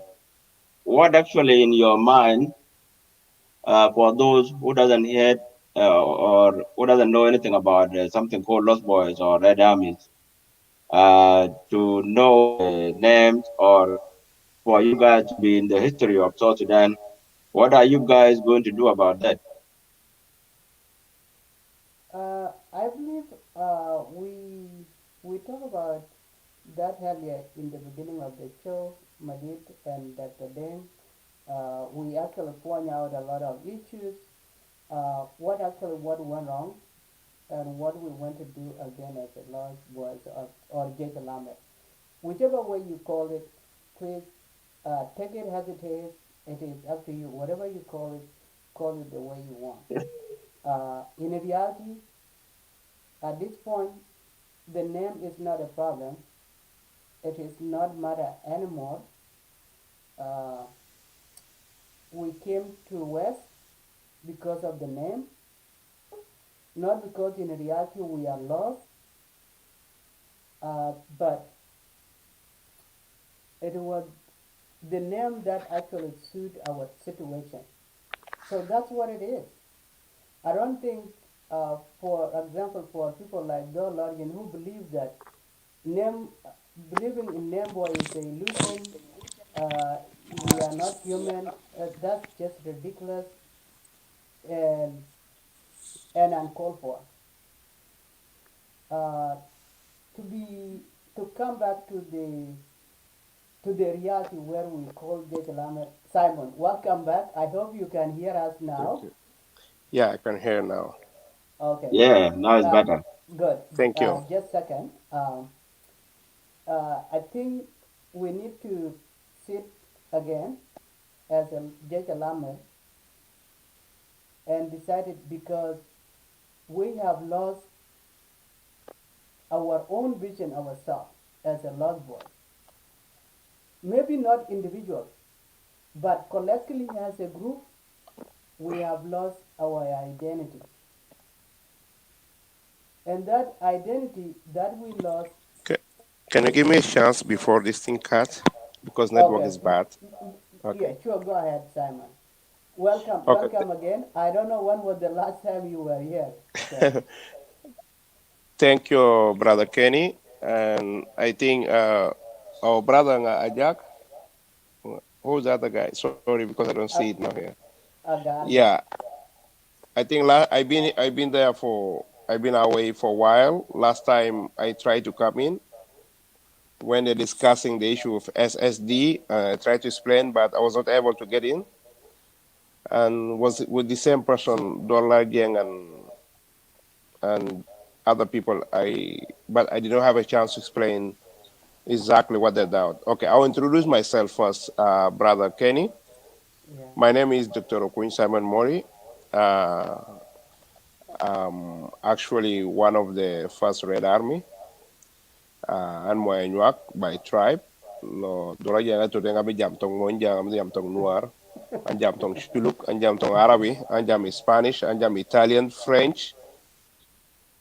what actually in your mind, for those who doesn't hear or who doesn't know anything about something called Lost Boys or Red Armies, to know the names or for you guys to be in the history of South Sudan, what are you guys going to do about that? I believe we talked about that earlier in the beginning of the show, Madid and Dr. Deng. We actually point out a lot of issues, what went wrong, and what we want to do again as a lost voice or Jake Lamed. Whichever way you call it, please take it as it is. It is up to you. Whatever you call it the way you want. In reality, at this point, the name is not a problem. It is not matter anymore. Uh, we came to West because of the name, not because in reality we are lost, but it was the name that actually suit our situation. So that's what it is. I don't think, for example, for people like Joe Lorgan who believe that name believing in name boy is the illusion. Uh, we are not human. That's just ridiculous and uncalled for. Uh, to be to come back to the reality where we call Jake Lama. Simon, welcome back. I hope you can hear us Thank now. you. Yeah, I can hear now. Okay, Yeah, now it's uh, better. good. Thank you. Just a second. I think we need to sit again as a Jake Lama and decided because we have lost our own vision ourselves as a lost boy. Maybe not individual, but collectively as a group, we have lost our identity. And that identity that we lost, Ca- Can you give me a chance before this thing cuts? Because network okay, is bad. yeah, Okay. sure, go ahead, Simon. Welcome, Okay. welcome again. I don't know when was the last time you were here, so. Thank you, brother Kenny. And I think our brother Ajak, who's the other guy? Sorry, because I don't see it uh, now here. Agan, Yeah, I think I've been there for I've been away for a while. Last time I tried to come in when they're discussing the issue of SSD. I tried to explain, but I was not able to get in. And was with the same person, Dollar Gang and other people. But I did not have a chance to explain exactly what they're about. Okay, I'll introduce myself first, brother Kenny. yeah. My name is Dr. Okuny Simon Mori. Uh, actually one of the first Red Army, and Moyaniwak by tribe. No, dora janga to denga bi jam tong monjang, am jam tong noir, and jam tong shuluk, and jam tong Arabi, and jam Spanish, and jam Italian, French,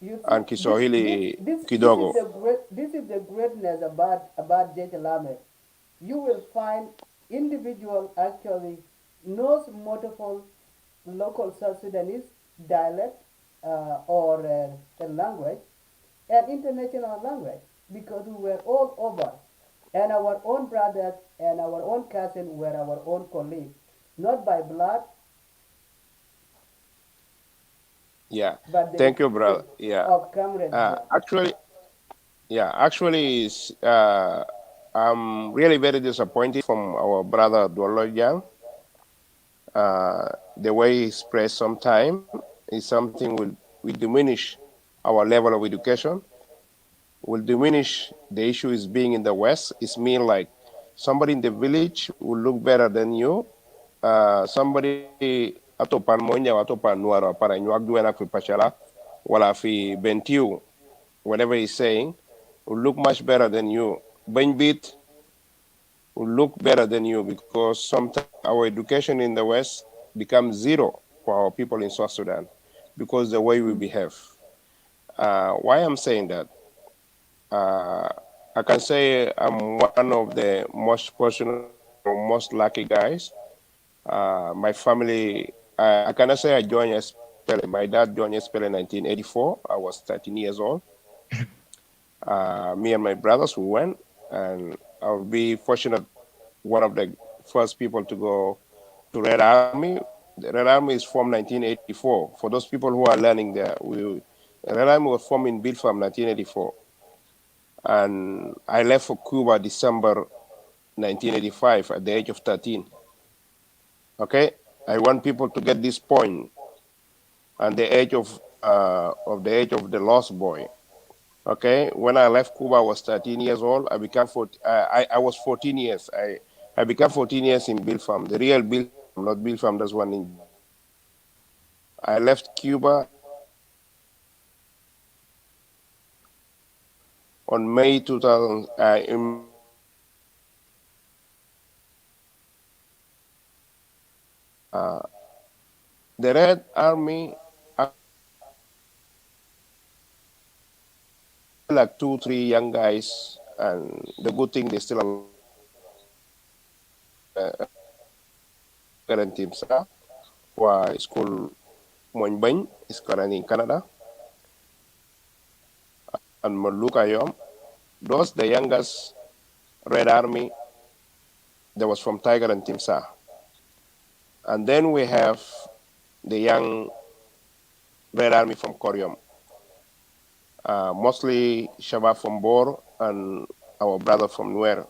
You see, and Kiswahili this is Kidogo. the greatness about J. Lamed. You will find individual actually knows multiple local South Sudanese dialect, or a language and international language because we were all over, and our own brothers and our own cousins were our own colleagues, not by blood, Yeah, but thank you, brother. Yeah, of comradeship. actually, yeah, actually, I'm really very disappointed from our brother Dwalo Yang the way he expressed sometime is something will diminish our level of education, will diminish the issue is being in the West. It's mean like somebody in the village will look better than you. Somebody atopan monya atopan nuara para nyuak duena fi pachala wala fi bentiu, whatever he's saying, will look much better than you. Benbit will look better than you because sometimes our education in the West becomes zero for our people in South Sudan because the way we behave. Why I'm saying that? Uh, I can say I'm one of the most fortunate or most lucky guys. My family, I cannot say I joined SPLA. My dad joined SPLA in 1984. I was 13 years old. Me and my brothers, we went, and I'll be fortunate, one of the first people to go to Red Army. The Red Army is formed 1984. For those people who are learning there, Red Army was formed in Bilfam 1984. And I left for Cuba December 1985 at the age of 13. Okay, I want people to get this point and the age of the lost boy. Okay, when I left Cuba, I was 13 years old. I was 14 years. I became 14 years in Bilfam, the real Bilfam, not Bilfam. That's one in Juba. I left Cuba on May 2000. In May 2000, the Red Army like two, three young guys, and the good thing they're still alive. Current team sa wa school Moinbany is currently in Canada, and Maluka Yom. Those the youngest Red Army that was from Tiger and Timsa. And then we have the young Red Army from Koryom, mostly Shabab from Bor and our brother from Nuer.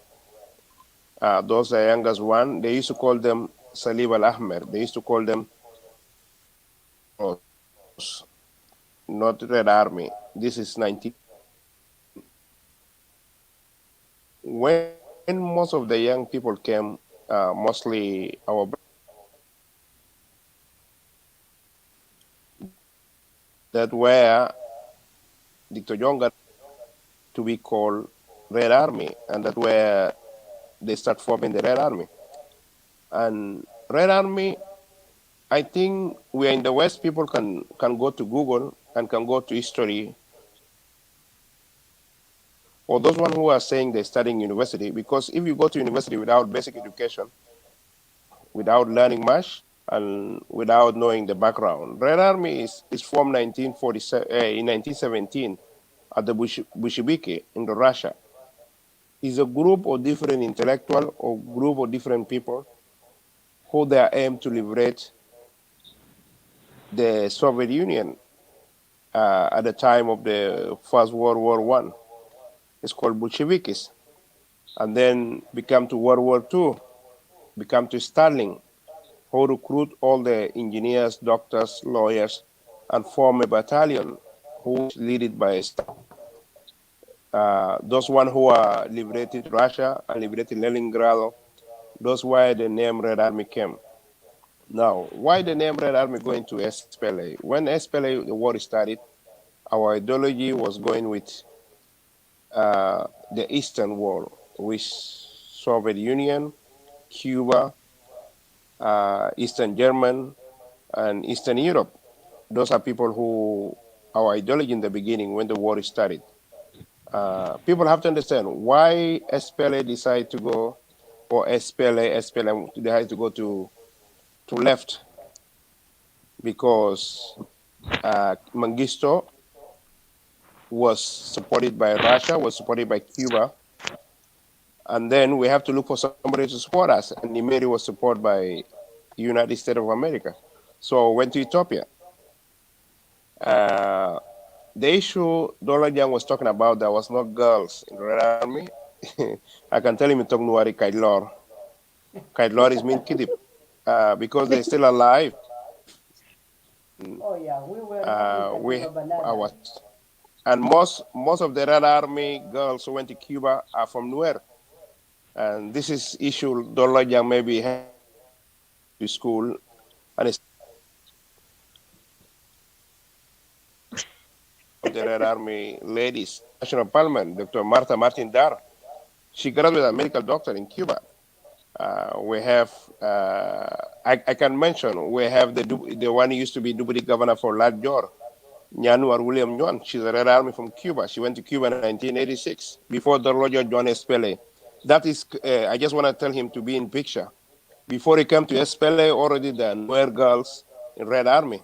Those are the youngest one. They used to call them Salib al Ahmer. They used to call them not Red Army. This is 19. When most of the young people came, mostly our that were Dr. Jonga to be called Red Army, and that where they start forming the Red Army. And Red Army, I think we are in the West, people can go to Google and can go to history. Or those one who are saying they're studying university, because if you go to university without basic education, without learning much, and without knowing the background, Red Army is formed 1947, in 1917 at the Bolsheviki in the Russia. Is a group of different intellectual or group of different people who they aim to liberate the Soviet Union at the time of the First World War One. It's called Bolshevikis, and then become to World War II, become to Stalin, who recruit all the engineers, doctors, lawyers, and form a battalion who is led by Stalin. Those one who are liberated Russia and liberated Leningrad, those why the name Red Army came. Now, why the name Red Army going to SPLA? When SPLA, the war started, our ideology was going with the Eastern Wall, with Soviet Union, Cuba, Eastern German, and Eastern Europe. Those are people who, our ideology in the beginning when the war started. People have to understand why SPLA decided to go, or SPLA decided to go to left, because Mengistu was supported by Russia, was supported by Cuba, and then we have to look for somebody to support us. And Nimeri was supported by United States of America. So went to Ethiopia. The issue Dolajan was talking about, there was no girls in the Red Army. I can tell him in Tognuari Kaidlor. Kaidlor is mean kidip. because they're still alive. Oh yeah, we were not in We Katiba our Banana. and most of the Red Army girls who went to Cuba are from Nuer, and this is issue Dolajang maybe have to school, and it's of the Red Army ladies, National Parliament, Dr. Martha Martin Dar. She graduated as a medical doctor in Cuba. We have, I can mention, we have the one who used to be deputy governor for Latjor, Nyanuar William Yuan. She's a Red Army from Cuba. She went to Cuba in 1986 before the Roger John Espele. That is, I just want to tell him to be in picture. Before he came to Espele, already the Nuer girls in Red Army.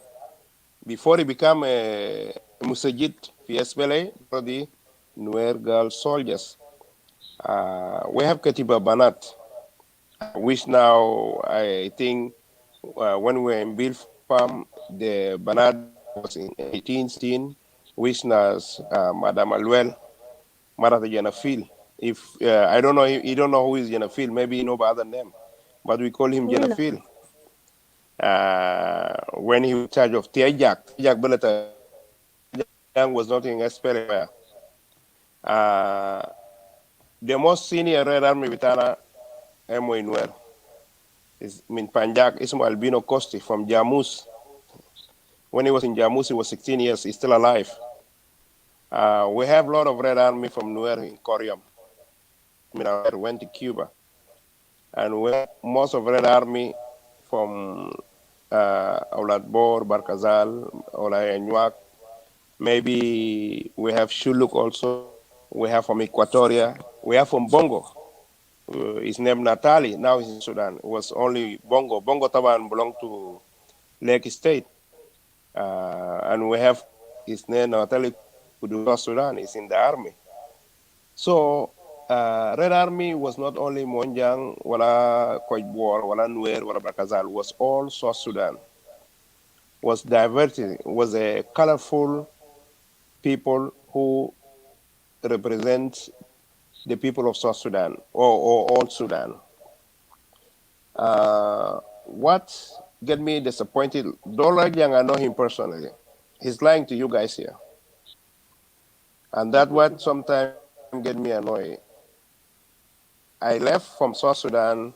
Before he became a Musajid for Espele, already Nuer girl soldiers. We have Katiba Banat, which now I think when we were in Bill Farm, the Banat was in 1816, which was Madame Aluel, Marata Janafil. If I don't know, you don't know who is Janafil, maybe you know by other name, but we call him We know. Janafil. When he was in charge of Tiajak, Tiajak Belata Young was not in SPLA. The most senior Red Army Vitana, Emo Inwer, is Min Panjak, Ismo Albino Costi from Jamus. When he was in Jamus, he was 16 years, he's still alive. We have a lot of Red Army from Nuer in Corium. I mean, I went to Cuba. And we have most of Red Army from Aulat Bor, Barkazal, Olay Nyuak. Maybe we have Shuluk also. We have from Equatoria. We have from Bongo. His name Natali. Now he's in Sudan. It was only Bongo. Bongo Taban belonged to Lake State. And we have his name Natali Kudu Sudan. He's in the army. So Red Army was not only Monjang, wala Koibor, wala Nuer, wala Barkazal. Was all South Sudan. Was diverted. Was a colorful people who represent the people of South Sudan or all Sudan. What get me disappointed, Dollar Young, I know him personally. He's lying to you guys here. And that what sometimes get me annoyed. I left from South Sudan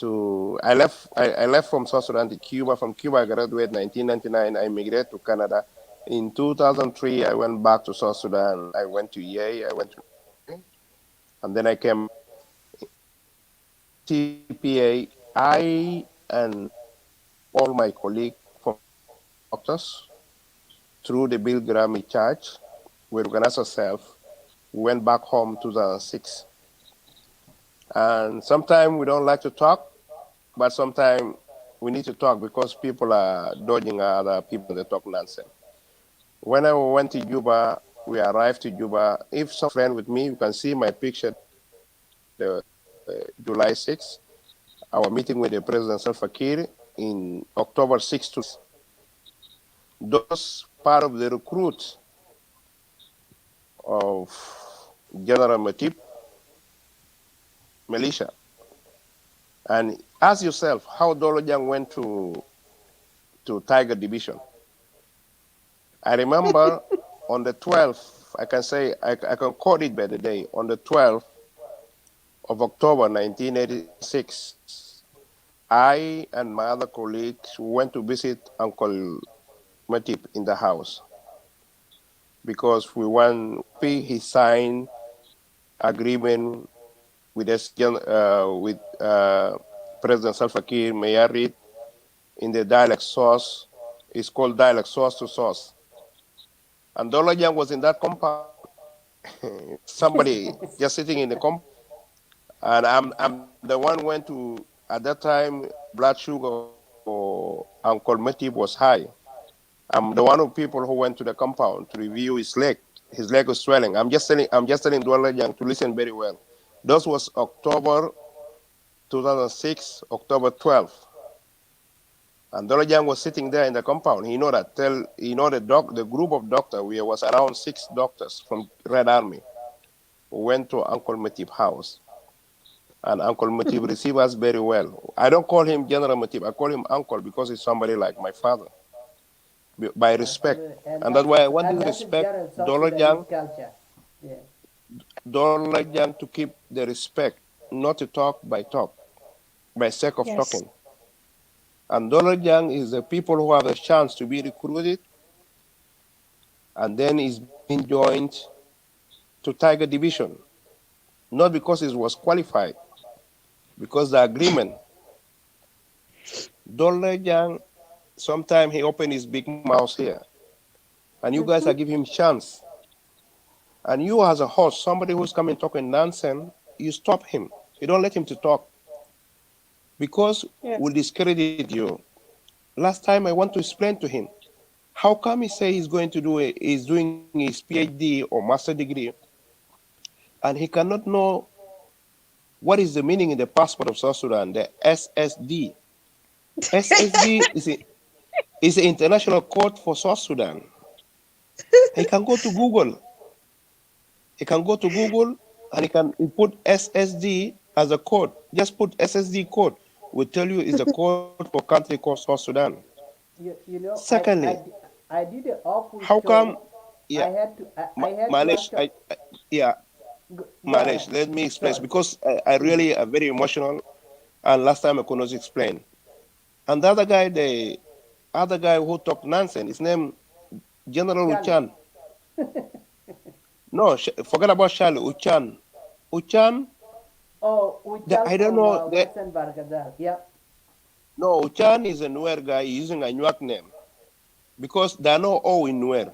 I left from South Sudan to Cuba. From Cuba, I graduated 1999. I immigrated to Canada. In 2003, I went back to South Sudan. I went to Yei. I went to, and then I came TPA. I and all my colleagues from doctors through the Bill Graham Church, we organized ourselves. We went back home 2006. And sometimes we don't like to talk, but sometimes we need to talk because people are dodging other people that talk nonsense. When I went to Juba, we arrived to Juba. If some friend with me, you can see my picture the July 6th, our meeting with the President Salva Kiir in October 6th. Those part of the recruit of General Matip militia. And ask yourself how Dolojang went to Tiger Division. I remember on the 12th, I can say, I can quote it by the day, on the 12th of October 1986, I and my other colleagues went to visit Uncle Matip in the house because we want he signed agreement with President Salva Kiir. May I read in the dialect source? It's called dialect source to source. And Dolojang was in that compound. Somebody just sitting in the compound. And I'm the one who went to, at that time, blood sugar for Uncle Matip was high. I'm the one of people who went to the compound to review his leg. His leg was swelling. I'm just telling Dolojang to listen very well. This was October 2006, October 12th. And Dolojang was sitting there in the compound. He know that the group of doctors, we was around 6 doctors from Red Army who went to Uncle Matip's house. And Uncle Matip received us very well. I don't call him General Matip. I call him Uncle because he's somebody like my father, by respect. Absolutely, And that's why I want to and that's a respect general South Sudanese Dollar culture. Yeah. Dollar to keep the respect, not to talk by sake of Yes. talking. And Dollar is the people who have a chance to be recruited and then is being joined to Tiger Division, not because it was qualified, because the agreement. Dollar sometimes he opened his big mouth here, and you guys are Mm-hmm. giving him chance. And you as a host, somebody who's coming talking nonsense, you stop him. You don't let him to talk because Yes. will discredit you. Last time I want to explain to him, how come he say he's going to do it, he's doing his PhD or master degree, and he cannot know what is the meaning in the passport of South Sudan, the SSD. SSD is the international code for South Sudan. He can go to Google. He can go to Google and he put SSD as a code. Just put SSD code. Will tell you is a code for country called South Sudan. You know, Secondly, I did an awful how come? show. Yeah, I had to Malish, actually yeah, go ahead. Malish. Let me explain Sorry. because I Mm. really am very emotional. And last time I could not explain. And the other guy, who talked nonsense, his name General Charlie. Uchan. No, forget about Charlie Uchan. Uchan, Oh, Uchal I don't from know. Western Barkazal. Yep. No, Uchan is a Nuer guy using a Nuak name because there are no O in Nuer.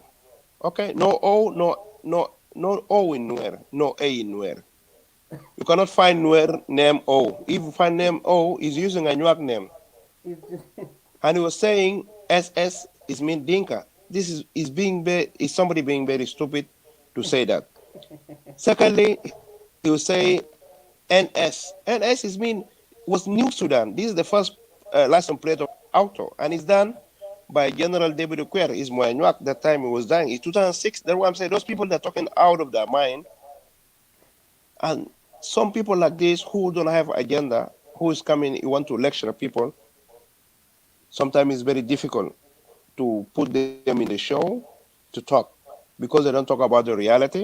Okay, no O, no O in Nuer, no A in Nuer. You cannot find Nuer name O. If you find name O, he's using a Nuak name. It's And he was saying SS is mean Dinka. This is somebody being very stupid to say that. Secondly, he will say NS. NS is mean was New Sudan. This is the first license plate of auto, and it's done by General David Oquer. Is Moanyak that time he was dying. It's 2006. That's why I'm saying those people that are talking out of their mind, and some people like this who don't have agenda, who is coming, you want to lecture people. Sometimes it's very difficult to put them in the show to talk because they don't talk about the reality.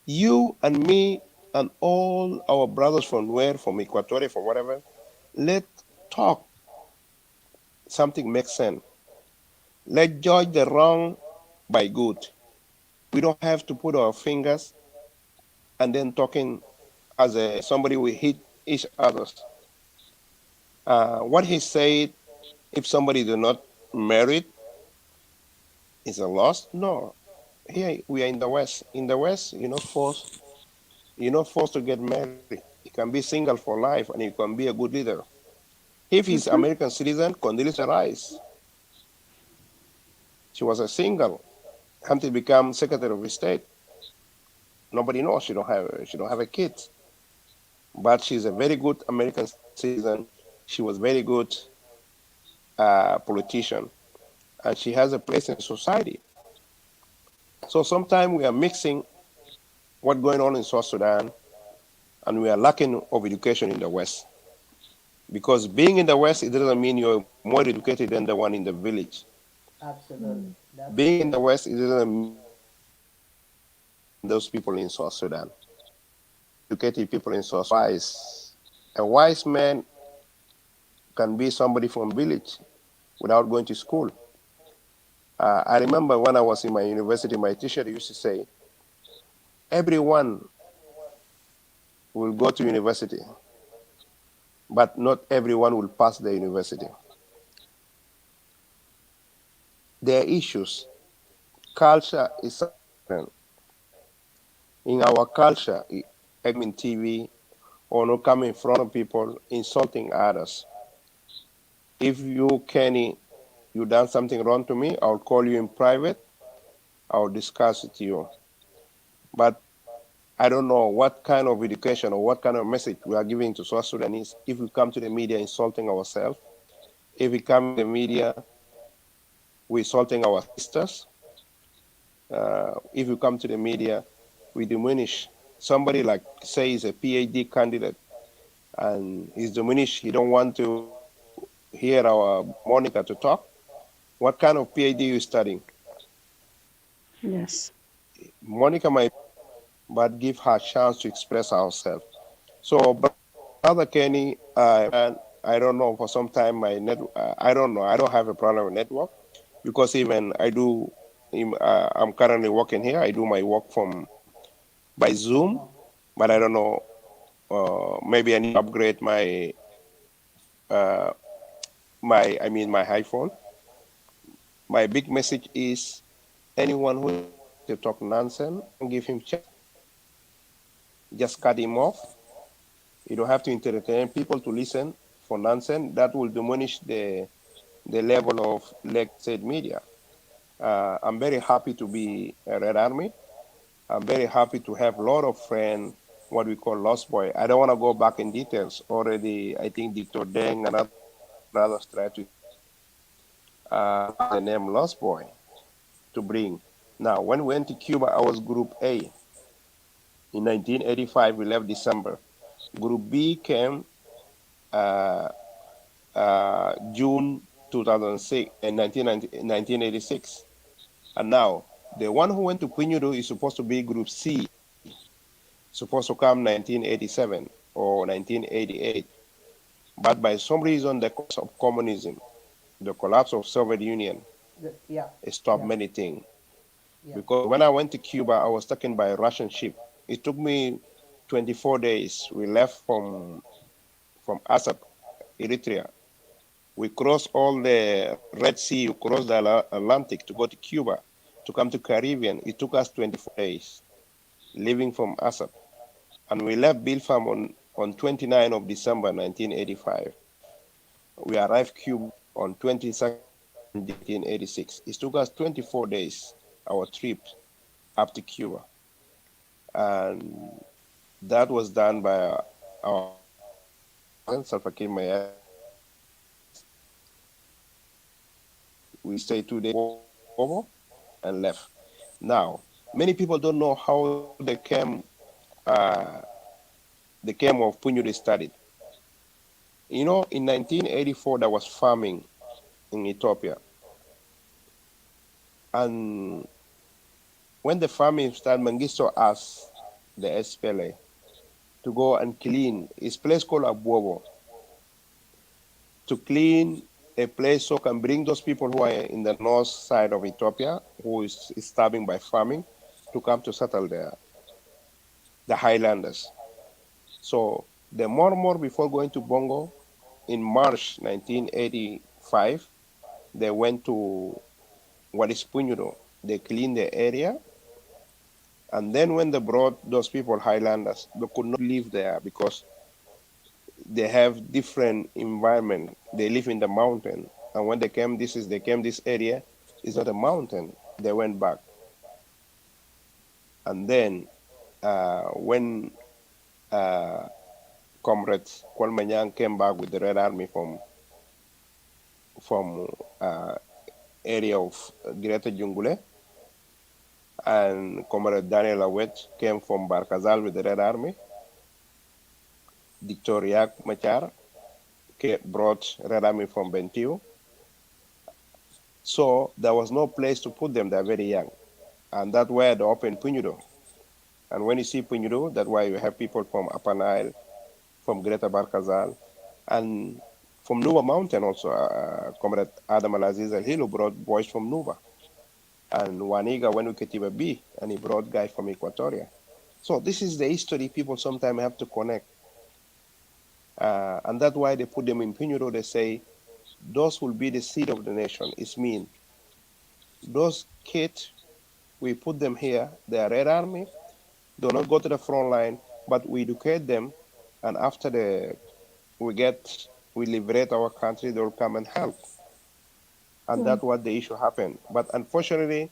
You and me and all our brothers from where, from Equatorial, from whatever, let talk something makes sense. Let judge the wrong by good. We don't have to put our fingers and then talking as somebody we hit each others. What he said, if somebody is not married, is a loss. No, here we are in the West. In the West, you're not forced to get married. You can be single for life, and you can be a good leader. If he's Mm-hmm. American citizen, Condoleezza Rice, she was a single until become Secretary of State. Nobody knows she don't have a kid, but she's a very good American citizen. She was very good politician, and she has a place in society. So sometimes we are mixing what's going on in South Sudan, and we are lacking of education in the West. Because being in the West, it doesn't mean you're more educated than the one in the village. absolutely. That's Being in true. the West, it doesn't mean you're more educated than those people in South Sudan. Educated people in South Sudan. A wise man can be somebody from village without going to school. I remember when I was in my university, my teacher used to say, everyone will go to university, but not everyone will pass the university. There are issues. Culture is something different. In our culture, in TV or not coming in front of people, insulting others. If you, Kenny, you done something wrong to me, I'll call you in private. I'll discuss with you. But I don't know what kind of education or what kind of message we are giving to South Sudanese if we come to the media insulting ourselves, if we come in the media we insulting our sisters, if we come to the media we diminish somebody like say is a PhD candidate and he's diminished. He don't want to hear our Monica to talk. What kind of PhD you studying? Yes. Monica might, but give her a chance to express herself. So, Brother Kenny, I don't know. For some time, my I don't know. I don't have a problem with network because even I do. I'm currently working here. I do my work from by Zoom, but I don't know. Maybe I need to upgrade uh, my iPhone. My big message is anyone who is trying to talk nonsense, don't give him chance. Just cut him off. You don't have to entertain people to listen for nonsense. That will diminish the level of Lake State media. I'm very happy to be a Red Army. I'm very happy to have a lot of friends, what we call Lost Boy. I don't want to go back in details. Already, I think Dr. Deng and other brothers try to explain what is the name Lost Boy to bring. Now, when we went to Cuba, I was Group A. In 1985, we left December. Group B came uh, June 2006 and 1986. And now, the one who went to Pignudo is supposed to be Group C, supposed to come 1987 or 1988. But by some reason, the collapse of communism, the collapse of Soviet Union, Yeah, stopped yeah, many things. yeah. Because when I went to Cuba, I was taken by a Russian ship. It took me 24 days. We left from Asap, Eritrea. We crossed all the Red Sea, we crossed the Atlantic to go to Cuba, to come to Caribbean. It took us 24 days, leaving from Asap. And we left Bilfam on 29 of December 1985. We arrived Cuba on 22nd June 1986. It took us 24 days, our trip up to Cuba. And that was done by our president, Salva Kiir Mayardit, and we stayed 2 days in Bobo and left. Now, many people don't know how uh, the camp of Punyuri started. You know, in 1984, there was farming in Ethiopia. And when the farming started, Mengistu asked the SPLA to go and clean. It's a place called Abuobo, to clean a place so can bring those people who are in the north side of Ethiopia, who is starving by farming, to come to settle there, the highlanders. So the Mormor, before going to Bongo, in March 1985, they went to what is Punyudo. They cleaned the area. And then when they brought those people, highlanders, they could not live there because they have different environment. They live in the mountain. And when they came this area, it's not a mountain. They went back. And then when uh, Comrade Kwalmanyang came back with the Red Army from area of Greater Jungule, and Comrade Daniel Awet came from Barkazal with the Red Army. Dictoriac Machar brought Red Army from Bentiu. So there was no place to put them. They're very young. And that's where they opened Punyudo. And when you see Punyudo, that's why you have people from Upper Nile, from Greater Barkazal, and from Nuba Mountain also. Comrade Adam Al-Aziz Al-Hilo brought boys from Nuba. And Waniga went to Ketiba B, and he brought guys from Equatoria. So this is the history people sometimes have to connect. And that's why they put them in Punyudo. They say, those will be the seed of the nation. It means those kids, we put them here, they are Red Army, do not go to the front line, but we educate them, and after we liberate our country, they will come and help. And that's what the issue happened. But unfortunately,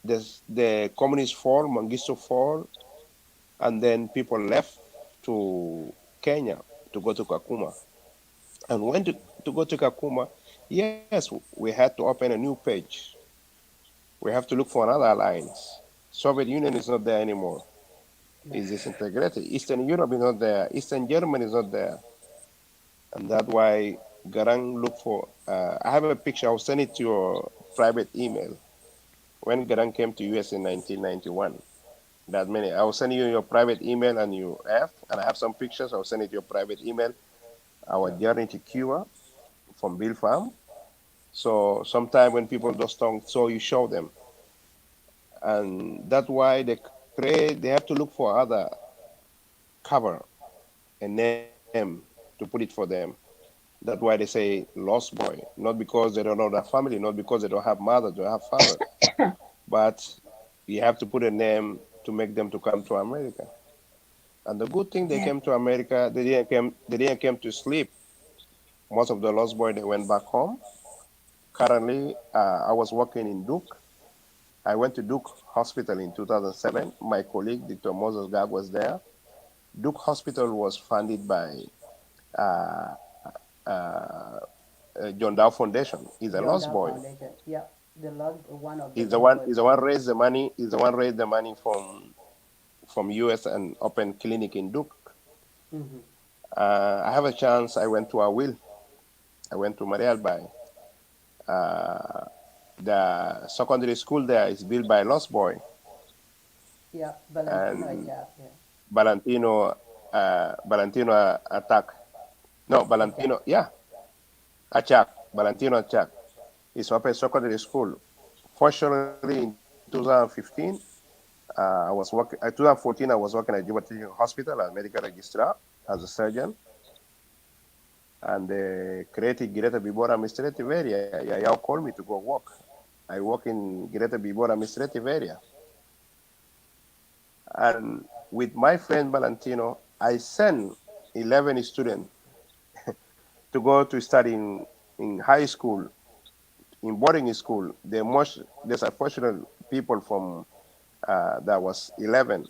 the communists fall, Mengistu fall, and then people left to Kenya to go to Kakuma. And when to go to Kakuma, yes, we had to open a new page. We have to look for another alliance. Soviet Union is not there anymore. Yeah. is disintegrated. Eastern Europe is not there. Eastern Germany is not there. And that's why Garang look for. I have a picture. I'll send it to your private email. When Garang came to US in 1991, that many. I will send you your private email and you have, and I have some pictures. I'll send it to your private email. Our Sure. journey to Cuba from Bill Farm. So sometime when people don't talk, so you show them, and that's why they create. They have to look for other cover a name to put it for them. That's why they say lost boy, not because they don't know their family, not because they don't have mother, they don't have father, but you have to put a name to make them to come to America. And the good thing they Yeah. came to America, they didn't come to sleep. Most of the lost boy they went back home. Currently, I was working in Duke. I went to Duke Hospital in 2007. My colleague, Dr. Moses Gag, was there. Duke Hospital was funded by uh, uh, John Dow Foundation. He's a John lost Dow boy. Foundation. Yeah, the lost one of the He's the lost one. boys He's the from one Duke. raised the money. He's the one raised the money from US and open clinic in Duke. Hmm. I have a chance. I went to Awil. I went to Marial Bay. Uh, the secondary school there is built by Lost Boy Yeah, Valentino and Achap. Yeah, Valentino. Valentino attack. No, Achap. Valentino. Yeah, Achak. Valentino Achak. It's open secondary school. Fortunately, in 2015, I was working. 2014, I was working at Juba Teaching Hospital as medical registrar as a surgeon, and they created Greater Bibora administrative area. Yaya called me to go work. I work in Greater Bibora administrative area, and with my friend Valentino, I sent 11 students to go to study in high school, in boarding school. There's unfortunate people from that was 11,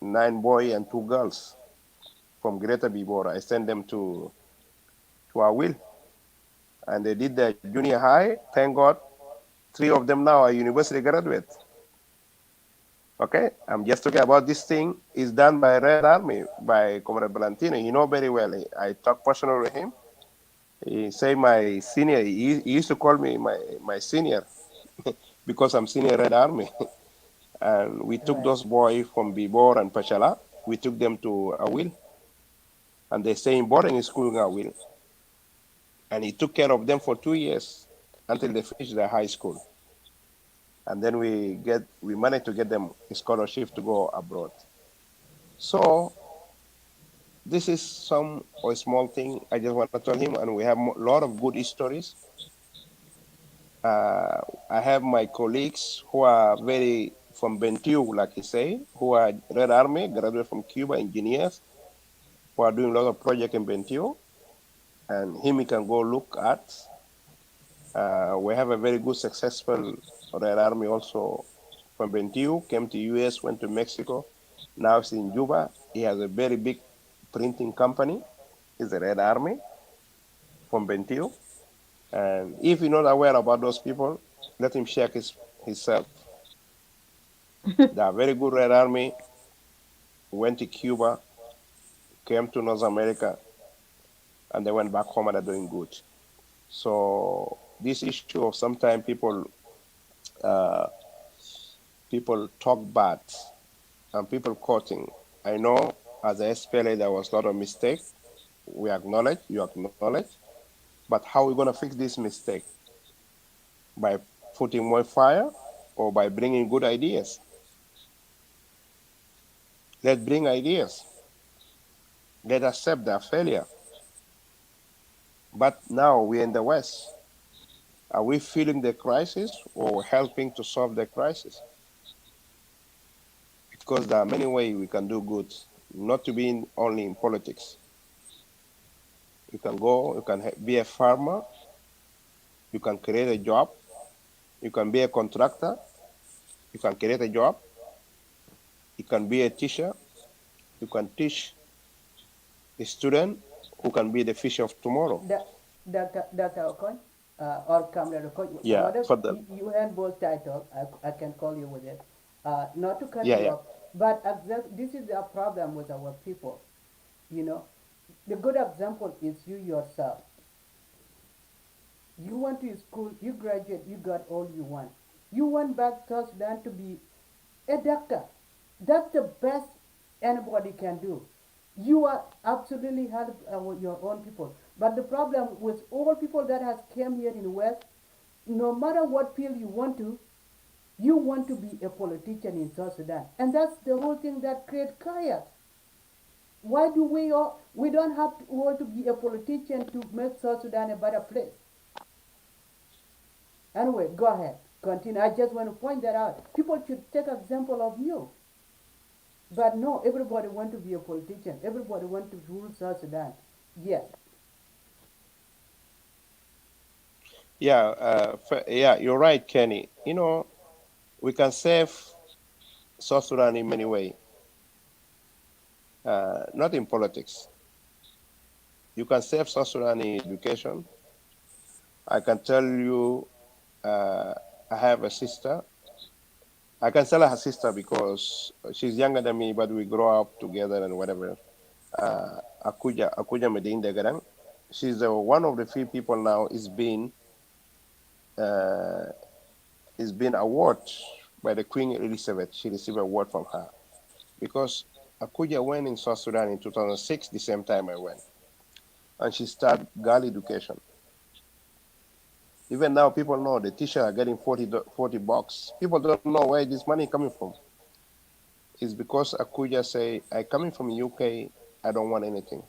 9 boys and 2 girls from Greater Bibora. I sent them to our will, and they did their junior high. Thank God, 3 of them now are university graduates. Okay, I'm just talking about this thing is done by Red Army, by Comrade Valentino. You know very well. I talk personally with him. He say my senior. He used to call me my senior because I'm senior Red Army. And we took Right. those boys from Bibor and Pachala. We took them to Awil, and they stay in boarding school in Awil. And he took care of them for 2 years until they finished their high school. And then we managed to get them a scholarship to go abroad. So this is some or a small thing I just want to tell him, and we have a lot of good stories. Uh, I have my colleagues who are very from Bentiu, like he say, who are Red Army, graduate from Cuba, engineers, who are doing a lot of project in Bentiu, and him he can go look at. We have a very good, successful Red Army also from Bentiu, came to US, went to Mexico. Now he's in Juba. He has a very big printing company. He's a Red Army from Bentiu. And if you're not aware about those people, let him check himself. They are very good Red Army, went to Cuba, came to North America, and they went back home and are doing good. So this issue of sometimes uh, people talk bad and people quoting. I know as a SPLA there was a lot of mistake. We acknowledge, you acknowledge, but how are we going to fix this mistake? By putting more fire or by bringing good ideas? Let's bring ideas. Let us accept their failure. But now we're in the West. Are we feeling the crisis or helping to solve the crisis? Because there are many ways we can do good, not to be only in politics. You can go, you can be a farmer, you can create a job, you can be a contractor, you can create a job, you can be a teacher, you can teach a student who can be the future of tomorrow. Dr. Okoy, or Comrade Okoy, Yeah, what if for the you have both title, I can call you with it. Not to cut yeah, you yeah. off, But this is a problem with our people. You know, the good example is you yourself. You went to school, you graduate, you got all you want. You went back to Sudan to be a doctor. That's the best anybody can do. You are absolutely help your own people. But the problem with all people that has came here in the West, no matter what field you want to be a politician in South Sudan. And that's the whole thing that creates chaos. Why do we don't have to all to be a politician to make South Sudan a better place? Anyway, go ahead. Continue. I just want to point that out. People should take example of you. But no, everybody want to be a politician. Everybody want to rule South Sudan. Yes. Yeah, yeah, you're right, Kenny. We can save South Sudan in many ways, not in politics. You can save South Sudan in education. I can tell you, I have a sister. I can tell her sister because she's younger than me, but we grow up together and whatever. Akuja Medin Degarang. She's one of the few people now uh, is being awarded by the Queen Elizabeth. She received an award from her because Akuja went in South Sudan in 2006, the same time I went, and she started girl education. Even now, people know the teacher are getting 40 bucks. People don't know where this money coming from. It's because Akuja say, I coming from UK, I don't want anything.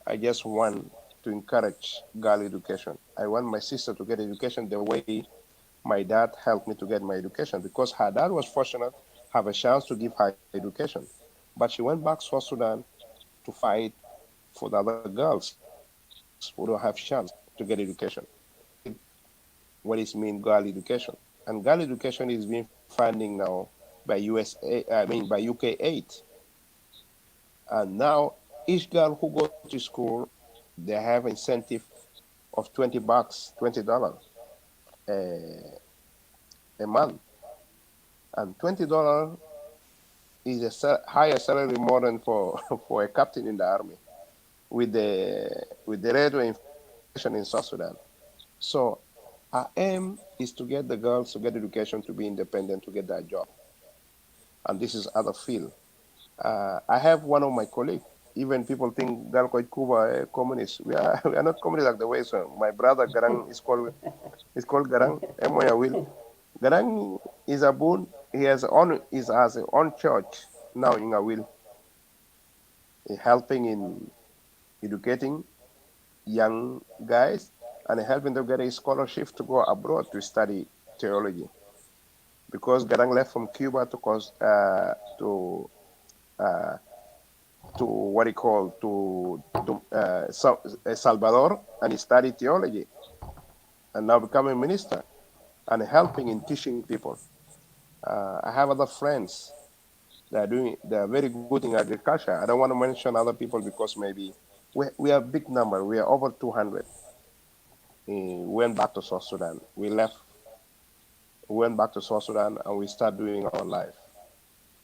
I just want to encourage girl education. I want my sister to get education the way my dad helped me to get my education because her dad was fortunate, have a chance to give her education. But she went back to South Sudan to fight for the other girls who don't have chance to get education. She started what is mean girl education. And girl education is being funding now by by UK aid. And now each girl who go to school, they have incentive of 20 bucks, $20 a, a month. And $20 is a higher salary more than for, for a captain in the army with the rate of inflation in South Sudan. So our aim is to get the girls to get education, to be independent, to get that job. And this is other field. I have one of my colleagues. Even people think Galcoit Cuba communist. We are not communist like the way. So my brother Garang is called Garang. Emoya will. Garang is a boon. He has his own church now in Awil, helping in educating young guys and helping them get a scholarship to go abroad to study theology. Because Garang left from Cuba uh, to what he called to Salvador, and he studied theology and now becoming a minister and helping in teaching people. I have other friends they are very good in agriculture. I don't want to mention other people because maybe we are a big number. We are over 200. We went back to South Sudan. We went back to South Sudan and we start doing our life.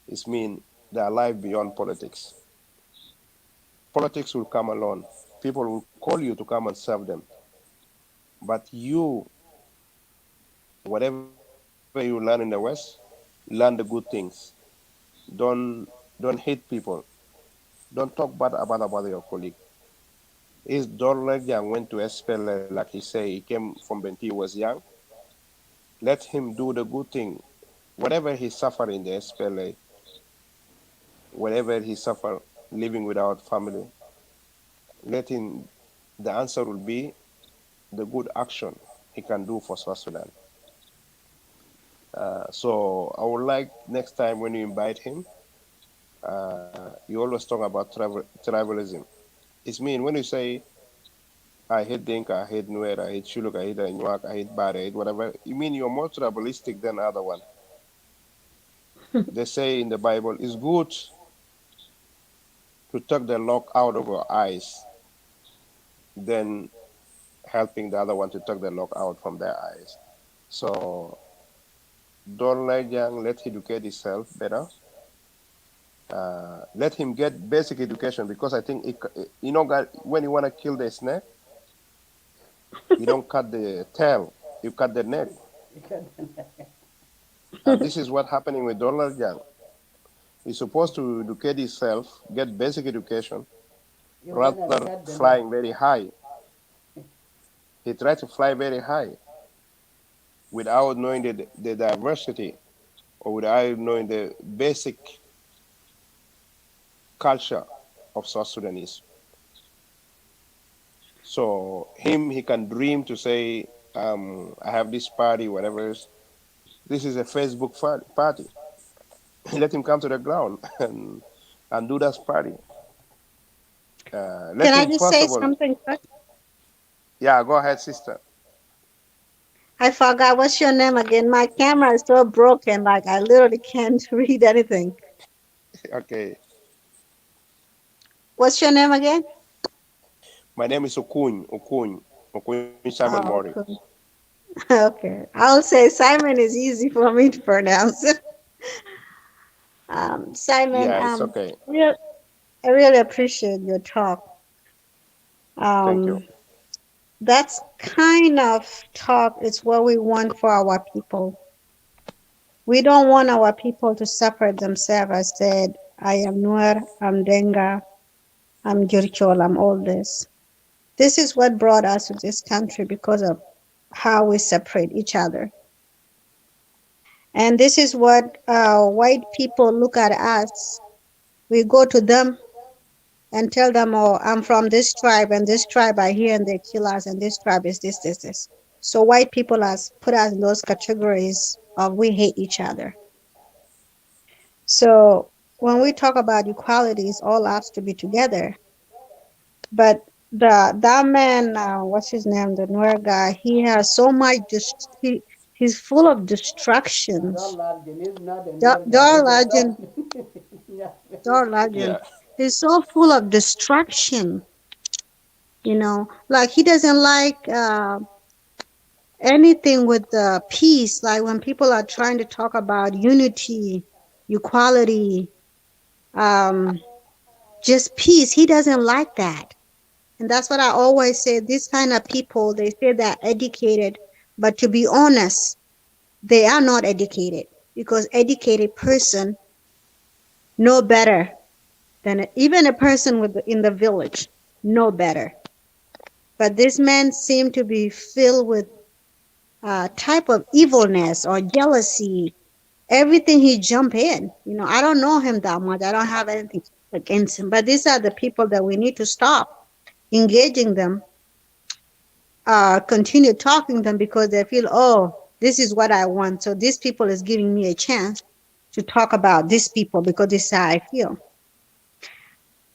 It means they are life beyond politics. Politics will come alone. People will call you to come and serve them. But you, whatever you learn in the West, learn the good things. Don't don't hate people. Don't talk bad about your colleague. Is Dorlegian went to SPL like he say he came from Benty was young. Let him do the good thing. Whatever he suffered in the SPLA, whatever he suffered living without family, let him. The answer will be the good action he can do for South Sudan. So I would like next time when you invite him, you always talk about tribalism. It's mean when you say I hate Dinka, I hate Nuer, I hate Shuluk, I hate Anuak, I hate Bari, I hate whatever. You mean you're more tribalistic than other one. They say in the Bible, it's good to take the lock out of your eyes than helping the other one to take the lock out from their eyes. So don't let young let educate himself better Let him get basic education because I think you know, when you want to kill the snake, you don't cut the tail, you cut the neck. And this is what happening with Dollar Young. He's supposed to educate himself, get basic education, You went and rather cut the neck. flying very high. He tried to fly very high without knowing the diversity or without knowing the basic culture of South Sudanese. So he can dream to say, I have this party, whatever it is. This is a Facebook party. Let him come to the ground and do that party. Can Let I him just first say of all, something first? yeah, go ahead, sister. I forgot what's your name again. My camera is so broken, like I literally can't read anything. Okay, What's your name again? my name is Okuny Simon Mori. Oh, okay. Okay. I'll say Simon is easy for me to pronounce. Simon, Yeah, it's okay. real, I really appreciate your talk. Thank you. Um, that's kind of talk is what we want for our people. We don't want our people to separate themselves. I said, I am Nuer, I'm Denga, I'm Jurchol, I'm all this. This is what brought us to this country because of how we separate each other. And this is what white people look at us. We go to them and tell them, oh, I'm from this tribe, and this tribe are here and they kill us, and this tribe is this, this, this. So white people has put us in those categories of we hate each other. So when we talk about equality, it's all us to be together. But that man, what's his name, the Nuer guy, he has so much. He's full of Don't distractions. Largen is not a newer guy. He's a Darlajan, dog. Yeah. Yeah, Darlajan, he's so full of distraction. Like he doesn't like anything with peace. Like when people are trying to talk about unity, equality, um, just peace, he doesn't like that. And that's what I always say. These kind of people, they say they're educated, but to be honest, they are not educated because educated person know better than even a person in the village know better. But this man seemed to be filled with type of evilness or jealousy. Everything he jump in. I don't know him that much. I don't have anything against him. But these are the people that we need to stop engaging them, continue talking to them because they feel, oh, this is what I want. So these people is giving me a chance to talk about these people because this is how I feel.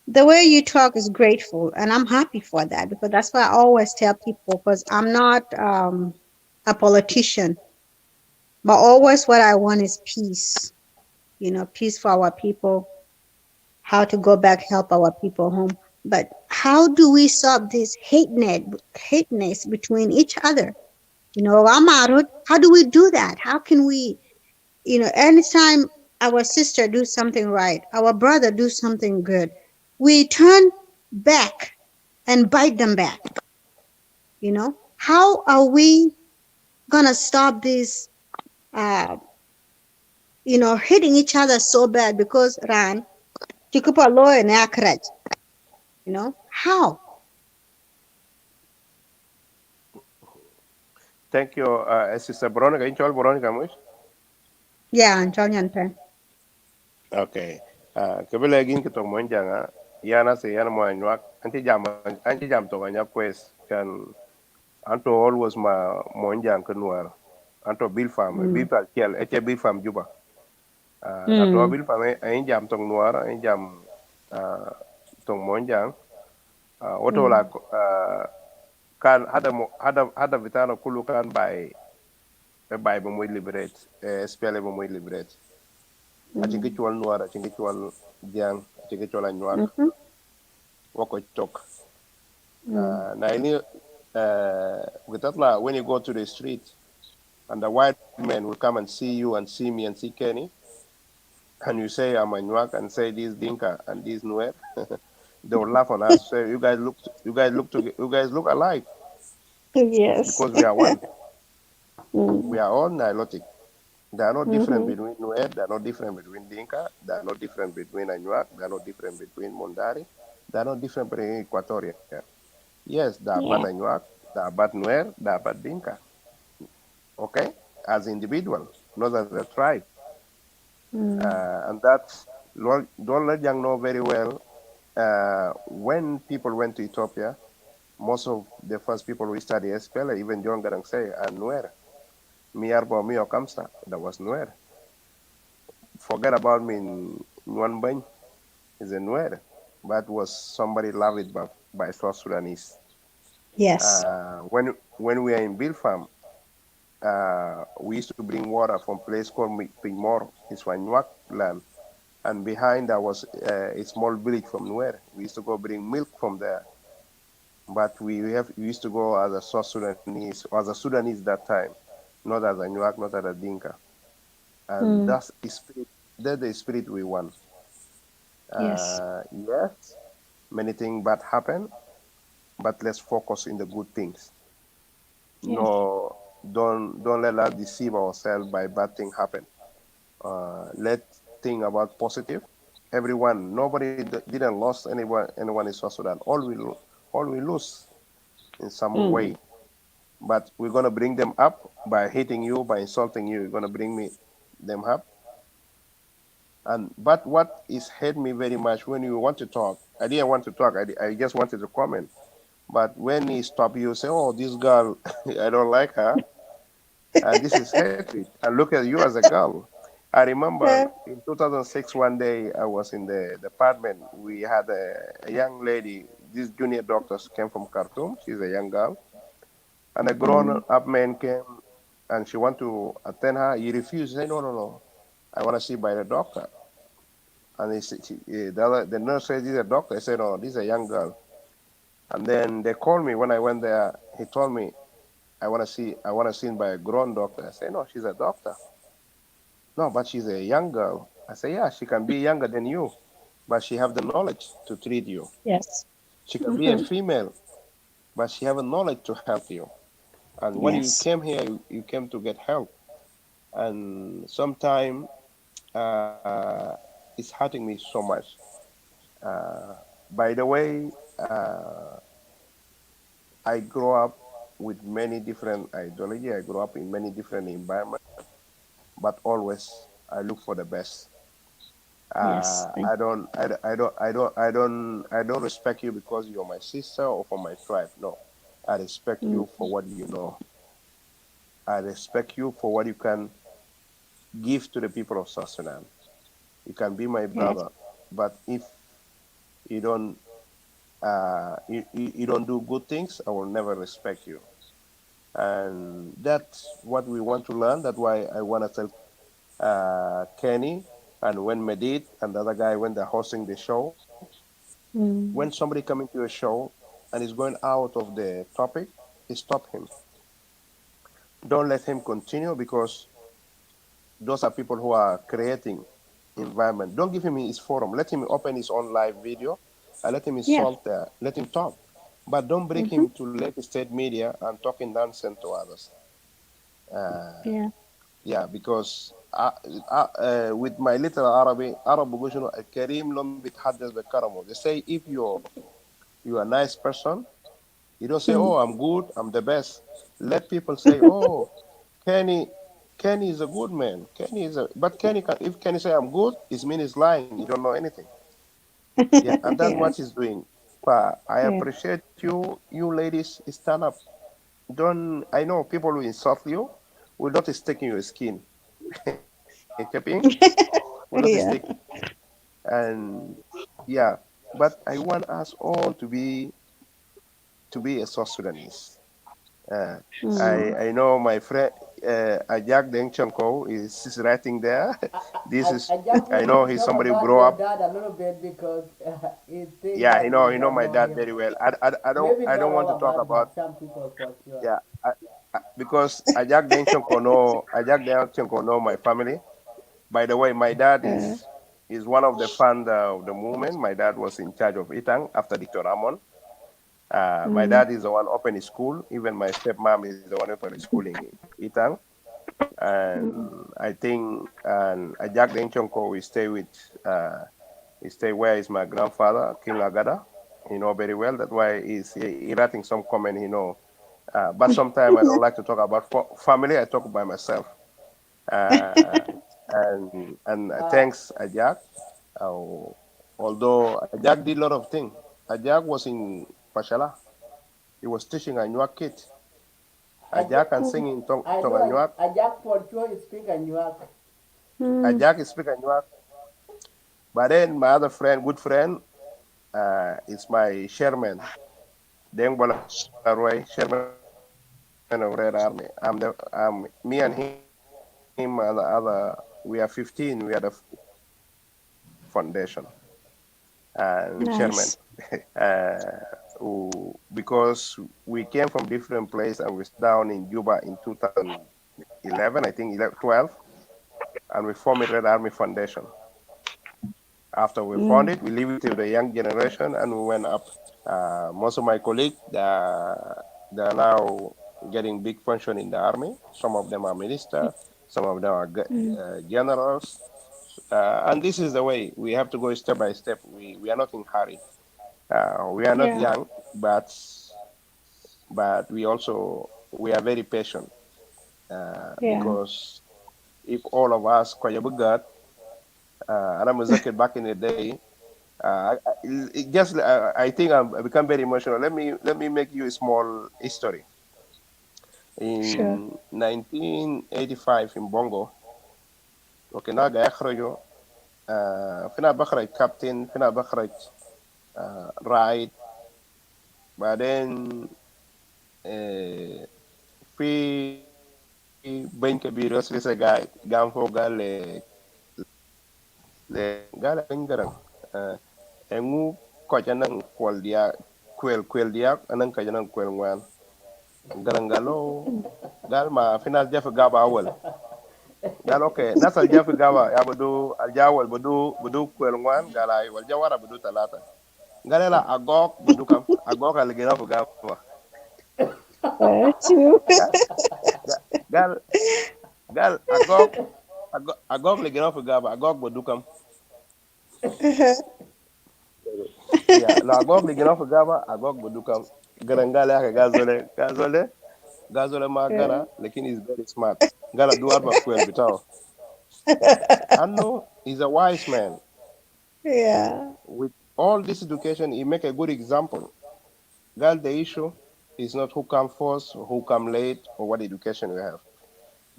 The way you talk is grateful, and I'm happy for that because that's what I always tell people. Because I'm not a politician, but always what I want is peace. Peace for our people, how to go back help our people home. But how do we solve this hateness between each other? Amarut, how do we do that? How can we, anytime our sister do something right, our brother do something good, we turn back and bite them back. How are we gonna stop this, uh, hitting each other so bad because ran, chikupa lawyer and akraj, how? thank you, sister Veronica. In Veronica, much. Yeah, and Pen. Okay. Kabila lagi kita monjang yana se yana mo anyak anti jam to anyak pues kan anto always ma monjang kenuar anto bil fam bil Mm. pal kiel bil fam juba na to Mm. bil fam ay jam tong nuar ay jam tong monjang oto la Mm. kan hada vitano kulu kan by ba muy liberate spele ba muy liberate atingi Mm. chwal nuar atingi chwal jang atingi chwal anyak Mhm. wako chok Mm. na ini when you go to the street and the white man will come and see you and see me and see Kenny, and you say I'm a Nuak and say this Dinka and this Nuer, they will laugh on us. Say you guys look alike Yes. because we are one. Mm. We are all Nilotic. There are no difference Mm-hmm. between Nuer. There are no difference between Dinka. There are no difference between Anuak. There are no difference between Mondari. There are no difference between Equatoria. Yes, there are bad Yeah. Anuak. There are bad Nuer. There are bad Dinka. Okay, as individual, not as a tribe. Mm. And that's don't let Young know very well. When people went to Ethiopia, most of the first people who studied SPLA, even John Garang say, are Nuer. Miarbo Mio Kamsa, that was Nuer. Forget about me in Nwanbany, is a Nuer. That was somebody loved by South Sudanese. Yes. When we are in Bilfam, we used to bring water from a place called Pigmore, it's Wanyuak land. And behind there was a small village from Nuer. We used to go bring milk from there. But we used to go as a South Sudanese, as a Sudanese that time, not as a Nuak, not as a Dinka. And Mm. that's the spirit we want. Yes. Yes, many things bad happen, but let's focus in the good things. Yes. No, don't let us deceive ourselves by bad things happen. Let's think about positive. Everyone, nobody didn't lose anyone in South Sudan. All we lose in some Mm. way. But we're gonna bring them up by hitting you, by insulting you. You're gonna bring them up. And but what is hurt me very much when you want to talk. I didn't want to talk. I just wanted to comment. But when he stop you, say, "Oh, this girl, I don't like her," and this is hatred. And look at you as a girl. I remember Yeah. in 2006, one day I was in the department. We had a young lady. These junior doctors came from Khartoum. She's a young girl, and a Mm. grown-up man came, and she want to attend her. He refused. He said, "No, no, no. I want to see by the doctor." And the nurse said, "This is a doctor." I said, "No, this is a young girl." And then they called me when I went there. He told me, I want to see by a grown doctor." I said, "No, she's a doctor." "No, but she's a young girl." I said, "Yeah, she can be younger than you, but she have the knowledge to treat you. Yes. She can be a Mm-hmm. female, but she have a knowledge to help you. And when you Yes. came here, you came to get help. And sometimes it's hurting me so much. Uh, by the way, I grew up with many different ideology. I grew up in many different environments, but always I look for the best. Yes. I don't respect you because you're my sister or for my tribe. No, I respect Mm. you for what you know. I respect you for what you can give to the people of South Sudan. You can be my Yes. brother, but if you don't, you don't do good things, I will never respect you. And that's what we want to learn. That's why I want to tell Kenny and when Medit and the other guy when they're hosting the show, when Mm. somebody coming to a show and is going out of the topic, stop him. Don't let him continue because those are people who are creating environment. Don't give him his forum. Let him open his own live video and let him Yeah. insult there. Let him talk. But don't bring Mm-hmm. him to Lake State media and talking nonsense to others. Uh, Yeah. yeah, because with my little Arab بيقولوا شنو الكريم لم بيتحدث بكرمه. They say if you're a nice person, you don't say, Mm. "Oh, I'm good, I'm the best." Let people say, "Oh, Kenny, Kenny is a good man. Kenny is a," but Kenny can, if Kenny say I'm good, it means he's lying. You don't know anything. Yeah, and that's what Yeah. he's doing. But I Yeah. appreciate you ladies, stand up. Don't, I know people will insult you, will not stick in your skin. Tapping will not stick. Yeah. And yeah, but I want us all to be a South Sudanese. Uh, Mm. I know my friend Ajak Deng Chonko is writing there. This is I just I need know to he's talk somebody who about grew your up. dad a little bit because he thinks Yeah, that he you know don't my know dad him. very well. Maybe I not don't want all to of talk us, about. but some people for sure. Yeah, because Ajak Deng Chonko know my family By the way, my dad is one of the founder of the movement. My dad was in charge of Itang after Dr. Ramon. My dad is the one opening school. Even my stepmom is the one opening school in Itang. And I think Ajak Denchonko we stay with he stay where is my grandfather, King Agada. He know very well. That's why he writing some comment, you know. But sometimes I don't like to talk about family. I talk by myself. Uh, and thanks Ajak. Uh, Although Ajak did a lot of things. Ajak was in Pashala. He was teaching a new kid. Ajak can sing in I know Tonganuak. a Jack for sure is speak and you are. Ajak is speaking Anuak. But then my other friend, good friend, is my chairman, Deng Bolaroy, chairman of Red Army. Me and him and the other, we are 15. We are the foundation and chairman. Nice. Because we came from different places and we down in Juba in 2011, I think 12, and we formed Red Army Foundation. After we found it, we leave it to the young generation and we went up. Most of my colleagues, they are now getting big function in the army. Some of them are ministers, some of them are generals. And this is the way we have to go step by step. We are not in hurry. We are not Yeah. young, but we are very patient Yeah. because if all of us, and I'm back in the day, I think I become very emotional. Let me make you a small history. Sure. In 1985 in Bongo, okay, na ga yakhrajo fina bakhraj captain, fina bakhraj ride, بعدين في بن كبير يوسف لسه قام فوق قال قال انقرن engu ko janang kwal dia kwel dia anang ka janang kwel ngwan garangalo gal ma final jaf gaba awal gal okay nasal jaf gaba ya budu aljawal budu kwel ngwan galai wal jawara budu talata galela agok budu kam agok algina fu gaba True. gal gal gal agok legina fu gaba agok budu kam ya la agok legina fu gaba agok budu kam garangale aka gazole Yeah. magara lakini is very smart gala duar ma kwel bitaw anno is a wise man Yeah. with all this education he make a good example gal the issue is not who come first or who come late or what education you have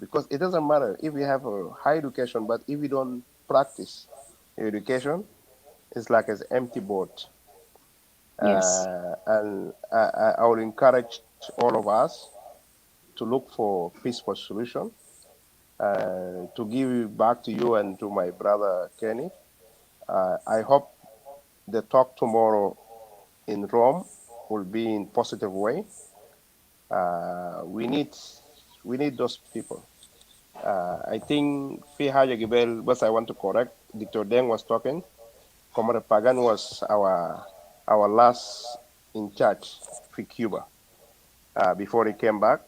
because it doesn't matter if you have a high education but if you don't practice your education it's like an empty boat Yes. and I will encourage all of us to look for peaceful solution to give it back to you and to my brother Kenny. I hope the talk tomorrow in Rome will be in positive way. We need those people. I think Fihaja Gibel, but I want to correct. Dr. Deng was talking. Comrade Pagan was our last in charge for Cuba before he came back.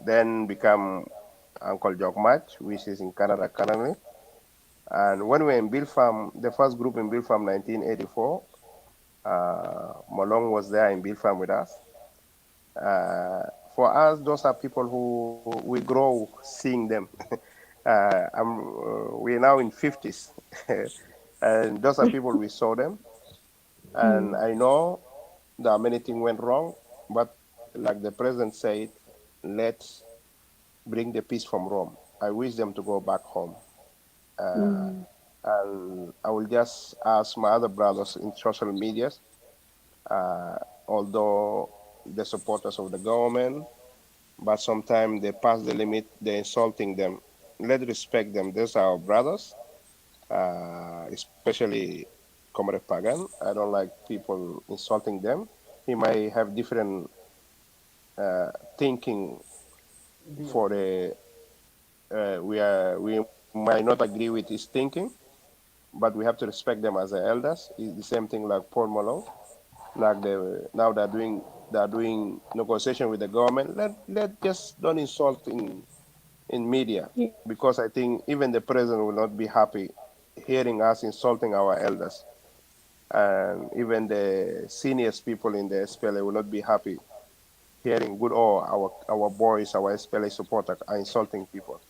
Then become Uncle Jogmach, which is in Canada currently. And when we were in Bill Farm, the first group in Bill Farm 1984, Malong was there in Bill Farm with us. For us, those are people who we grow seeing them. We're now in 50s, and those are people we saw them. And I know that many things went wrong, but like the president said, let's bring the peace from Rome. I wish them to go back home. Uh, and I will just ask my other brothers in social medias, uh, although the supporters of the government, but sometimes they pass the limit, they're insulting them. Let's respect them. Those are our brothers, especially Comrade Pagan. I don't like people insulting them. He might have different thinking Deal. for the we might not agree with his thinking, but we have to respect them as the elders. It's the same thing like Paul Malone. Like now they're doing negotiation with the government. Let just don't insult in media, because I think even the president will not be happy hearing us insulting our elders, and even the seniors people in the SPLA will not be happy hearing good or our boys, our SPLA supporters are insulting people.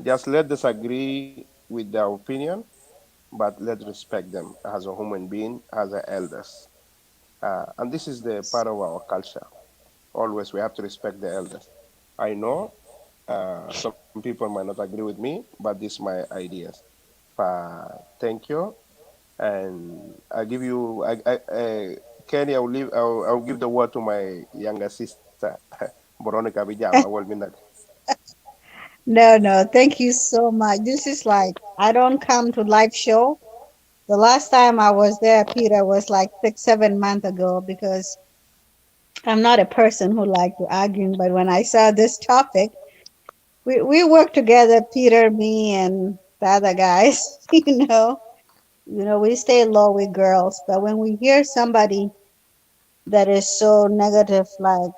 Just let us agree with their opinion, but let's respect them as a human being, as a elders. And this is the part of our culture. Always we have to respect the elders. I know some people might not agree with me, but these are my ideas. Thank you. And I give you, Kenny, I'll give the word to my younger sister, Veronica Vijama. Well, No, no, thank you so much. This is like, I don't come to live show. The last time I was there, Peter, was like 6, 7 months ago because I'm not a person who like to argue. But when I saw this topic, we work together, Peter, me, and the other guys. We stay low with girls. But when we hear somebody that is so negative, like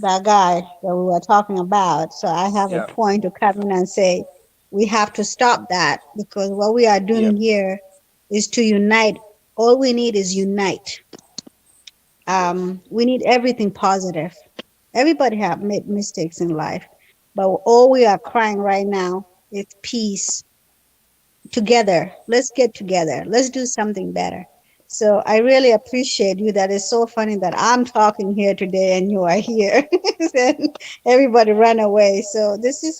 that guy that we were talking about. So I have a yeah, point to come in and say, we have to stop that because what we are yeah, doing here is to unite. All we need is unite. yes, We need everything positive. Everybody have made mistakes in life, but all we are crying right now is peace together. Let's get together. Let's do something better. So I really appreciate you. That is so funny that I'm talking here today and you are here. And everybody ran away. So this is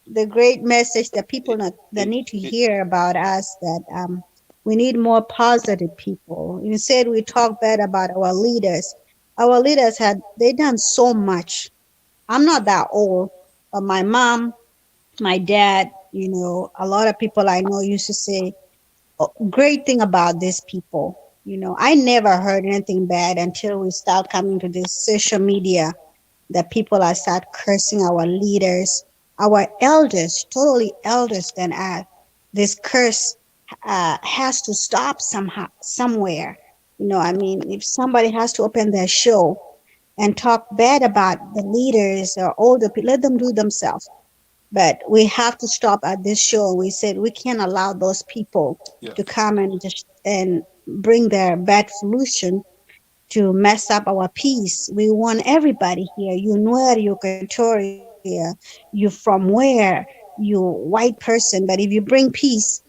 the great message that people it, that need to it, hear about us. That we need more positive people. Instead, we talk bad about our leaders. Our leaders had they done so much. I'm not that old, but my mom, my dad, a lot of people I know used to say, "Oh, great thing about these people." I never heard anything bad until we start coming to this social media that people are start cursing our leaders, our elders, totally elders than us. This curse has to stop somehow, somewhere. I mean, if somebody has to open their show and talk bad about the leaders or older people, let them do themselves, but we have to stop at this show. We said we can't allow those people yeah, to come and just and bring their bad solution to mess up our peace. We want everybody here. You Nuer, you Equatoria, you from where, you white person. But if you bring peace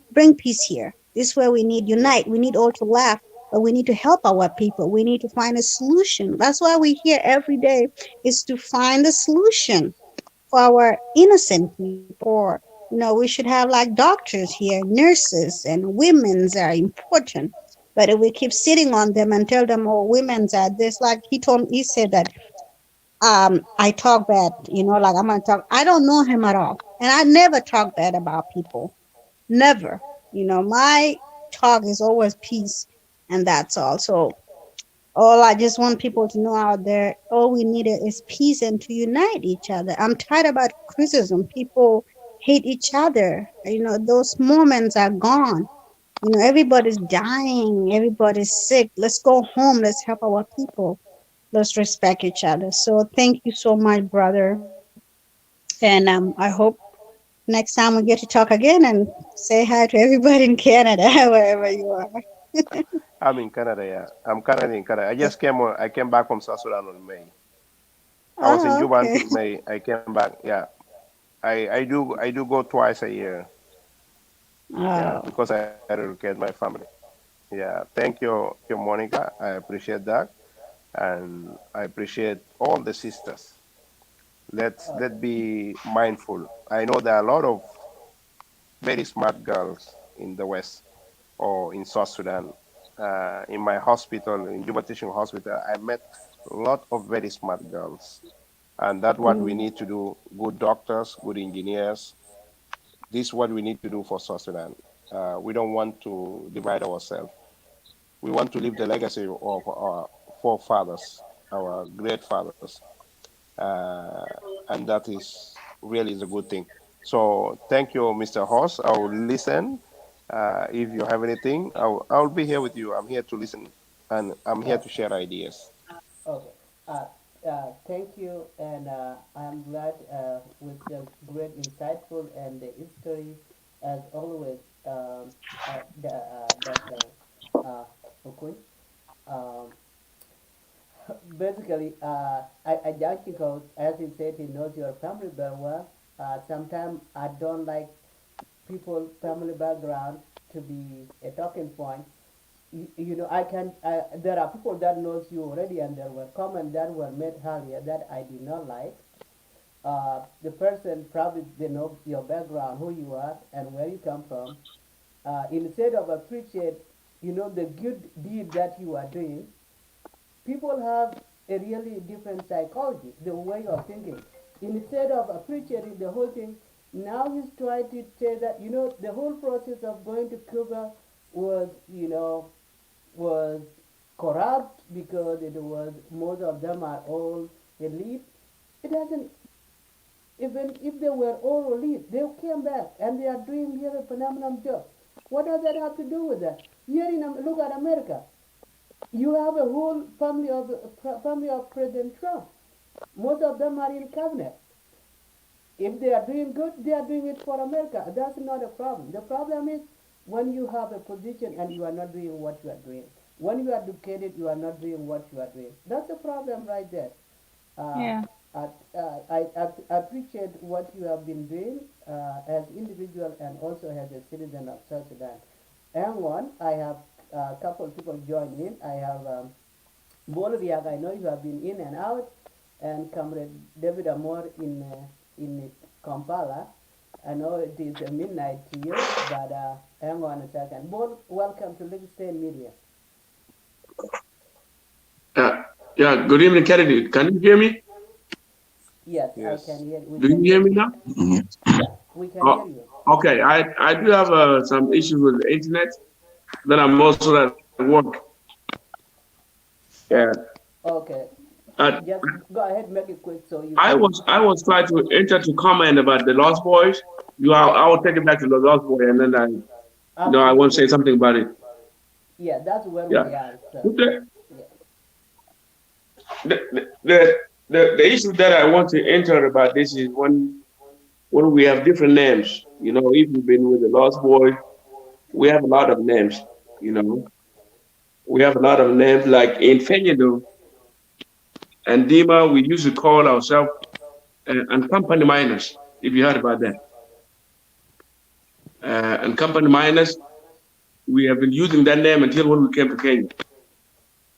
here. This is where we need yeah, unite. We need all to laugh, but we need to help our people. We need to find a solution. That's why we here every day is to find a solution for our innocent people. Or, we should have like doctors here, nurses, and women's are important. But if we keep sitting on them and tell them, oh, women's are this, like he said that I talk bad, like I'm gonna talk. I don't know him at all, and I never talk bad about people. Never. My talk is always peace, and that's all. So all I just want people to know out there, all we need is peace and to unite each other. I'm tired about criticism. People hate each other. Those moments are gone. Everybody's dying. Everybody's sick. Let's go home. Let's help our people. Let's respect each other. So thank you so much, brother. And I hope next time we get to talk again and say hi to everybody in Canada, wherever you are. I'm in Canada. Yeah, I'm currently in Canada. I came back from South Sudan on May. I was in Oh, Juba okay. until May. I came back. Yeah, I do go twice a year. Yeah, Oh. because I relocate my family. Yeah, thank you, Monica. I appreciate that, and I appreciate all the sisters. Let be mindful. I know there are a lot of very smart girls in the West or in South Sudan. In my hospital, in Juba Teaching Hospital, I met a lot of very smart girls, and that's what we Mm. need to do. Good doctors, good engineers. This is what we need to do for South Sudan. We don't want to divide ourselves. We want to leave the legacy of our forefathers, our great fathers, uh, and that is really is a good thing. So thank you, Mr. Hoss. I will listen. If you have anything, I'll be here with you. I'm here to listen, and I'm here Oh, to share ideas. okay. Thank you, and I'm glad with the great insightful and the history, as always, Dr. Uh, Okun. Um, Basically, I judge because, as he said, he knows your family very well. Sometimes I don't like people family background to be a talking point. You know, there are people that knows you already, and there were comments that were made earlier that I did not like. The person probably they know your background, who you are, and where you come from. Instead of appreciate, you know, the good deed that you are doing, people have a really different psychology, the way of thinking. Instead of appreciating the whole thing, now he's trying to say that, you know, the whole process of going to Cuba was, you know, was corrupt because it was, most of them are all elite. It doesn't, even if they were all elite, they came back and they are doing here a phenomenal job. What does that have to do with that? Here in, look at America. You have a whole family of President Trump. Most of them are in cabinet. If they are doing good, they are doing it for America. That's not a problem. The problem is when you have a position and you are not doing what you are doing. When you are educated, you are not doing what you are doing. That's the problem right there. Uh, Yeah. I appreciate what you have been doing as individual and also as a citizen of South Sudan. And one, I have a couple of people join in. I have Bolivia, I know you have been in and out, and Comrade David Amor in Kampala. I know it is midnight to you, but hang on a second. Bol, welcome to Livingston Media. Uh, yeah, good evening, Kennedy. Can you hear me? Yes, I Yes. can hear. We Do you can hear hear me you. now? Yeah, we can hear Oh, you. okay. I do have some issues with the internet. Then I'm also at work. Yeah. Okay, Uh, just go ahead, make it quick so you I can. was I was trying to enter to comment about the Lost Boys. I will take it back to the Lost Boy, and then I want to Absolutely. say something about it. Yeah, that's where Yeah. we are. So, The, yeah. the, the, the issue that I want to enter about this is when we have different names. If you've been with the Lost Boy, we have a lot of names. You know, we have a lot of names like in Pignudo and Dima. We used to call ourselves and company miners. If you heard about that, and company miners, we have been using that name until when we came to Kenya,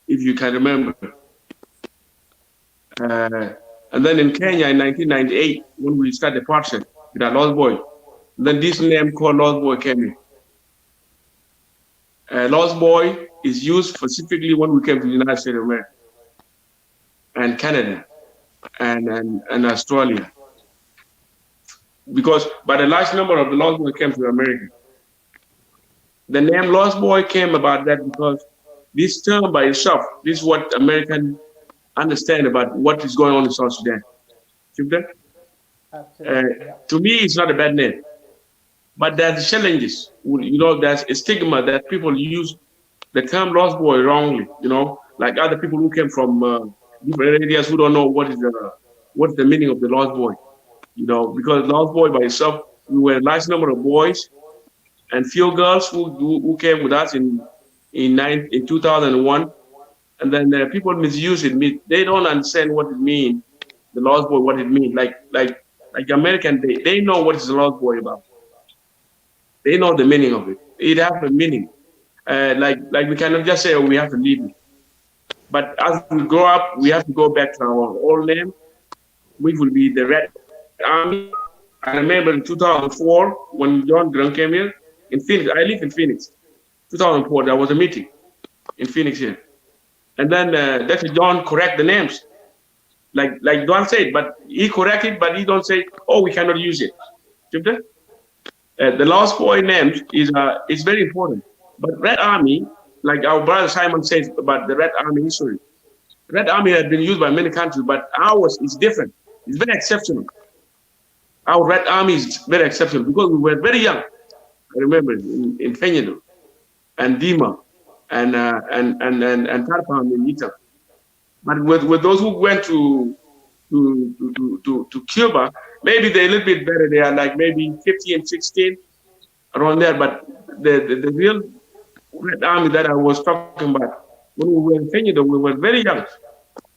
if you can remember. Uh, and then in Yeah. Kenya in 1998, when we started the partnership with our Lost Boy, then this name called Lost Boy came in. Lost Boy is used specifically when we came to the United States of America and Canada and Australia. Because by the large number of the Lost Boy came to America. The name Lost Boy came about that because this term by itself, this is what Americans understand about what is going on in South Sudan. Uh, Absolutely. Yeah. to me, it's not a bad name, but there's challenges. There's a stigma that people use the term lost boy wrongly. Like other people who came from different areas who don't know what's the meaning of the lost boy. Because lost boy by itself, we were a large number of boys and few girls who came with us in 2001, and then people misuse it. They don't understand what it means. The lost boy, what it means. Like American, they know what is the lost boy about. They know the meaning of it. It has a meaning. Like we cannot just say, oh, we have to leave it. But as we grow up, we have to go back to our old name, which will be the Red Army. I remember in 2004 when John Grant came here in Phoenix. I live in Phoenix. 2004, there was a meeting in Phoenix here, and then Dr. John correct the names, like John said, but he corrected, but he don't say, oh, we cannot use it. The last four names is very important. But Red Army, like our brother Simon says about the Red Army history, Red Army has been used by many countries, but ours is different. It's very exceptional. Our Red Army is very exceptional because we were very young. I remember in Pignudo and Dima and Tarpam in Ita. But with those who went to Cuba, maybe they're a little bit better. They are like maybe 15 and 16 around there. But the real Red Army that I was talking about, when we were in Pignudo, we were very young.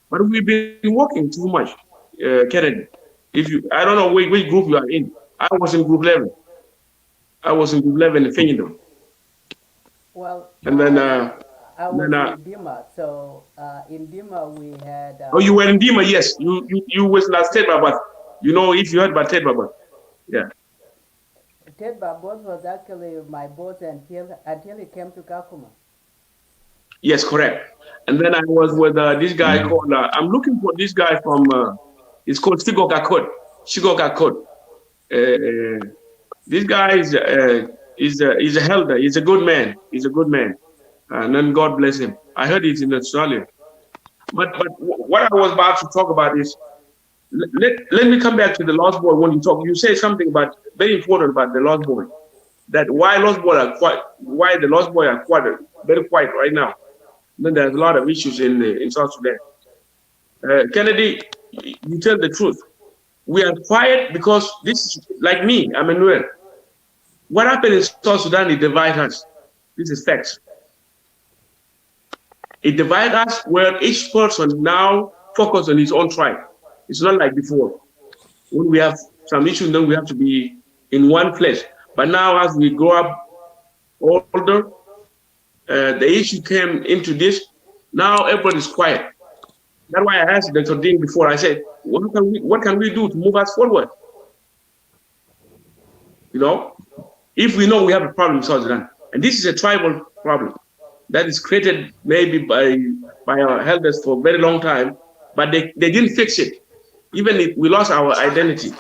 But we've been working too much, Kennedy. I don't know which group you are in. I was in group 11. I was in group 11 in Pignudo. Well, And then, I was in Dima. So in Dima we had. Oh, you were in Dima, yes. You was last Ted Babat. You know, if you heard about Ted Babat. Yeah. Ted Babos was actually my boss until he came to Kakuma. Yes, correct. And then I was with this guy called, I'm looking for this guy from, it's called Shigo Kakot. Shigo Kakot. This guy is a elder. He's a good man. He's a good man. And then God bless him. I heard he's in Australia. But what I was about to talk about is, let me come back to the Lost Boy. When you say something about very important about the Lost Boy, that why the Lost Boy are quite very quiet right now. Then there's a lot of issues in South Sudan. Kennedy, you tell the truth. We are quiet because this is like me, Emmanuel. What happened in South Sudan? It divides us. This is facts. It divides us where each person now focus on his own tribe. It's not like before. When we have some issues, then we have to be in one place. But now as we grow up older, the issue came into this. Now everybody's quiet. That's why I asked Dr. Ding before. I said, what can we do to move us forward? You know, if we know we have a problem in South Sudan, and this is a tribal problem that is created maybe by our elders for a very long time, but they didn't fix it. Even if we lost our identity.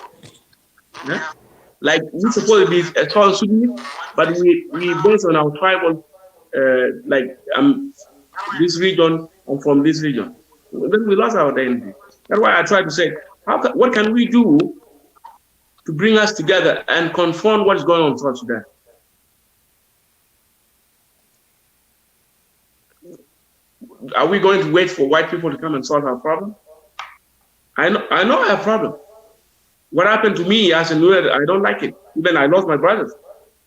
Yeah? Like we're supposed to be a South Sudanese, but we based on our tribal, like this region and from this region. Then we lost our identity. That's why I try to say, what can we do to bring us together and confront what's going on in South Sudan? Are we going to wait for white people to come and solve our problem? I know I have a problem. What happened to me as a Nuer, I don't like it. Even I lost my brothers.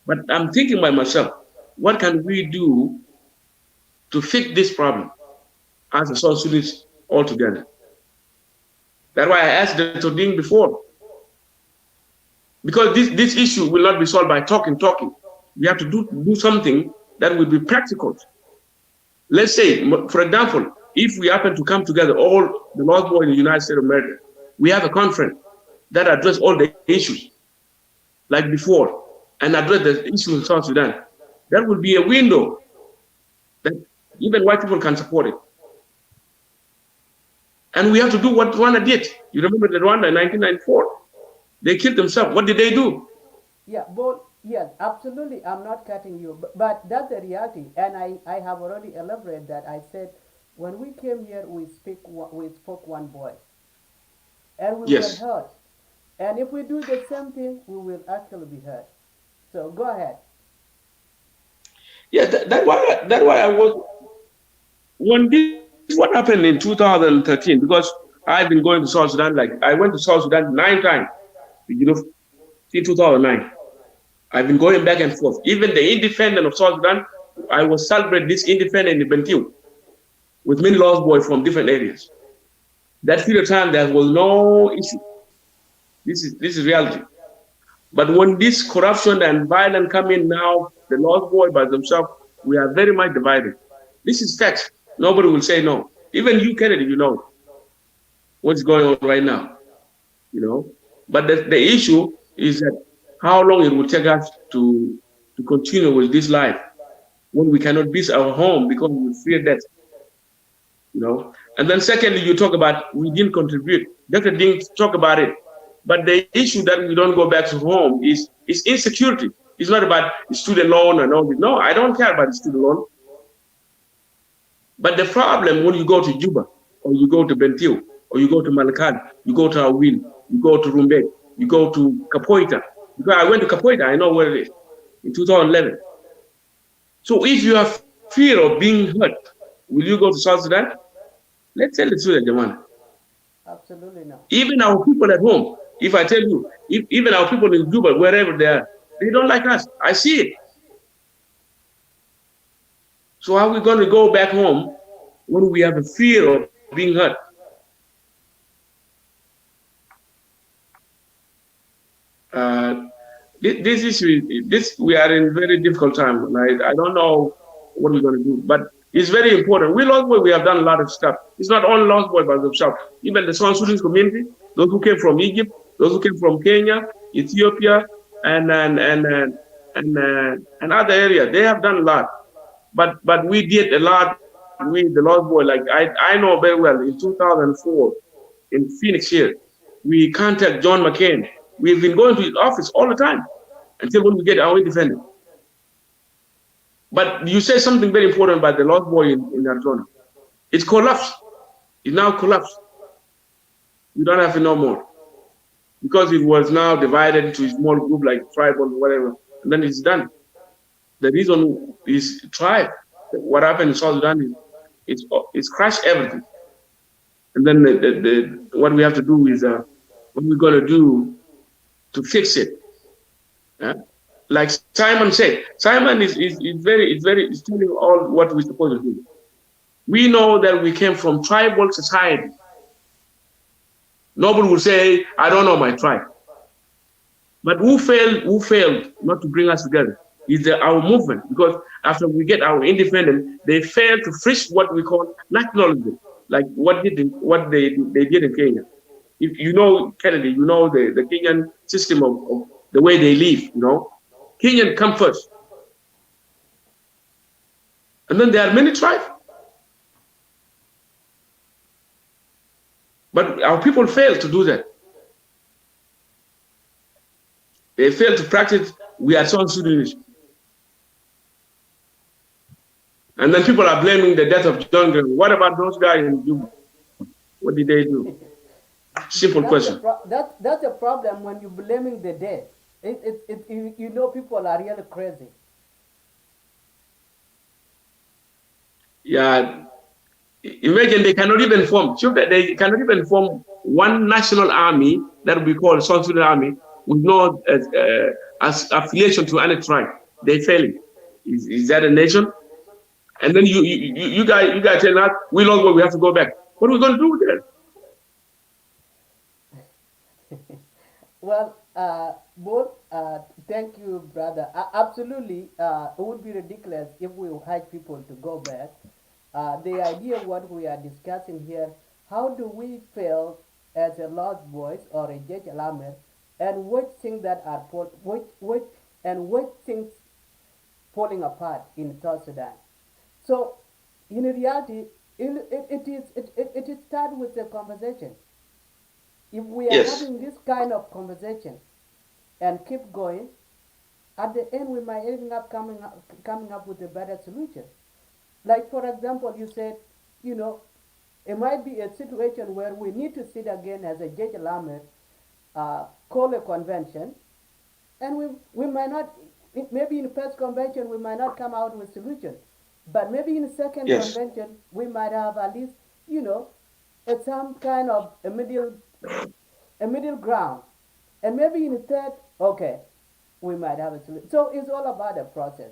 But I'm thinking by myself, what can we do to fix this problem as a South Sudanese altogether? That's why I asked Dr. Ding before. Because this issue will not be solved by talking. We have to do something that will be practical. Let's say, for example, if we happen to come together, all the Lost Boys in the United States of America, we have a conference that address all the issues like before and address the issues in South Sudan. That would be a window that even white people can support it. And we have to do what Rwanda did. You remember the Rwanda in 1994? They killed themselves. What did they do? Yeah, but yes, absolutely. I'm not cutting you, but that's the reality. And I have already elaborated that. I said, when we came here, we spoke one voice. And we were heard. And if we do the same thing, we will actually be heard. So go ahead. Yeah, that's why I was, when this, what happened in 2013, because I've been going to South Sudan, like I went to South Sudan 9 times, you know, in 2009. I've been going back and forth. Even the independent of South Sudan, I was celebrating this independent in Bentiu with many Lost Boys from different areas. That period of time, there was no issue. This is reality. But when this corruption and violence come in now, the Lost Boys by themselves, we are very much divided. This is fact. Nobody will say no. Even you, Kennedy, you know what's going on right now. You know. But the issue is that how long it will take us to continue with this life when we cannot beat our home because we fear death. You know. And then secondly, you talk about we didn't contribute. Dr. Ding talk about it. But the issue that we don't go back to home is insecurity. It's not about student loan and all this. No, I don't care about the student loan. But the problem when you go to Juba, or you go to Bentiu, or you go to Malakal, you go to Awil, you go to Rumbek, you go to Capoeira. Because I went to Capoeira, I know where it is, in 2011. So if you have fear of being hurt, will you go to South Sudan? Let's tell the truth, Jamana. Absolutely not. Even our people at home, if I tell you, if, even our people in Juba, wherever they are, they don't like us. I see it. So how are we going to go back home when we have a fear of being hurt? Uh, this issue, this we are in very difficult time. I don't know what we're going to do, but it's very important. We Lost Boy, we have done a lot of stuff. It's not only Lost Boy by themselves. Even the South Sudanese community, those who came from Egypt, those who came from Kenya, Ethiopia, and and and and and other areas, they have done a lot. But we did a lot. We the Lost Boy, like I know very well. In 2004, in Phoenix here, we contact John McCain. We've been going to his office all the time until when we get our independence. But you say something very important about the Lost Boy in Arizona. It's collapsed. It now collapsed. We don't have it no more because it was now divided into a small group like tribal or whatever, and then it's done. The reason is tribe. What happened in South Sudan is it's crashed everything. And then what we have to do is what we're going to do to fix it. Yeah? Like Simon said, Simon is telling all what we're supposed to do. We know that we came from tribal society. Nobody will say, I don't know my tribe. But who failed not to bring us together is our movement, because after we get our independence, they failed to fix what we call nationalism, like what they did in Kenya. If you know Kennedy, you know the Kenyan system of the way they live, Kenyan come first. And then there are many tribes. But our people fail to do that. They fail to practice, we are South Sudanese. And then people are blaming the death of John Graham. What about those guys in Juba? What did they do? Simple question. That's a problem when you're blaming the dead. You know people are really crazy. Yeah. Imagine they cannot even form. They cannot even form one national army that we call South Sudan Army with no affiliation to any tribe. They failing. Is that a nation? And then you guys tell us we lost, we have to go back. What are we going to do with that? Well, both, thank you, brother. Absolutely, it would be ridiculous if we had people to go back. The idea what we are discussing here, how do we feel as a lost voice or a Judge Alamed, and which things that are which things falling apart in South Sudan. So, in reality, it starts with the conversation. If we are Yes. having this kind of conversation and keep going, at the end we might end up coming up with a better solution. Like for example, you said, you know, it might be a situation where we need to sit again as a Judge Lamed, call a convention, and we might not, maybe in the first convention we might not come out with solution, but maybe in the second Yes. convention we might have at least, you know, some kind of a middle ground, and maybe in the third, okay, we might have a solution. So it's all about the process.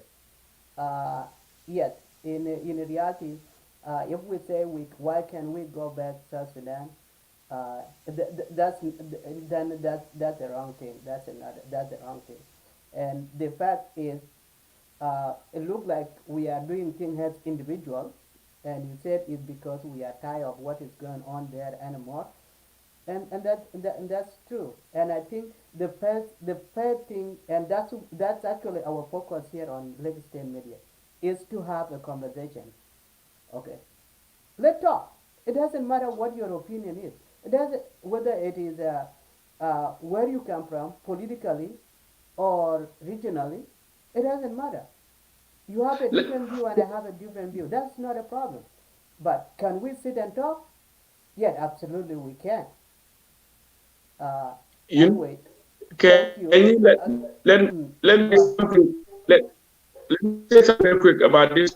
Uh, yes, in reality, if we say why can we go back to South Sudan, that's the wrong thing. That's the wrong thing. And the fact is, it looks like we are doing things as individuals, and you said it's because we are tired of what is going on there anymore, and that's true. And I think the first thing, and that's actually our focus here on Lake State Media, is to have a conversation. Okay, let's talk. It doesn't matter what your opinion is. It doesn't whether it is where you come from politically or regionally. It doesn't matter. You have a different view and I have a different view. That's not a problem. But can we sit and talk? Yeah, absolutely we can. Uh, You anyway, Can Thank you. you let me Go. something let me say something real quick about this.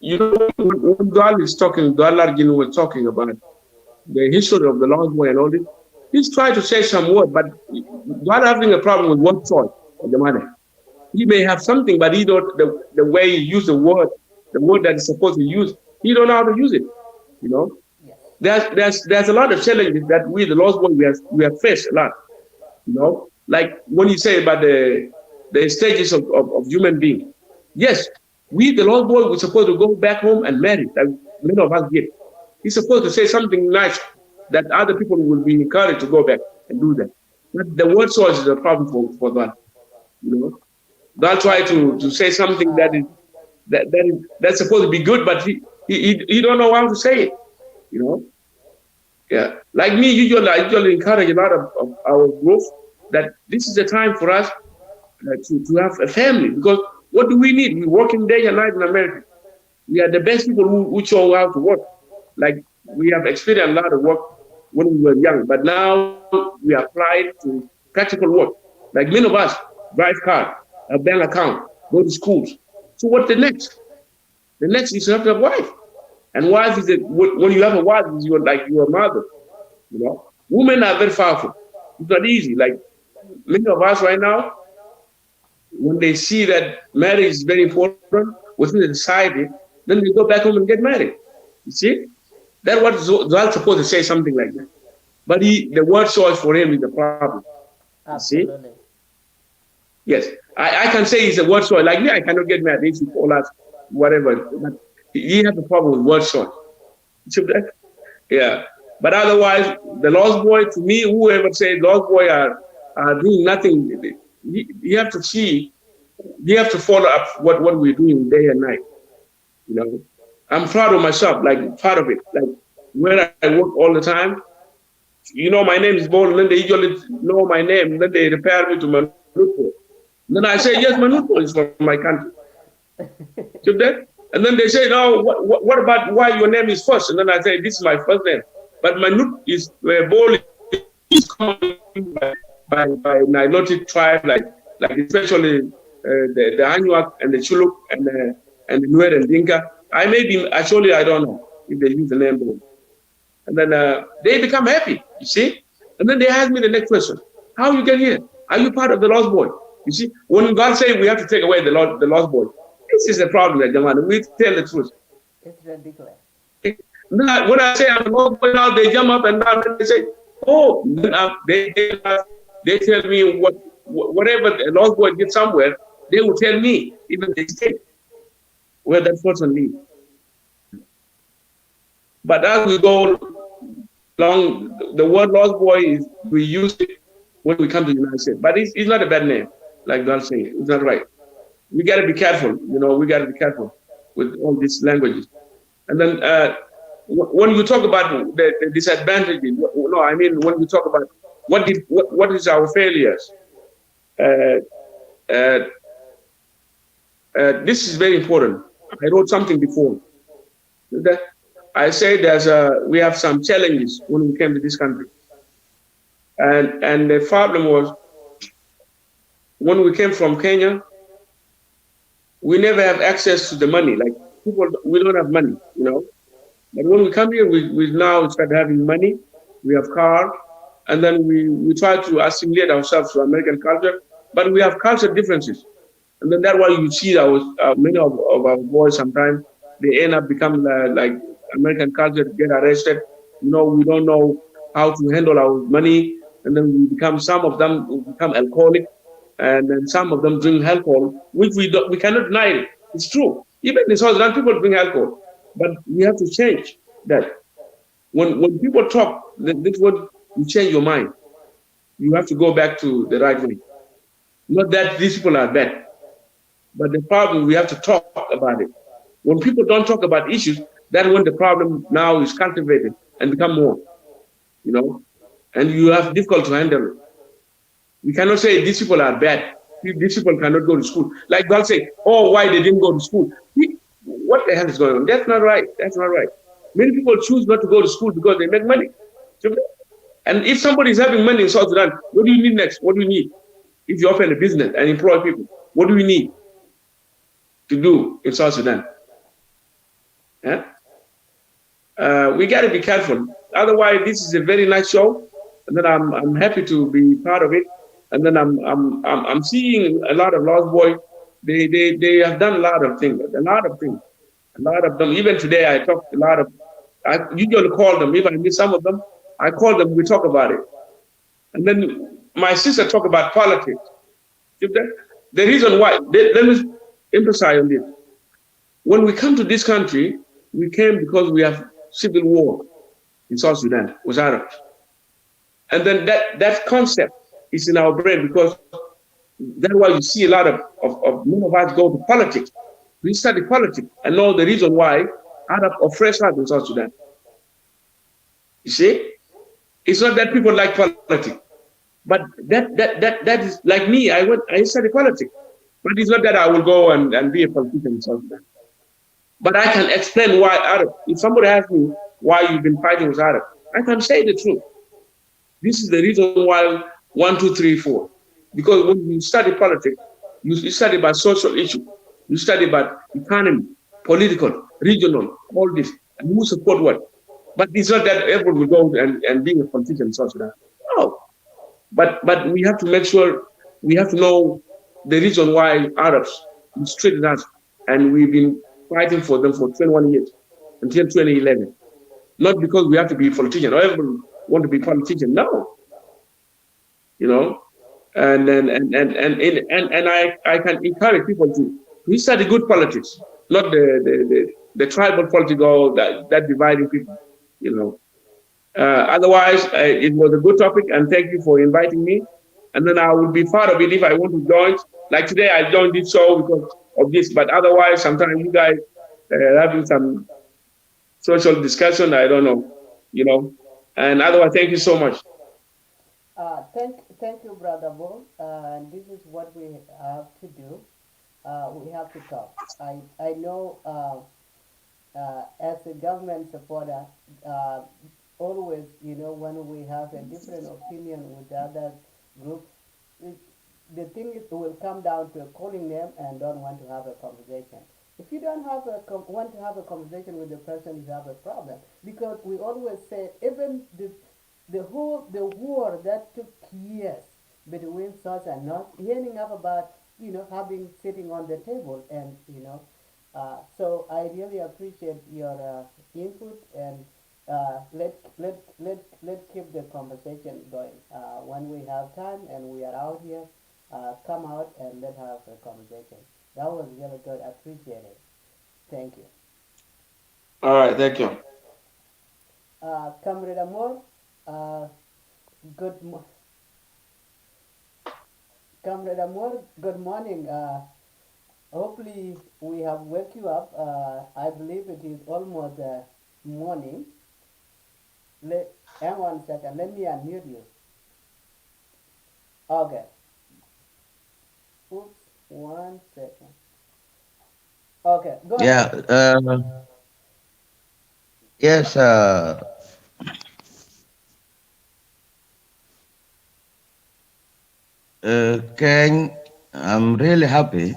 You know, when Dwal is talking, Dwal Arjun was talking about the history of the Lost Boy and all this. He's trying to say some word, but Dwal having a problem with one choice of the money. He may have something, but he don't the way he use the word that is supposed to use, he don't know how to use it. You know, Yes. there's a lot of challenges that we the Lost Boy we have faced a lot. You know, like when you say about the stages of human being. Yes, we the Lost Boy we're supposed to go back home and marry, like many of us did. He's supposed to say something nice that other people will be encouraged to go back and do that. But the word choice is a problem for that. You know, they'll try to Absolutely. say something Uh, that's supposed to be good, but he don't know how to say it. You know, yeah. Like me, I usually encourage a lot of our growth that this is the time for us to have a family because what do we need? We're working day and night in America. We are the best people who show how to work. Like we have experienced a lot of work when we were young, but now we apply it to practical work. Like many of us drive car, a bank account, go to schools. So what's the next? The next is to have a wife. And wife is when you have a wife, is your mother. You know, women are very powerful. It's not easy. Like many of us right now, when they see that marriage is very important within the society, then they go back home and get married. You see, that's what Zal supposed to say something like that. But the word choice for him is the problem. You see, Absolutely. yes, I can say it's a word choice. Like me, I cannot get married if you call us whatever. But he has a problem with word choice. See that? Yeah. But otherwise, the lost boy, to me, whoever says lost boy are doing nothing, you have to see, you have to follow up what we're doing day and night. You know, I'm proud of myself, like part of it. Like where I work all the time, my name is Bol, and then they usually know my name, and then they repair me to Manutpo. Then I say, yes, Manutpo is from my country. See that? And then they say, no, what about why your name is first? And then I say, this is my first name. But Manut is Bol is common by Nilotic tribe, like especially the Anuak and the Chuluk and the Nuer and Dinka. I may be actually I don't know if they use the name Bol. And then they become happy, you see. And then they ask me the next question: how you get here? Are you part of the lost boy? You see, when God say we have to take away the lost boy, this is the problem, Jaman. We tell the truth. It's ridiculous. Now, when I say I'm a lost boy now, they jump up and down and they say, "Oh," they tell me whatever the lost boy did somewhere, they will tell me even the state where that person lives. But as we go along, the word lost boy is we use it when we come to the United States. But it's not a bad name, like God saying. It's not right. We got to be careful. We got to be careful with all these languages. And then when you talk about the disadvantages, no, I mean when we talk about what is our failures, uh, uh, this is very important. I wrote something before. That I say we have some challenges when we came to this country, and the problem was when we came from Kenya, we never have access to the money. Like people, we don't have money, But when we come here, we now start having money. We have car, and then we try to assimilate ourselves to American culture, but we have culture differences. And then that's why you see many of our boys sometimes they end up becoming like American culture, get arrested. We don't know how to handle our money, and then some of them become alcoholic, and then some of them drink alcohol, which we cannot deny it. It's true. Even in South Sudan, people drink alcohol, but we have to change that. When people talk, this what you change your mind. You have to go back to the right way. Not that these people are bad. But the problem, we have to talk about it. When people don't talk about issues, that's when the problem now is cultivated and become more, and you have difficult to handle it. We cannot say these people are bad. These people cannot go to school. Like they'll say, oh, why they didn't go to school? What the hell is going on? That's not right. That's not right. Many people choose not to go to school because they make money. And if somebody is having money in South Sudan, what do you need next? What do you need? If you open a business and employ people, what do we need to do in South Sudan? Yeah? We got to be careful. Otherwise, this is a very nice show, and then I'm happy to be part of it. And then I'm seeing a lot of lost boys. They have done a lot of things, a lot of them. Even today, I talked a lot of. I usually call them. If I miss some of them, I call them. We talk about it, and then my sister talk about politics. The reason why, let me emphasize on this. When we come to this country, we came because we have civil war in South Sudan with Arabs. And then that concept is in our brain because that's why you see a lot of many of us go to politics. We study politics and know the reason why Arab oppress us in South Sudan. You see? It's not that people like politics. But that is like me, I study politics. But it's not that I will go and be a politician in South Sudan. But I can explain why Arab. If somebody asks me why you've been fighting with Arab, I can say the truth. This is the reason why 1, 2, 3, 4. Because when you study politics, you study about social issues, you study about economy, political, regional, all this, and who support what. But it's not that everyone will go and be a politician in South Sudan. No. But we have to make sure, we have to know the reason why Arabs mistreated us, and we've been fighting for them for 21 years until 2011. Not because we have to be politicians, or everyone want to be politician. No, you know, and I can encourage people to study good politics, not the tribal politics or that dividing people, you know. Otherwise, it was a good topic, and thank you for inviting me. And then I will be part of it if I want to join. Like today, I joined this show because of this, but otherwise, sometimes you guys having some social discussion, I don't know, you know. And otherwise, thank you so much. Thank you, Brother Bull. And this is what we have to do. We have to talk. I know as a government supporter, always, you know, when we have a different opinion with the other group, it, the thing is, will come down to calling them and don't want to have a conversation. If you don't have want to have a conversation with the person, you have a problem. Because we always say, even the war that took years between South and North, ending up about, you know, having sitting on the table, and you know, so I really appreciate your input, and let keep the conversation going. When we have time and we are out here, come out and let have a conversation. That was really good. I appreciate it. Thank you. All right, thank you. Comrade Amor, uh, good mo- Comrade Amor, good morning. Hopefully we have woke you up. I believe it is almost morning. Hang on a second. Let me unmute you. Okay. Oops. 1 second. Okay. Go Yeah, ahead. yes, Ken, I'm really happy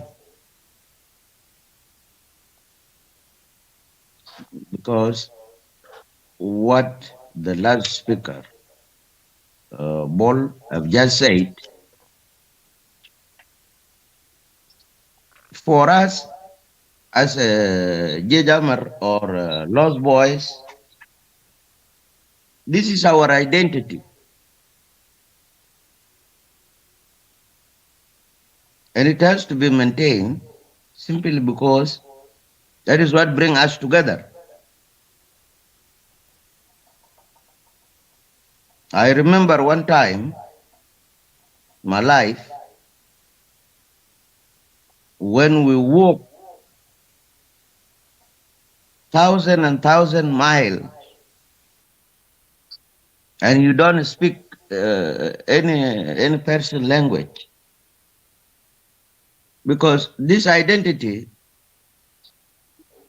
because what the last speaker, Bol, have just said, for us as a Jajamar or Lost Boys, this is our identity, and it has to be maintained simply because that is what brings us together. I remember one time in my life when we walked thousand and thousand miles and you don't speak any person language, because this identity,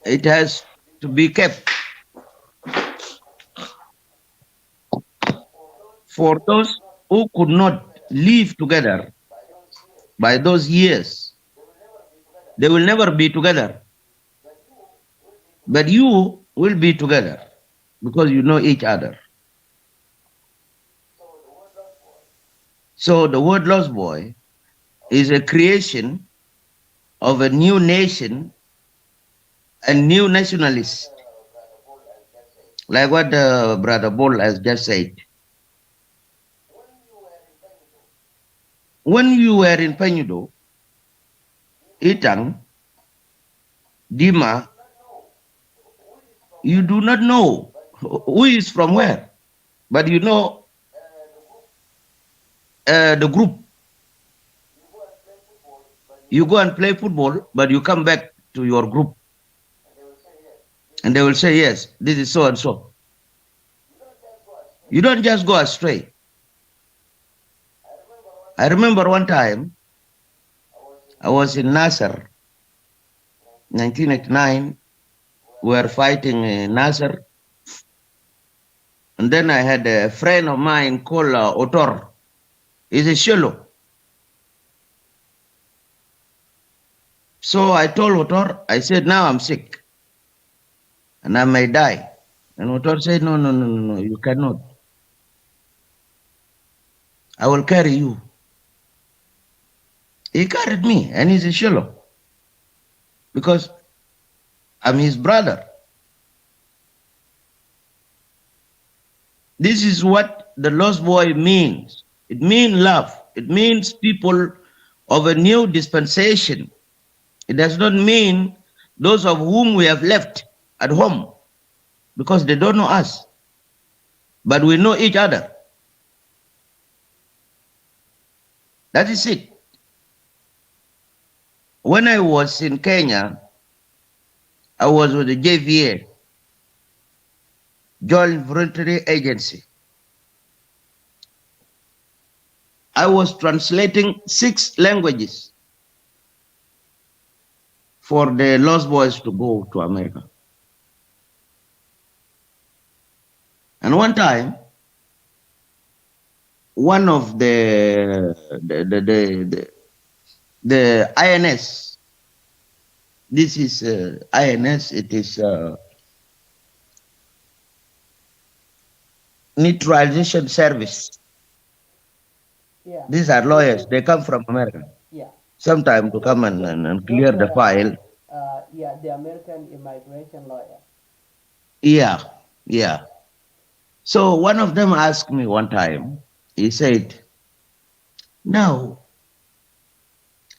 it has to be kept For those who could not live together by those years, they will never be together. But you will be together because you know each other. So the word Lost Boy is a creation of a new nation, a new nationalist, like what Brother Bull has just said. When you were in Pignudo, Itang, Dima, you do not know who is from where, but you know the group. You go and play football, but you come back to your group. And they will say, yes, this is so and so. You don't just go astray. I remember one time I was in Nasser, 1989. We were fighting in Nasser. And then I had a friend of mine called Otor. He's a Shelo. So I told Otor, I said, now I'm sick and I may die. And Otor said, no, no, no, no, no, you cannot. I will carry you. He carried me and he's a Shelo because I'm his brother. This is what the Lost Boy means. It means love. It means people of a new dispensation. It does not mean those of whom we have left at home because they don't know us, but we know each other. That is it. When I was in Kenya, I was with the JVA, Joint Voluntary Agency. I was translating 6 languages for the Lost Boys to go to America. And one time, one of the INS, this is INS, it is Neutralization Service. Yeah. These are lawyers, they come from America. Yeah. Sometime to come and clear the file. Yeah, the American immigration lawyer. Yeah, yeah. So one of them asked me one time, he said, now,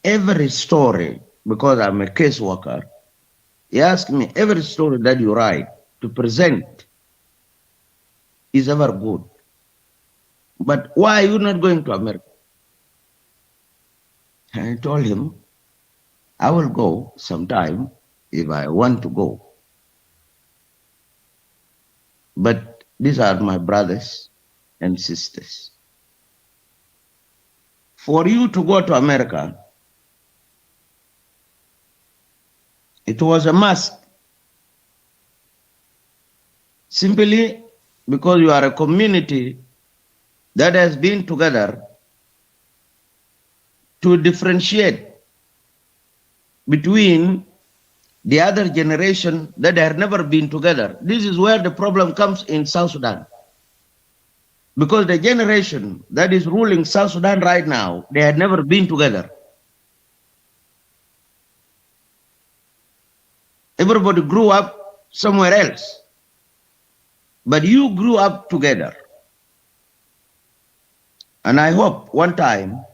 every story, because I'm a caseworker, he asked me, every story that you write to present is ever good. But why are you not going to America? And I told him, I will go sometime if I want to go. But these are my brothers and sisters. For you to go to America, it was a must. Simply because you are a community that has been together to differentiate between the other generation that have never been together. This is where the problem comes in South Sudan. Because the generation that is ruling South Sudan right now, they had never been together. Everybody grew up somewhere else. But you grew up together. And I hope one time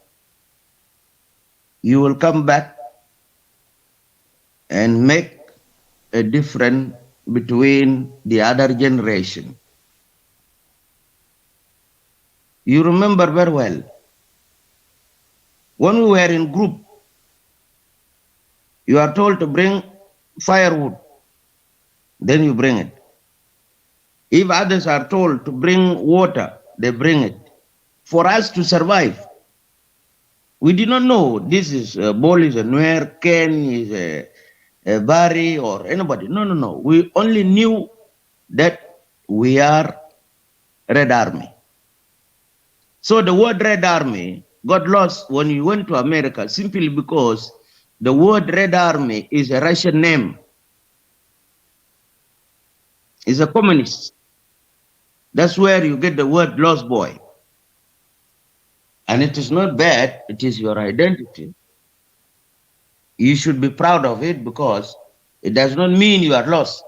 you will come back and make a difference between the other generation. You remember very well, when we were in group, you are told to bring firewood, then you bring it. If others are told to bring water, they bring it. For us to survive, we did not know this is Bol is a Nuer, Ken is a Bari or anybody. No, no, no. We only knew that we are Red Army. So the word Red Army got lost when you went to America simply because the word Red Army is a Russian name, is a communist. That's where you get the word Lost Boy. And it is not bad, it is your identity. You should be proud of it because it does not mean you are lost.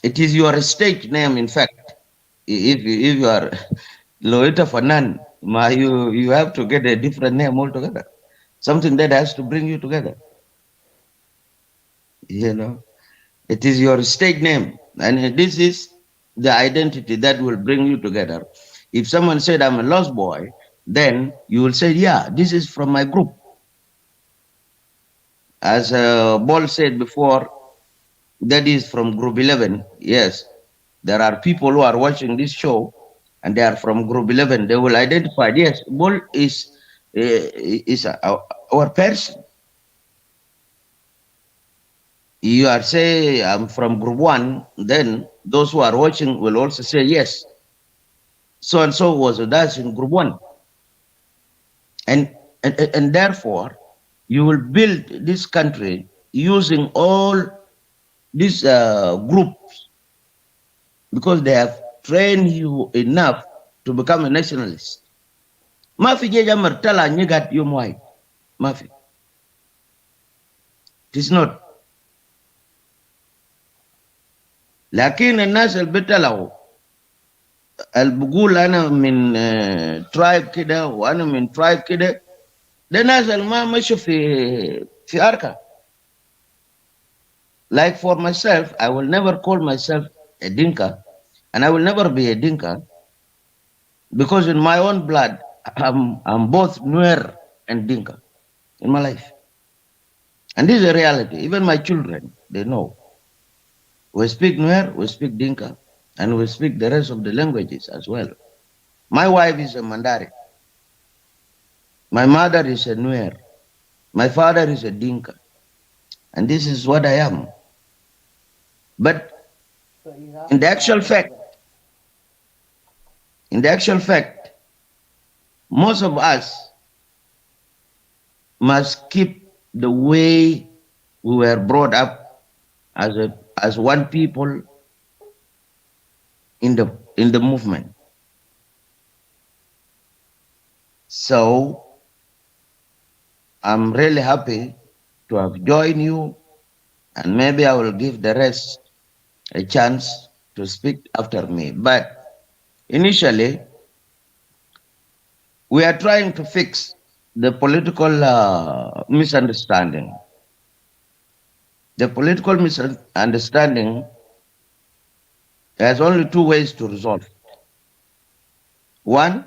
It is your state name, in fact. If you are Loita Fanan, you have to get a different name altogether. Something that has to bring you together. You know, it is your state name, and this is the identity that will bring you together. If someone said I'm a lost boy, then you will say, yeah, this is from my group. As Ball said before, that is from group 11. Yes, there are people who are watching this show and they are from group 11. They will identify, yes, Ball is our person. You are say I'm from group 1, then those who are watching will also say yes. So and so was with us in group 1. And therefore, you will build this country using all these groups because they have trained you enough to become a nationalist. Mafi jeja martala nyigat yumwai. Mafi. It is not. لكن الناس اللي بتلعوا اللي بقول انا من ترايب كده وانا من ترايب كده ده ناس اللي ما مشوا في اركا. Like for myself, I will never call myself a Dinka, and I will never be a Dinka because in my own blood, I'm both Nuer and Dinka in my life. And this is a reality. Even my children, they know. We speak Nuer, we speak Dinka, and we speak the rest of the languages as well. My wife is a Mandari. My mother is a Nuer. My father is a Dinka. And this is what I am. But in the actual fact, most of us must keep the way we were brought up as one people in the movement. So I'm really happy to have joined you, and maybe I will give the rest a chance to speak after me. But initially, we are trying to fix the political misunderstanding. The political misunderstanding has only 2 ways to resolve it. One,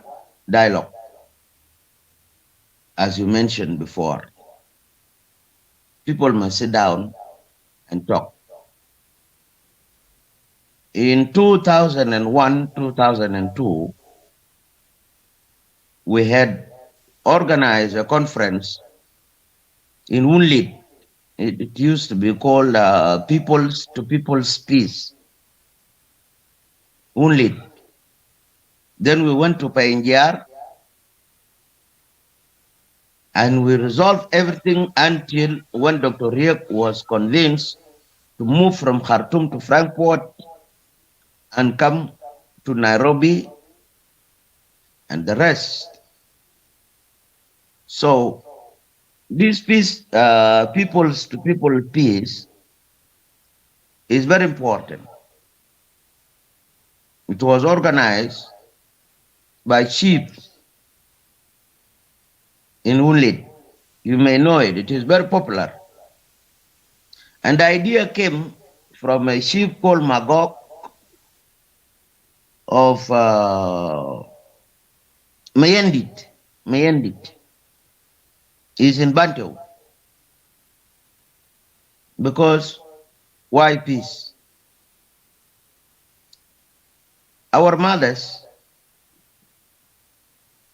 dialogue, as you mentioned before. People must sit down and talk. In 2001, 2002, we had organized a conference in Unlit. It used to be called People's to People's Peace. Unlit. Then we went to Painjar and we resolved everything until when Dr. Riek was convinced to move from Khartoum to Frankfurt and come to Nairobi and the rest. So this peace, people's to people peace, is very important. It was organized by chiefs in Unlit. You may know it. It is very popular. And the idea came from a chief called Magog of Mayendit. Mayendit is in Bantu. Because why peace? Our mothers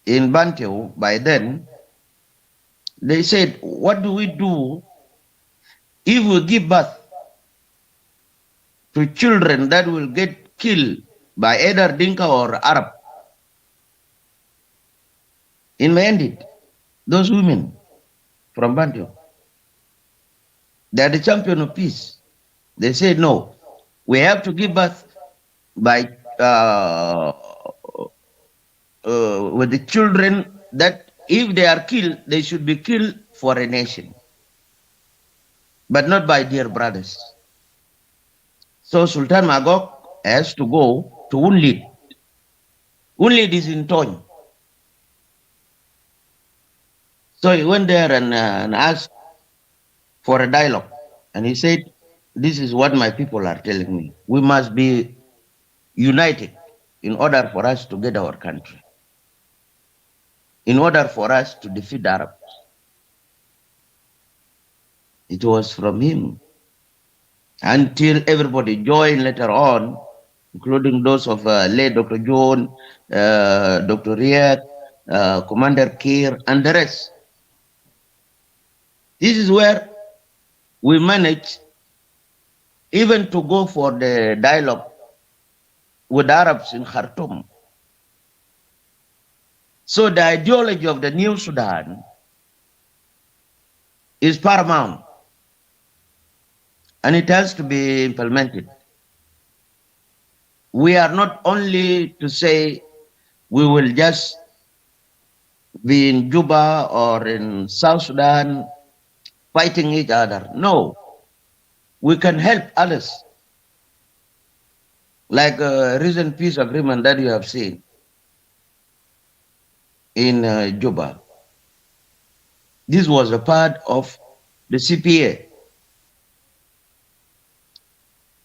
in Bantu by then, they said, what do we do if we give birth to children that will get killed by either Dinka or Arab? In Mandit, those women from Bantu, they are the champion of peace. They said no, we have to give birth by with the children that if they are killed, they should be killed for a nation, but not by dear brothers. So Sultan Magog has to go to Unlit. Unlit is in Tony. So he went there and asked for a dialogue. And he said, this is what my people are telling me. We must be united in order for us to get our country, in order for us to defeat the Arabs. It was from him until everybody joined later on, including those of late Dr. John, Dr. Riyad, Commander Kir, and the rest. This is where we managed even to go for the dialogue with Arabs in Khartoum. So the ideology of the new Sudan is paramount, and it has to be implemented. We are not only to say we will just be in Juba or in South Sudan fighting each other. No, we can help others, like a recent peace agreement that you have seen in Juba. This was a part of the CPA.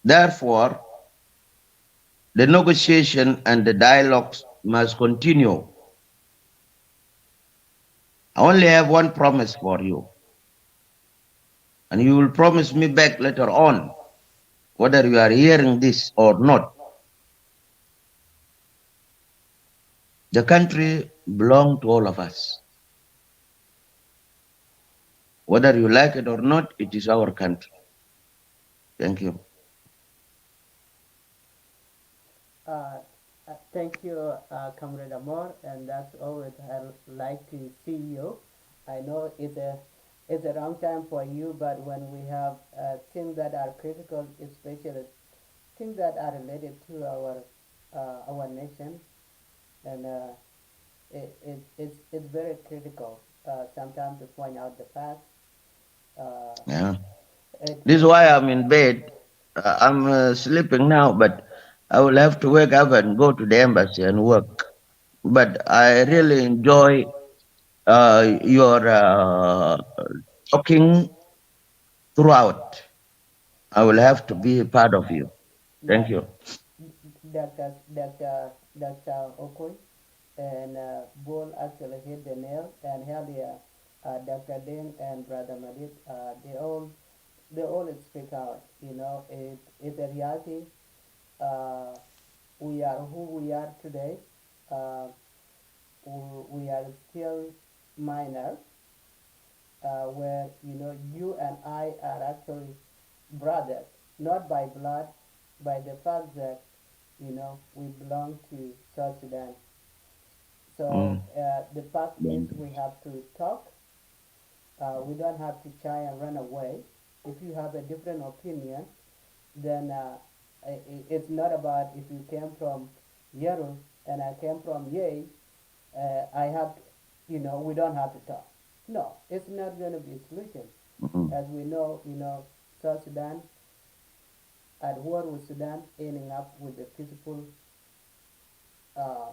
Therefore, the negotiation and the dialogues must continue. I only have one promise for you, and you will promise me back later on, whether you are hearing this or not. The country belongs to all of us. Whether you like it or not, it is our country. Thank you. Thank you, Comrade Amor, and that's always I like to see you. I know it's a wrong time for you, but when we have things that are critical, especially things that are related to our nation, and it's very critical sometimes to point out the facts. Yeah. It, This is it, why I'm in bed. I'm sleeping now, but I will have to wake up and go to the embassy and work. But I really enjoy your talking throughout. I will have to be a part of you. yeah, Thank you. Dr. Okoy and Bull actually hit the nail, and earlier Dr. Ding and Brother Madid, they all speak out. It's a reality. Uh, we are who we are today. Uh, we are still minor, where you and I are actually brothers, not by blood, by the fact that we belong to South Sudan. So Mm. the fact is we have to talk. We don't have to try and run away. If you have a different opinion, then it's not about if you came from Yerul and I came from Ye, I have, we don't have to talk. No, it's not going to be a solution. Mm. As we know, South Sudan at war with Sudan, ending up with a peaceful uh,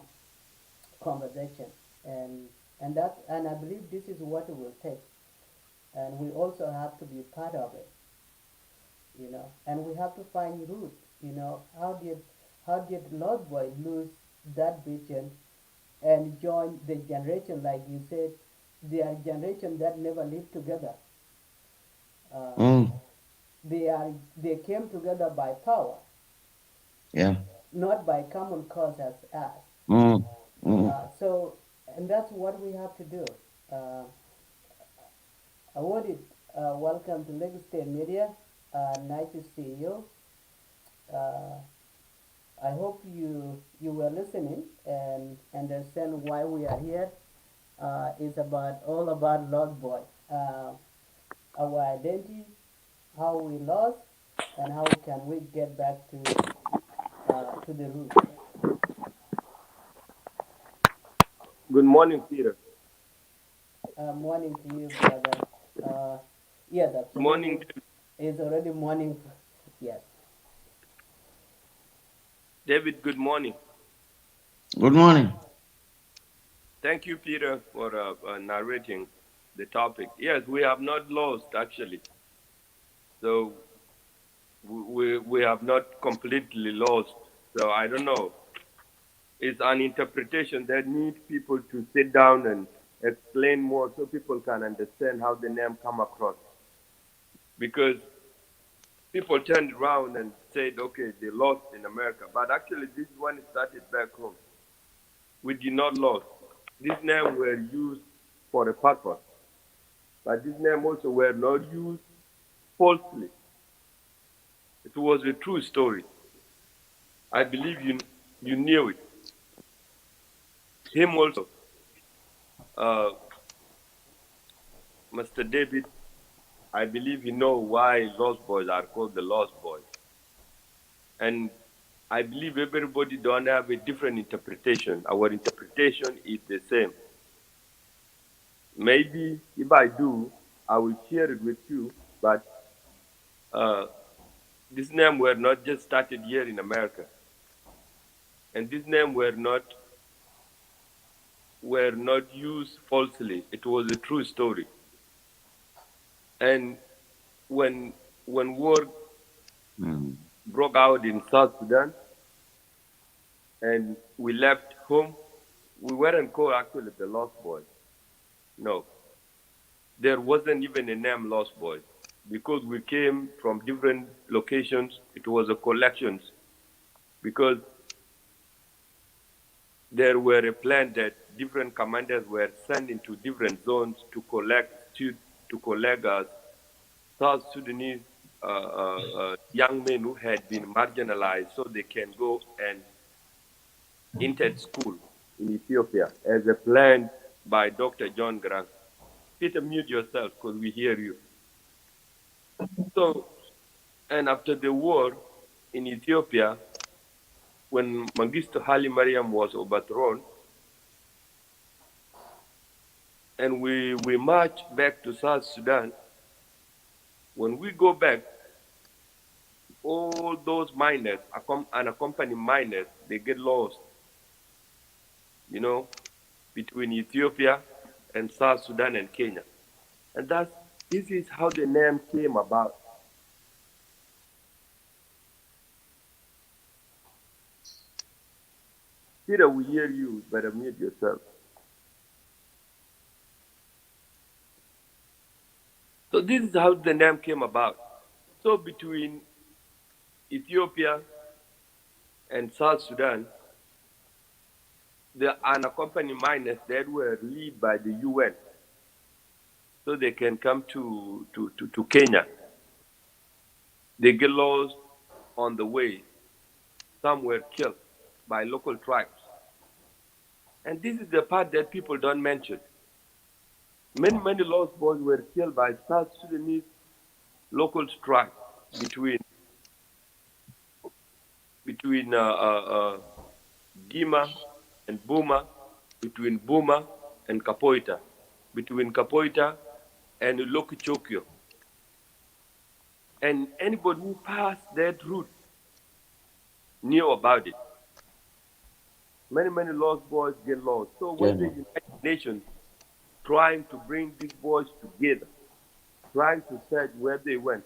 conversation, and and I believe this is what it will take, and we also have to be part of it, and we have to find root. How did Lost Boy lose that vision and join the generation, like you said, they are generation that never lived together. Uh, Mm. they came together by power, Yeah. not by common cause as us. Mm. Mm. So, and that's what we have to do. Uh, I wanted welcome to Lagos State Media. Nice to see you. Uh, I hope you were listening and understand why we are here. is about all about Lost Boy. Our identity, how we lost, and how can we get back to the root. Good morning, Peter. Morning to you, brother. Yes, Morning, absolutely. It's already morning. Yes. David. Good morning. Good morning. Thank you, Peter, for narrating the topic. Yes, we have not lost actually. So we have not completely lost. So I don't know. It's an interpretation that needs people to sit down and explain more so people can understand how the name come across. Because people turned around and said, okay, they lost in America. But actually, this one started back home. We did not lose. These names were used for a purpose. But these names also were not used falsely. It was a true story. I believe you knew it. Him also, uh, Mr. David, I believe you know why Lost Boys are called the Lost Boys. And I believe everybody don't have a different interpretation. Our interpretation is the same. Maybe if I do, I will share it with you. But uh, this name were not just started here in America, and this name were not used falsely. It was a true story. And when war broke out in South Sudan, and we left home, we weren't called actually the Lost Boys. No, there wasn't even a name Lost Boys because we came from different locations. It was a collections because there were a plan that different commanders were sent into different zones to collect South Sudanese young men who had been marginalized so they can go and enter school in Ethiopia as a plan by Dr. John Grant. Peter, mute yourself because we hear you. So, and after the war in Ethiopia, when Mengistu Haile Mariam was overthrown, and we marched back to South Sudan, when we go back, all those miners, unaccompanied miners, they get lost, you know, between Ethiopia and South Sudan and Kenya. And this is how the name came about. Peter, we hear you, better mute yourself. So this is how the name came about. So between Ethiopia and South Sudan, the unaccompanied miners that were led by the UN so they can come to Kenya. They get lost on the way. Some were killed by local tribes. And this is the part that people don't mention. Many lost boys were killed by South Sudanese local tribes between Dima and Buma, between Buma and Kapoita, between Kapoita and Lokichokyo. And anybody who passed that route knew about it. Many lost boys get lost. So when the United Nations trying to bring these boys together, trying to search where they went,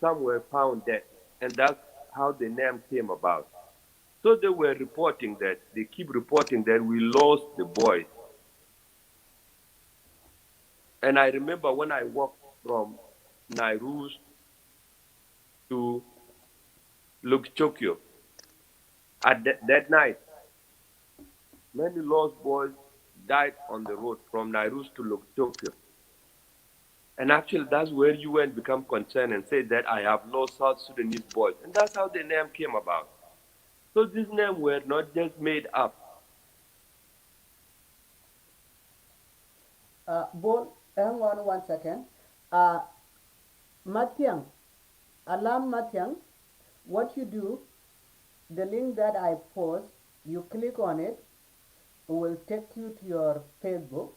some were found dead. And that's how the name came about. So they were reporting that, they keep reporting that we lost the boys. And I remember when I walked from Nairuz to Lukchokyo, at that night, many lost boys died on the road from Nairuz to Lukchokyo. And actually, that's where UN become concerned and said that I have lost South Sudanese boys. And that's how the name came about. So these names were not just made up. Bol, hang on 1 second. Uh, Matiang, Alam Matiang, what you do, the link that I post, you click on it, it will take you to your Facebook.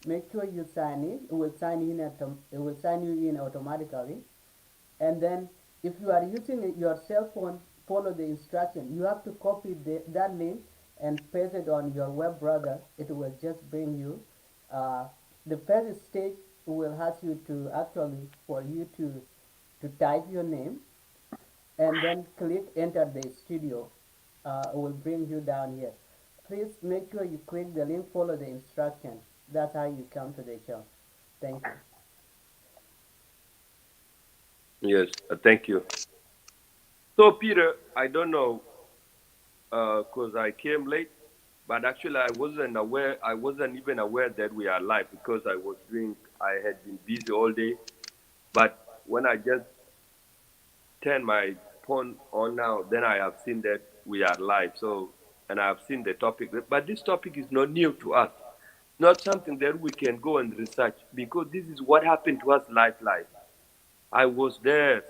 Make sure you sign in. It will sign in. It will sign you in automatically. And then, if you are using your cell phone, follow the instruction. You have to copy that link and paste it on your web browser. It will just bring you. Uh, the first stage will ask you to actually for you to type your name and then click enter the studio. It will bring you down here. Please make sure you click the link, follow the instructions. That's how you come to the show. Thank you. Yes, thank you. So, Peter, I don't know, because I came late, but actually I wasn't aware. I wasn't even aware that we are live because I had been busy all day. But when I just turned my phone on now, then I have seen that we are live. So, and I have seen the topic. But this topic is not new to us. Not something that we can go and research because this is what happened to us live. I was there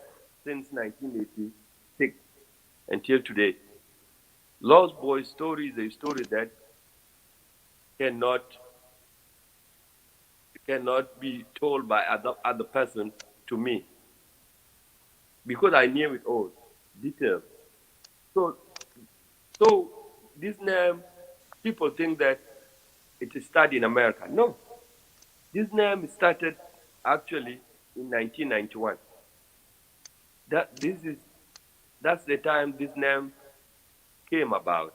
since 1986 until today. Lost Boy story is a story that cannot cannot be told by other person to me because I knew it all, details. So so this name, people think that it started in America. No, this name started actually in 1991. That this is that's the time this name came about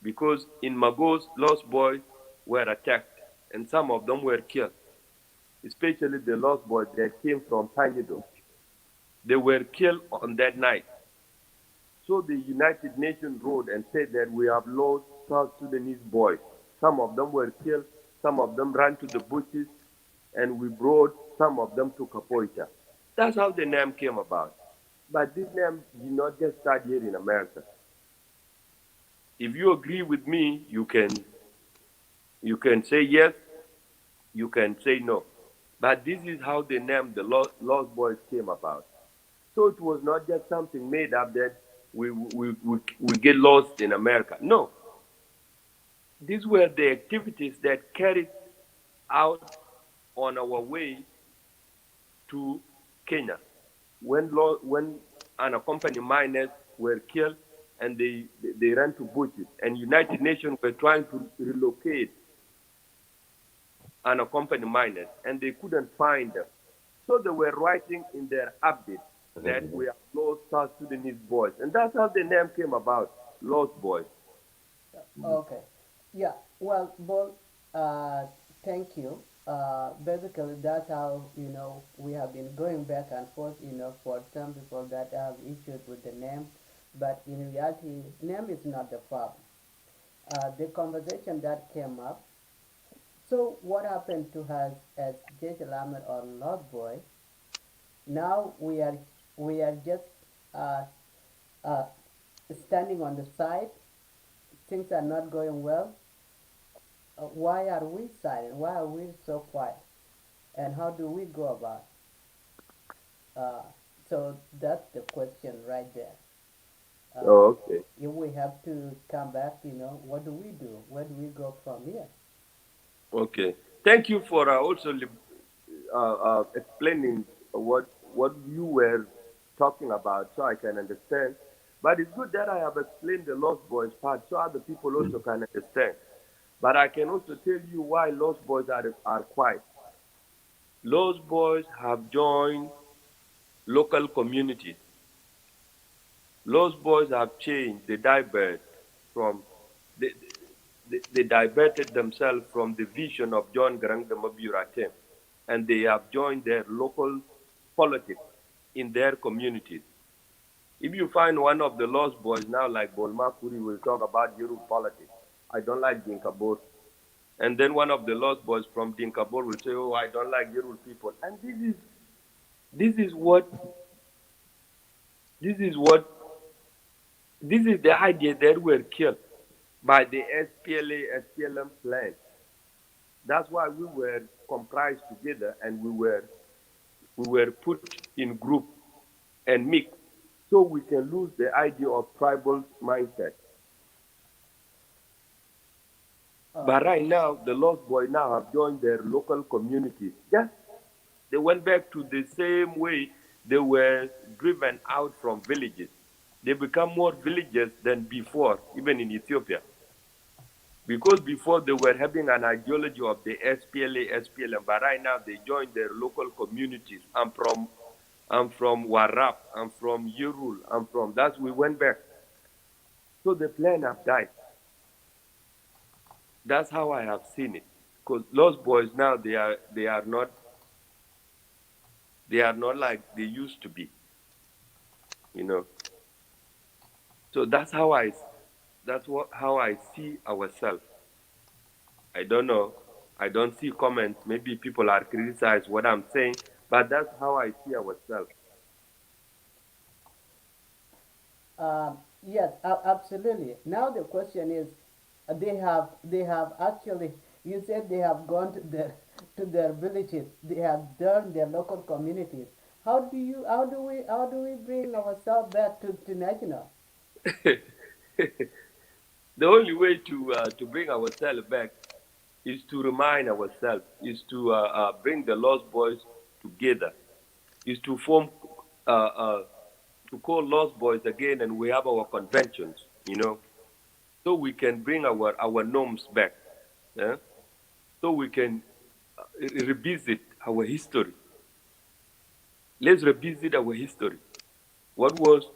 because in Magos, Lost Boys were attacked and some of them were killed, especially the Lost Boys that came from Pignudo. They were killed on that night. So the United Nations wrote and said that we have lost South Sudanese boys. Some of them were killed, some of them ran to the bushes, and we brought some of them to Capoeira. That's how the name came about. But this name did not just start here in America. If you agree with me, you can say yes, you can say no. But this is how the name the Lost Boys came about. So it was not just something made up that we get lost in America. No, these were the activities that carried out on our way to Kenya when unaccompanied minors were killed and they ran to bushes and United Nations were trying to relocate unaccompanied minors and they couldn't find them. So they were writing in their update that we have lost South Sudanese boys. And that's how the name came about, Lost Boys. Okay. Yeah. Well, Bol, thank you. Basically, that's how we have been going back and forth. For some people that have issues with the name, but in reality, name is not the problem. The conversation that came up. So what happened to us as J. Lamed or Lost Boy? Now we are just uh, uh, standing on the side. Things are not going well. Why are we silent? Why are we so quiet? And how do we go about? Uh, so that's the question right there. Uh, Oh, okay. if we have to come back, what do we do? Where do we go from here? Okay. Thank you for also explaining what you were talking about so I can understand. But it's good that I have explained the Lost Boys part so other people also can understand. But I can also tell you why Lost Boys are quiet. Lost Boys have joined local communities. Lost Boys have changed, from, they, they diverted themselves from the vision of John Garang the Maburatem, and they have joined their local politics in their communities. If you find one of the Lost Boys now, like Bolma Kuri, will talk about Yoruba politics. I don't like Dinkabur. And then one of the Lost Boys from Dinkabur will say, "Oh, I don't like Yoruba people." And this is what this is what this is the idea that we're killed by the SPLA SPLM plan. That's why we were comprised together and we were put in group and mixed so we can lose the idea of tribal mindset. Uh, But right now, the Lost Boy now have joined their local communities. Just they went back to the same way they were driven out from villages. They become more villages than before, even in Ethiopia. Because before they were having an ideology of the SPLA, SPLM, but right now they join their local communities. I'm from Warap, I'm from Yerul, I'm from that we went back. So the plan have died. That's how I have seen it. Because Lost Boys now they are not like they used to be, you know. So that's how I see ourselves. I don't know. I don't see comments. Maybe people are criticize what I'm saying, but that's how I see ourselves. yes, absolutely. Now the question is, they have actually. You said they have gone to their villages. They have done their local communities. How do we bring ourselves back to national? The only way to bring ourselves back is to remind ourselves, is to bring the lost boys together, is to form, to call lost boys again, and we have our conventions, so we can bring our norms back, yeah? So we can revisit our history. Let's revisit our history. What was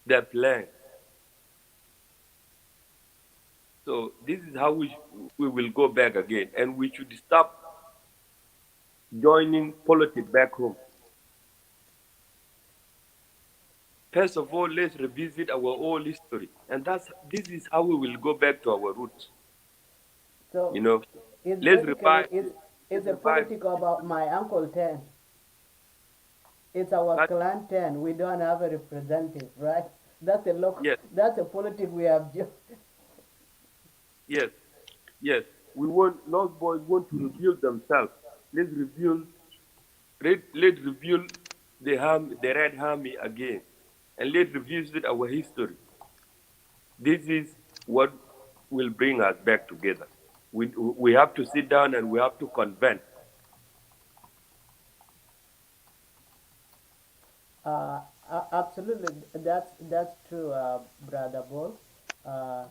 their plan? So this is how we will go back again, and we should stop joining politics back home. First of all, let's revisit our old history, and this is how we will go back to our roots. So You know, it's let's basically revive. it's Let's a revive. politic about my uncle ten. It's our But clan ten. We don't have a representative, right? That's a local. yes, That's a politic we have. yes, yes. We want Lost Boys want to reveal themselves. Let's reveal. Let's reveal the Red Army again, and let's revisit our history. This is what will bring us back together. We have to sit down and we have to convene. Uh, Absolutely, that's true, brother Bol. Uh,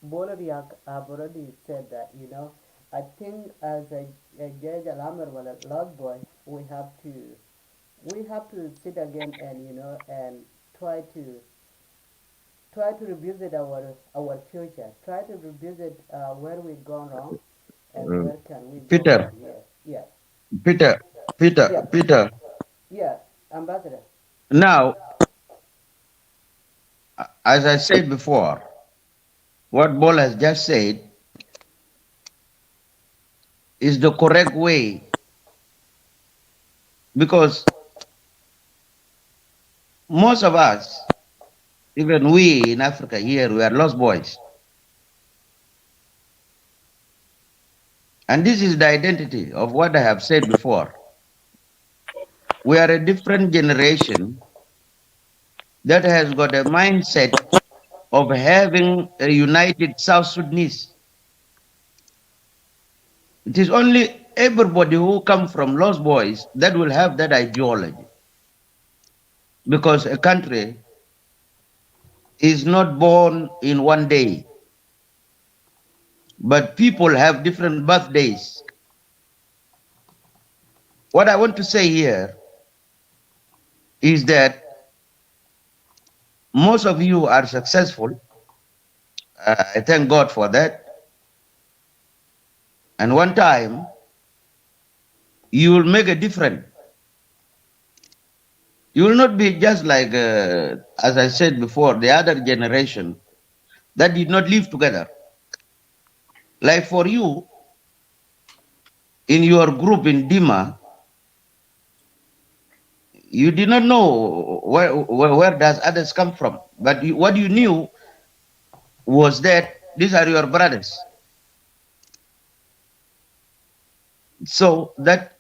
Bol have already said that. I think as a Judge Alamer, well, a lost boy, we have to sit again and and try to try to revisit our future. Try to revisit where we've gone wrong and Uh, where can we go from Peter, here. Yes, Peter, Peter, yes, Peter. yes, Ambassador. Now, as I said before, what Bol has just said is the correct way because most of us, even we in Africa here, we are lost boys. And this is the identity of what I have said before. We are a different generation that has got a mindset of having a united South Sudanese. It is only everybody who come from lost boys that will have that ideology. Because a country is not born in one day, but people have different birthdays. What I want to say here is that most of you are successful. I thank God for that. And one time, you will make a difference. You will not be just like, as I said before, the other generation that did not live together. Like for you, in your group in Dima, you did not know where does others come from. But what you knew was that these are your brothers. So that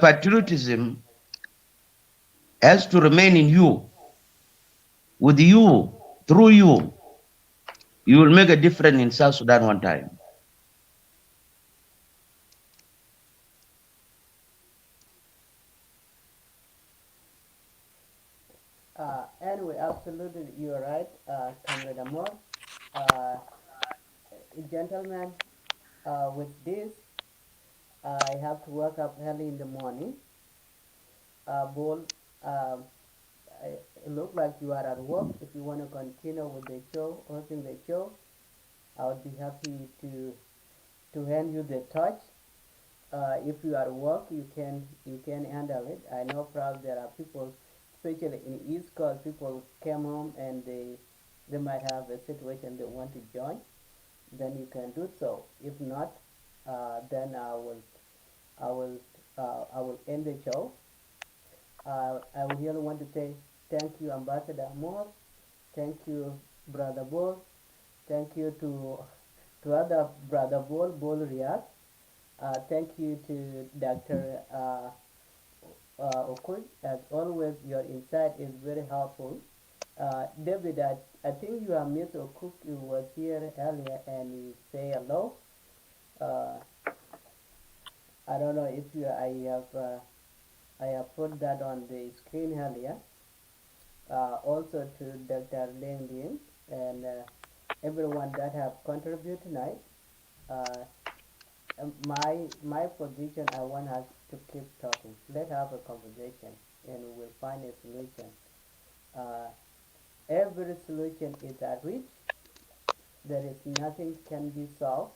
patriotism has to remain in you, with you, through you. You will make a difference in South Sudan one time. Anyway, absolutely, you're right, Comrade Amor. Uh, Gentlemen, with this, I have to wake up early in the morning. Bull, um, it looks like you are at work. If you want to continue with the show, hosting the show, I would be happy to hand you the torch. If you are at work, you can handle it. I know probably there are people, especially in East Coast, people came home and they might have a situation they want to join. Then you can do so. If not, then I will end the show. I would really want to say thank you, Ambassador Moore. Thank you, Brother Bol. Thank you to other Brother Bol Riyadh. Thank you to Dr. Okoy. As always, your insight is very helpful. David, I think you have missed Okuk. He was here earlier and he say hello. Uh, I don't know if I have put that on the screen earlier. Also to Dr. Ling Ling and everyone that have contributed tonight. Uh, my position, I want us to keep talking. Let's have a conversation and we will find a solution. Uh, every solution is at reach. There is nothing can be solved.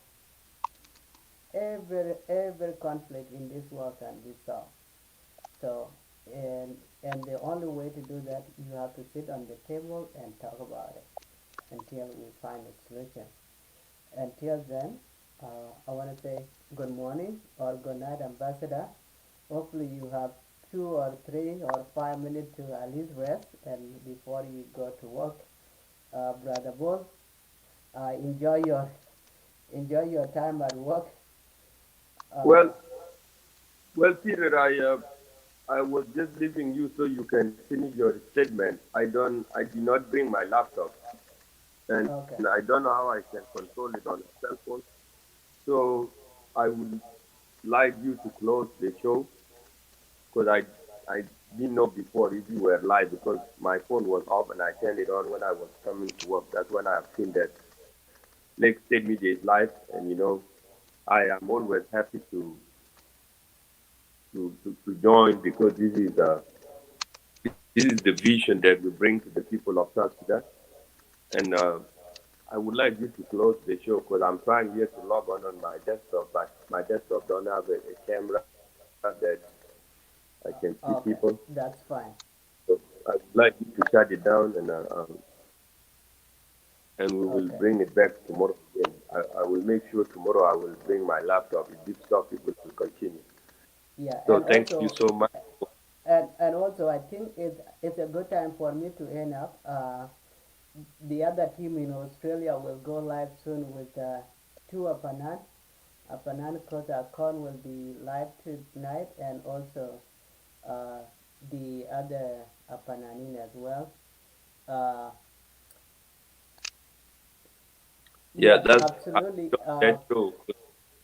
Every conflict in this world can be solved. So, and the only way to do that, you have to sit on the table and talk about it until we find a solution. Until then, I want to say good morning or good night, Ambassador. Hopefully, you have 2 or 3 or 5 minutes to at least rest and before you go to work. Brother Bull, enjoy your time at work. Uh, Well, well, Peter, I was just leaving you so you can finish your statement. I did not bring my laptop, and I okay, don't know how I can control it on a cell phone. So I would like you to close the show because I didn't know before if you were live because my phone was off and I turned it on when I was coming to work. That's when I have seen that Lake State Media is live, and I am always happy to join because this is the vision that we bring to the people of South Sudan. And I would like you to close the show because I'm trying here to log on my desktop, but my desktop don't have a camera that I can see people. okay, that's fine. So I would like you to shut it down, and we will Okay, bring it back tomorrow again. I will make sure tomorrow I will bring my laptop. If this topic will continue. yeah, So and thank you also so much. I think it's a good time for me to end up. The other team in Australia will go live soon with two Apanan. Apanan Kota Akon will be live tonight and also uh, the other Apananin as well. Uh, Yeah, yes, that's I absolutely. will join that show.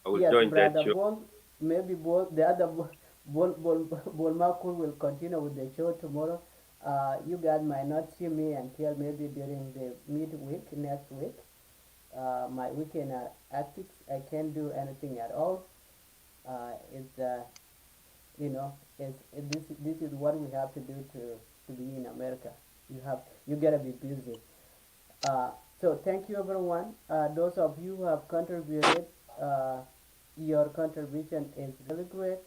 I will Yes, join that brother show. Bol, maybe Bol, the other Bol Makul will continue with the show tomorrow. You guys might not see me until maybe during the midweek next week. My weekend are hectic. I can't do anything at all. It's you know, this is what we have to do to be in America. You gotta be busy. Uh, so thank you everyone. Those of you who have contributed, uh, your contribution is really great.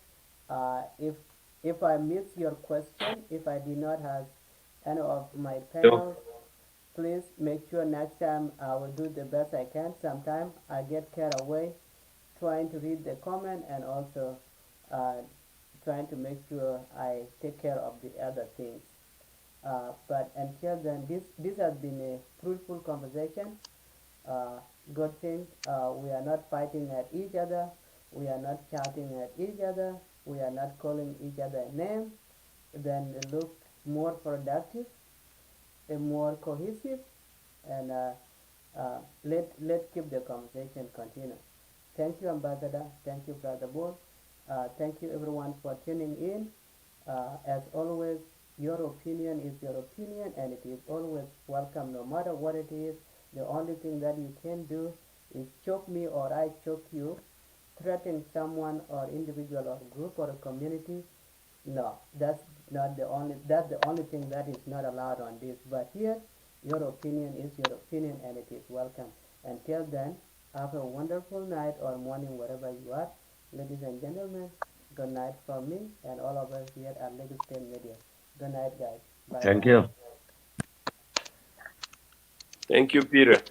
If I miss your question, if I did not have any of my So, panel, please make sure next time I will do the best I can. Sometimes I get carried away trying to read the comment and also uh, trying to make sure I take care of the other things. But until then, this has been a fruitful conversation. Good thing we are not fighting at each other. We are not shouting at each other. We are not calling each other names. Then look more productive, more cohesive, and let keep the conversation continue. Thank you, Ambassador. Thank you, Brother Bull. Thank you, everyone, for tuning in. As always, your opinion is your opinion, and it is always welcome, no matter what it is. The only thing that you can do is choke me or I choke you, threaten someone or individual or group or a community. No, that's not the only. That's the only thing that is not allowed on this. But here, your opinion is your opinion, and it is welcome. Until then, have a wonderful night or morning wherever you are, ladies and gentlemen. Good night from me and all of us here at Lagos State Media. Good night, guys. Bye Thank bye. you. Thank you, Peter.